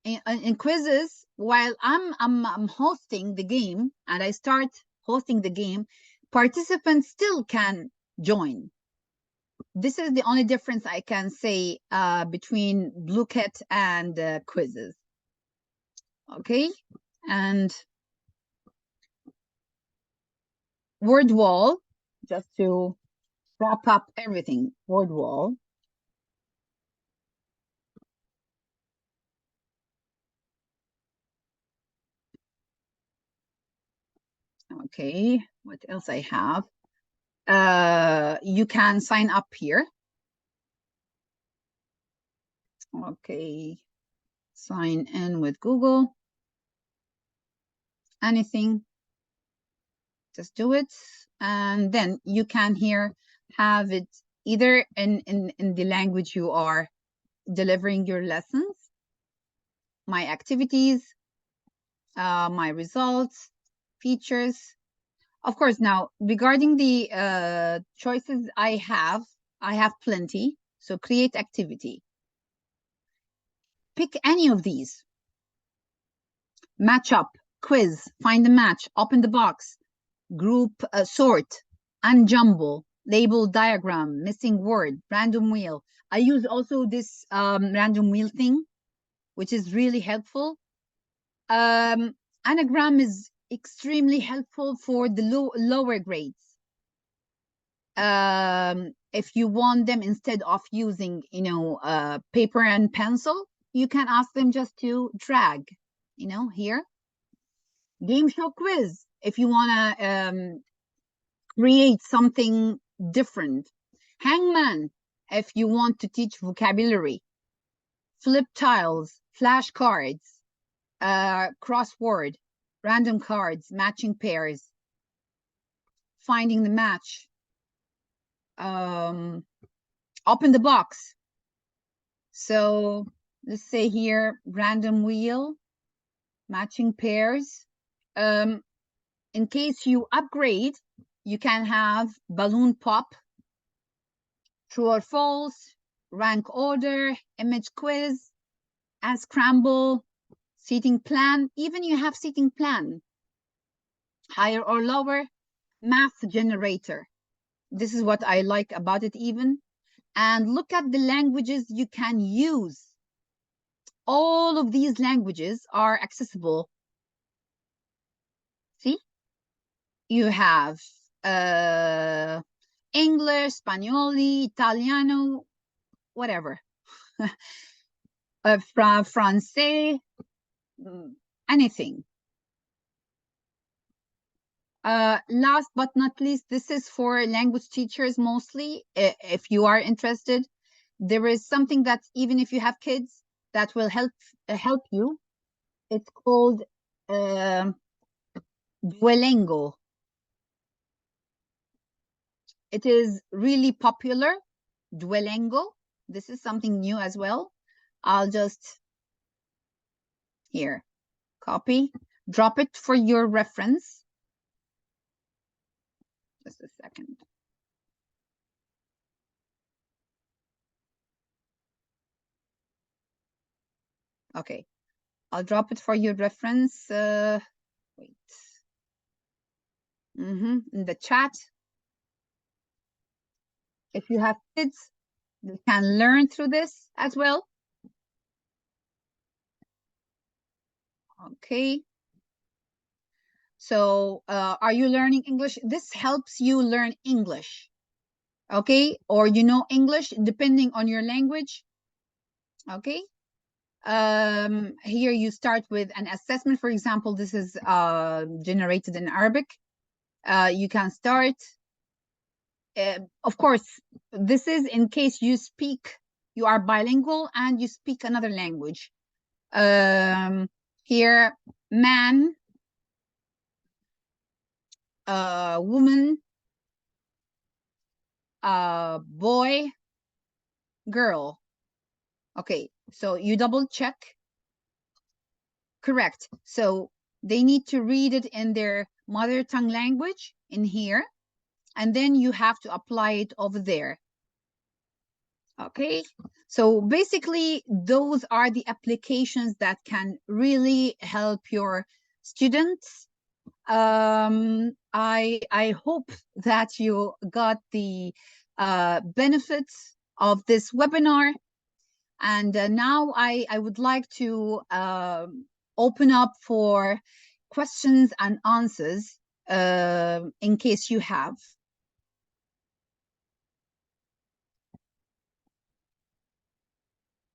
in quizzes, while I'm hosting the game and I start hosting the game, participants still can join. This is the only difference I can say between Bluecat and quizzes. Okay, and word wall, just to wrap up everything. Word wall. Okay, what else I have? You can sign up here. Okay, sign in with Google. Anything, just do it. And then you can here have it either in the language you are delivering your lessons, my activities, my results, features. Of course, now regarding the choices I have plenty. So create activity. Pick any of these. Match up, quiz, find the match, open the box, group, sort, unjumble, label diagram, missing word, random wheel. I use also this random wheel thing, which is really helpful. Anagram is extremely helpful for the lower grades. If you want them, instead of using, you know, paper and pencil, you can ask them just to drag, you know, here. Game show quiz, if you want to create something different. Hangman, if you want to teach vocabulary. Flip tiles, flashcards, crossword, random cards, matching pairs, finding the match, open the box. So let's say here, random wheel, matching pairs. In case you upgrade, you can have balloon pop, true or false, rank order, image quiz, ask scramble, seating plan. Even you have seating plan, higher or lower, math generator. This is what I like about it even. And look at the languages you can use. All of these languages are accessible. See? You have English, Spanioli, Italiano, whatever. Francais, anything. Last but not least, this is for language teachers mostly. If you are interested, there is something that even if you have kids, that will help you. It's called Duolingo. It is really popular, Duolingo. This is something new as well. I'll just here copy, drop it for your reference. Just a second. Okay, I'll drop it for your reference. Wait. In the chat. If you have kids, they can learn through this as well. Okay. So are you learning English? This helps you learn English, okay? Or you know English depending on your language, okay? Here you start with an assessment. For example, this is generated in Arabic. You can start. Of course, this is in case you are bilingual and you speak another language. Here, man, woman, boy, girl. Okay, so you double check. Correct. So they need to read it in their mother tongue language in here, and then you have to apply it over there. Okay, so basically those are the applications that can really help your students. I hope that you got the benefits of this webinar. And now I would like to open up for questions and answers in case you have.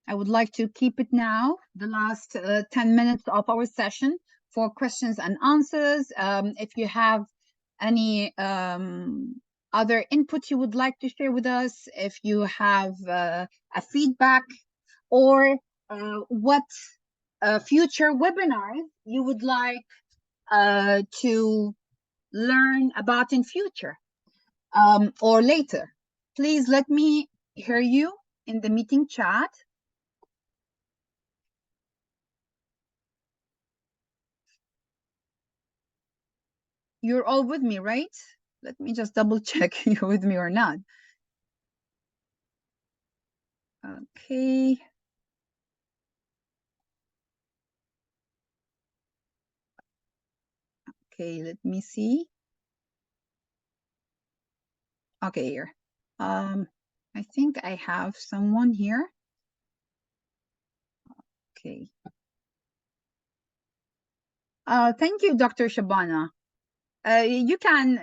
I would like to keep it now, the last 10 minutes of our session, for questions and answers. If you have any other input you would like to share with us, if you have a feedback, or what future webinars you would like to learn about in future or later, please let me hear you in the meeting chat. You're all with me, right? Let me just double check you're with me or not. Okay. Okay, let me see. Okay, here. I think I have someone here. Okay. Thank you, Dr. Shabana. You can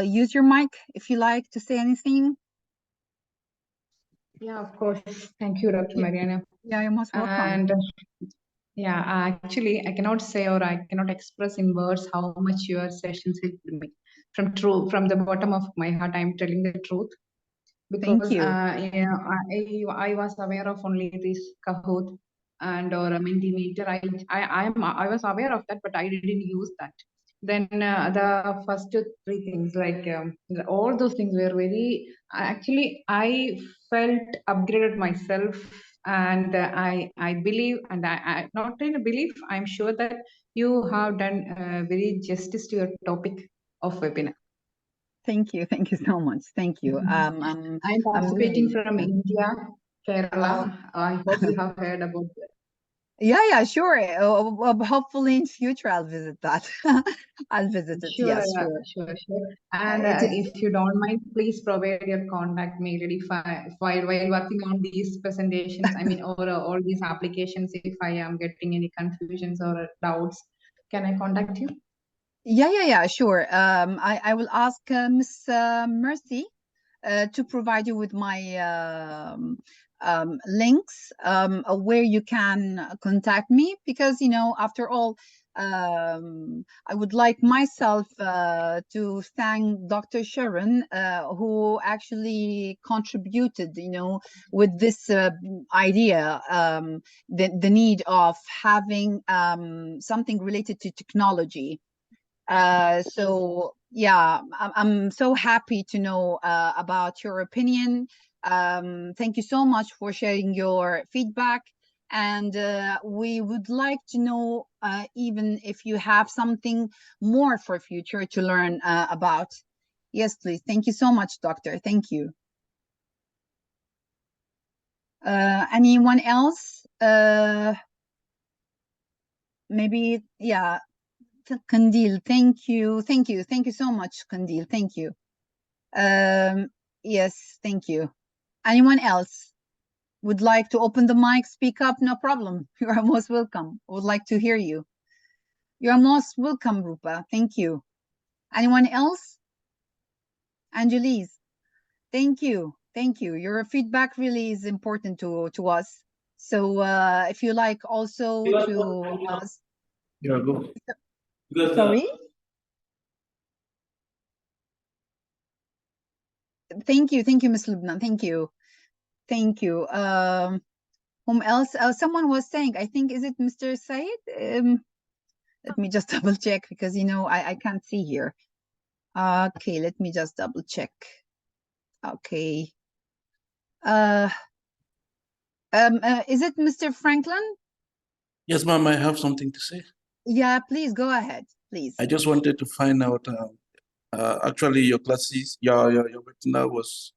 use your mic if you like to say anything. Yeah, of course. Thank you, Dr. Maryana. Yeah, you're most welcome. And yeah, actually, I cannot say or I cannot express in words how much your sessions helped me. From the bottom of my heart, I'm telling the truth. Thank Because you. I was aware of only this Kahoot and or a Mentimeter. I was aware of that, but I didn't use that. Then the first three things, like all those things were very. Actually, I felt upgraded myself, and I believe, and I not in a belief. I'm sure that you have done very justice to your topic of webinar. Thank you so much. Thank you. I'm participating from India, Kerala. I hope you have heard about that. Yeah, sure. Hopefully in future I'll visit that. I'll visit it. Sure, Yes, sure. And if you don't mind, please provide your contact mail ID while working on these presentations. I mean, or all these applications. If I am getting any confusions or doubts, can I contact you? Yeah, sure. I will ask Miss Mercy to provide you with my links where you can contact me, because after all, I would like myself to thank Dr. Sharon, who actually contributed with this idea, the need of having something related to technology. So yeah, I'm so happy to know about your opinion. Thank you so much for sharing your feedback, and we would like to know even if you have something more for future to learn about. Yes, please. Thank you so much, Doctor. Thank you. Anyone else? Maybe, yeah. Kandil, thank you so much, Kandil. Thank you. Yes, thank you. Anyone else would like to open the mic, speak up? No problem. You are most welcome. I would like to hear you. You're most welcome, Rupa. Thank you. Anyone else? Angelise, thank you. Thank you. Your feedback really is important to us. So if you like also to... Yeah, go. Sorry? Thank you, Ms. Lubna. Thank you. Whom else? Someone was saying, I think, is it Mr. Said? Let me just double check because, you know, I can't see here. Okay, let me just double check. Okay. Is it Mr. Franklin? Yes, ma'am, I have something to say. Yeah, please go ahead, please. I just wanted to find out, actually your classes, your webinar was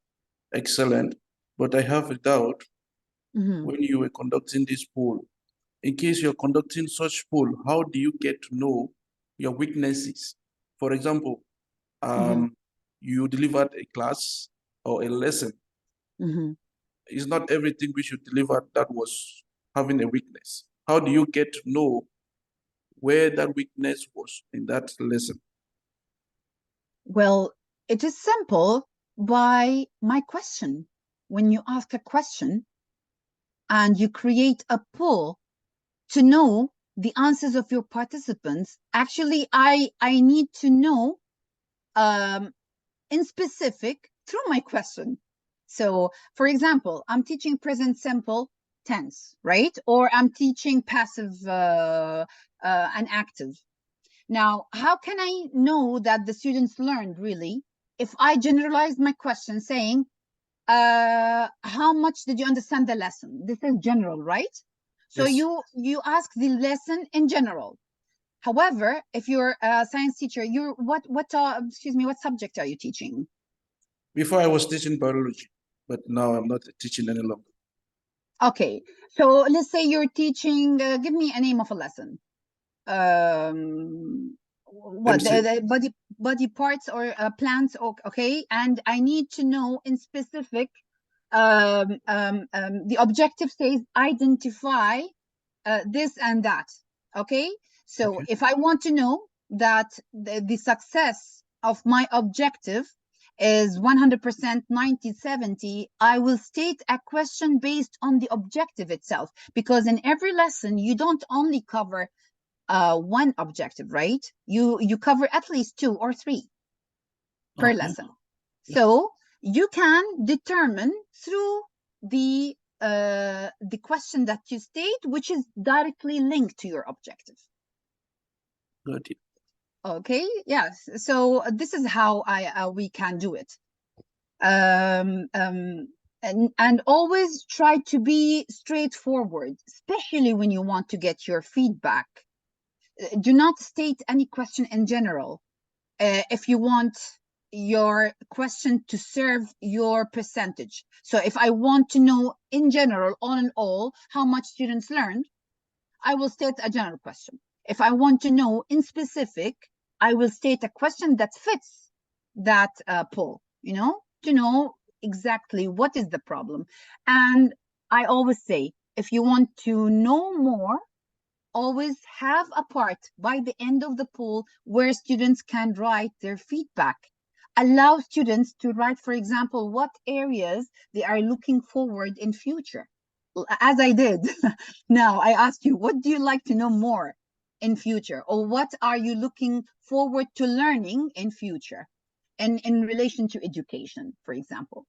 excellent, but I have a doubt. When you were conducting this poll. In case you're conducting such poll, how do you get to know your weaknesses? For example, you delivered a class or a lesson. It's not everything we should deliver that was having a weakness. How do you get to know where that weakness was in that lesson? Well, it is simple by my question. When you ask a question and you create a poll to know the answers of your participants, actually, I need to know in specific through my question. So, for example, I'm teaching present simple tense, right? Or I'm teaching passive and active. Now, how can I know that the students learned really if I generalize my question saying, how much did you understand the lesson? This is general, right? So Yes. you ask the lesson in general. However, if you're a science teacher, you're what subject are you teaching? Before I was teaching biology, but now I'm not teaching any longer. Okay, so let's say you're teaching, give me a name of a lesson. What, the body parts or plants, okay? And I need to know in specific, the objective says identify this and that, okay? So Okay. if I want to know that the success of my objective is 100%, 90, 70, I will state a question based on the objective itself, because in every lesson, you don't only cover one objective, right? You cover at least 2 or 3 per lesson. So you can determine through the question that you state, which is directly linked to your objective. Got it. Okay, yes. So this is how we can do it. And always try to be straightforward, especially when you want to get your feedback. Do not state any question in general. If you want your question to serve your percentage. So if I want to know in general, all in all, how much students learned, I will state a general question. If I want to know in specific, I will state a question that fits that poll, you know, to know exactly what is the problem. And I always say, if you want to know more, always have a part by the end of the poll where students can write their feedback. Allow students to write, for example, what areas they are looking forward in future. As I did. Now I ask you, what do you like to know more in future? Or what are you looking forward to learning in future? And in relation to education, for example.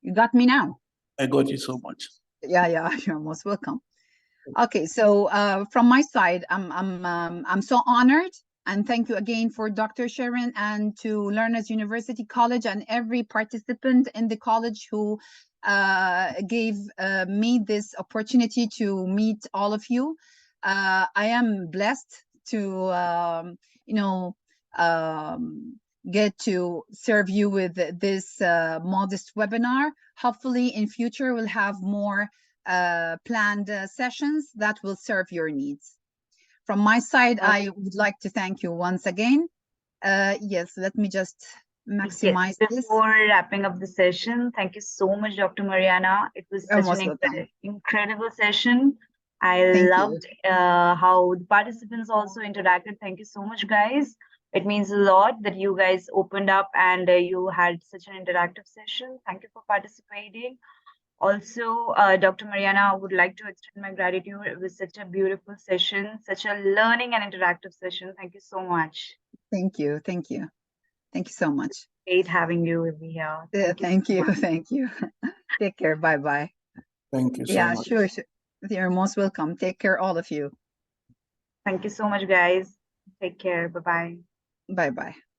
You got me now? I got you so much. Yeah, you're most welcome. Okay, so from my side, I'm so honored, and thank you again for Dr. Sharon and to Learners University College and every participant in the college who gave me this opportunity to meet all of you. I am blessed to get to serve you with this modest webinar. Hopefully in future we'll have more planned sessions that will serve your needs. From my side, I would like to thank you once again. Yes, let me just maximize this. Before wrapping up the session, thank you so much, Dr. Maryana. It was such an incredible session. I Thank you. loved how the participants also interacted. Thank you so much, guys. It means a lot that you guys opened up and you had such an interactive session. Thank you for participating. Also, Dr. Maryana, I would like to extend my gratitude. It was such a beautiful session, such a learning and interactive session. Thank you so much. Thank you. Thank you. Thank you so much. Great having you with me here. Thank you. Thank you. Take care. Bye-bye. Thank you so Yeah, much. sure. You're most welcome. Take care, all of you. Thank you so much, guys. Take care. Bye-bye. Bye-bye.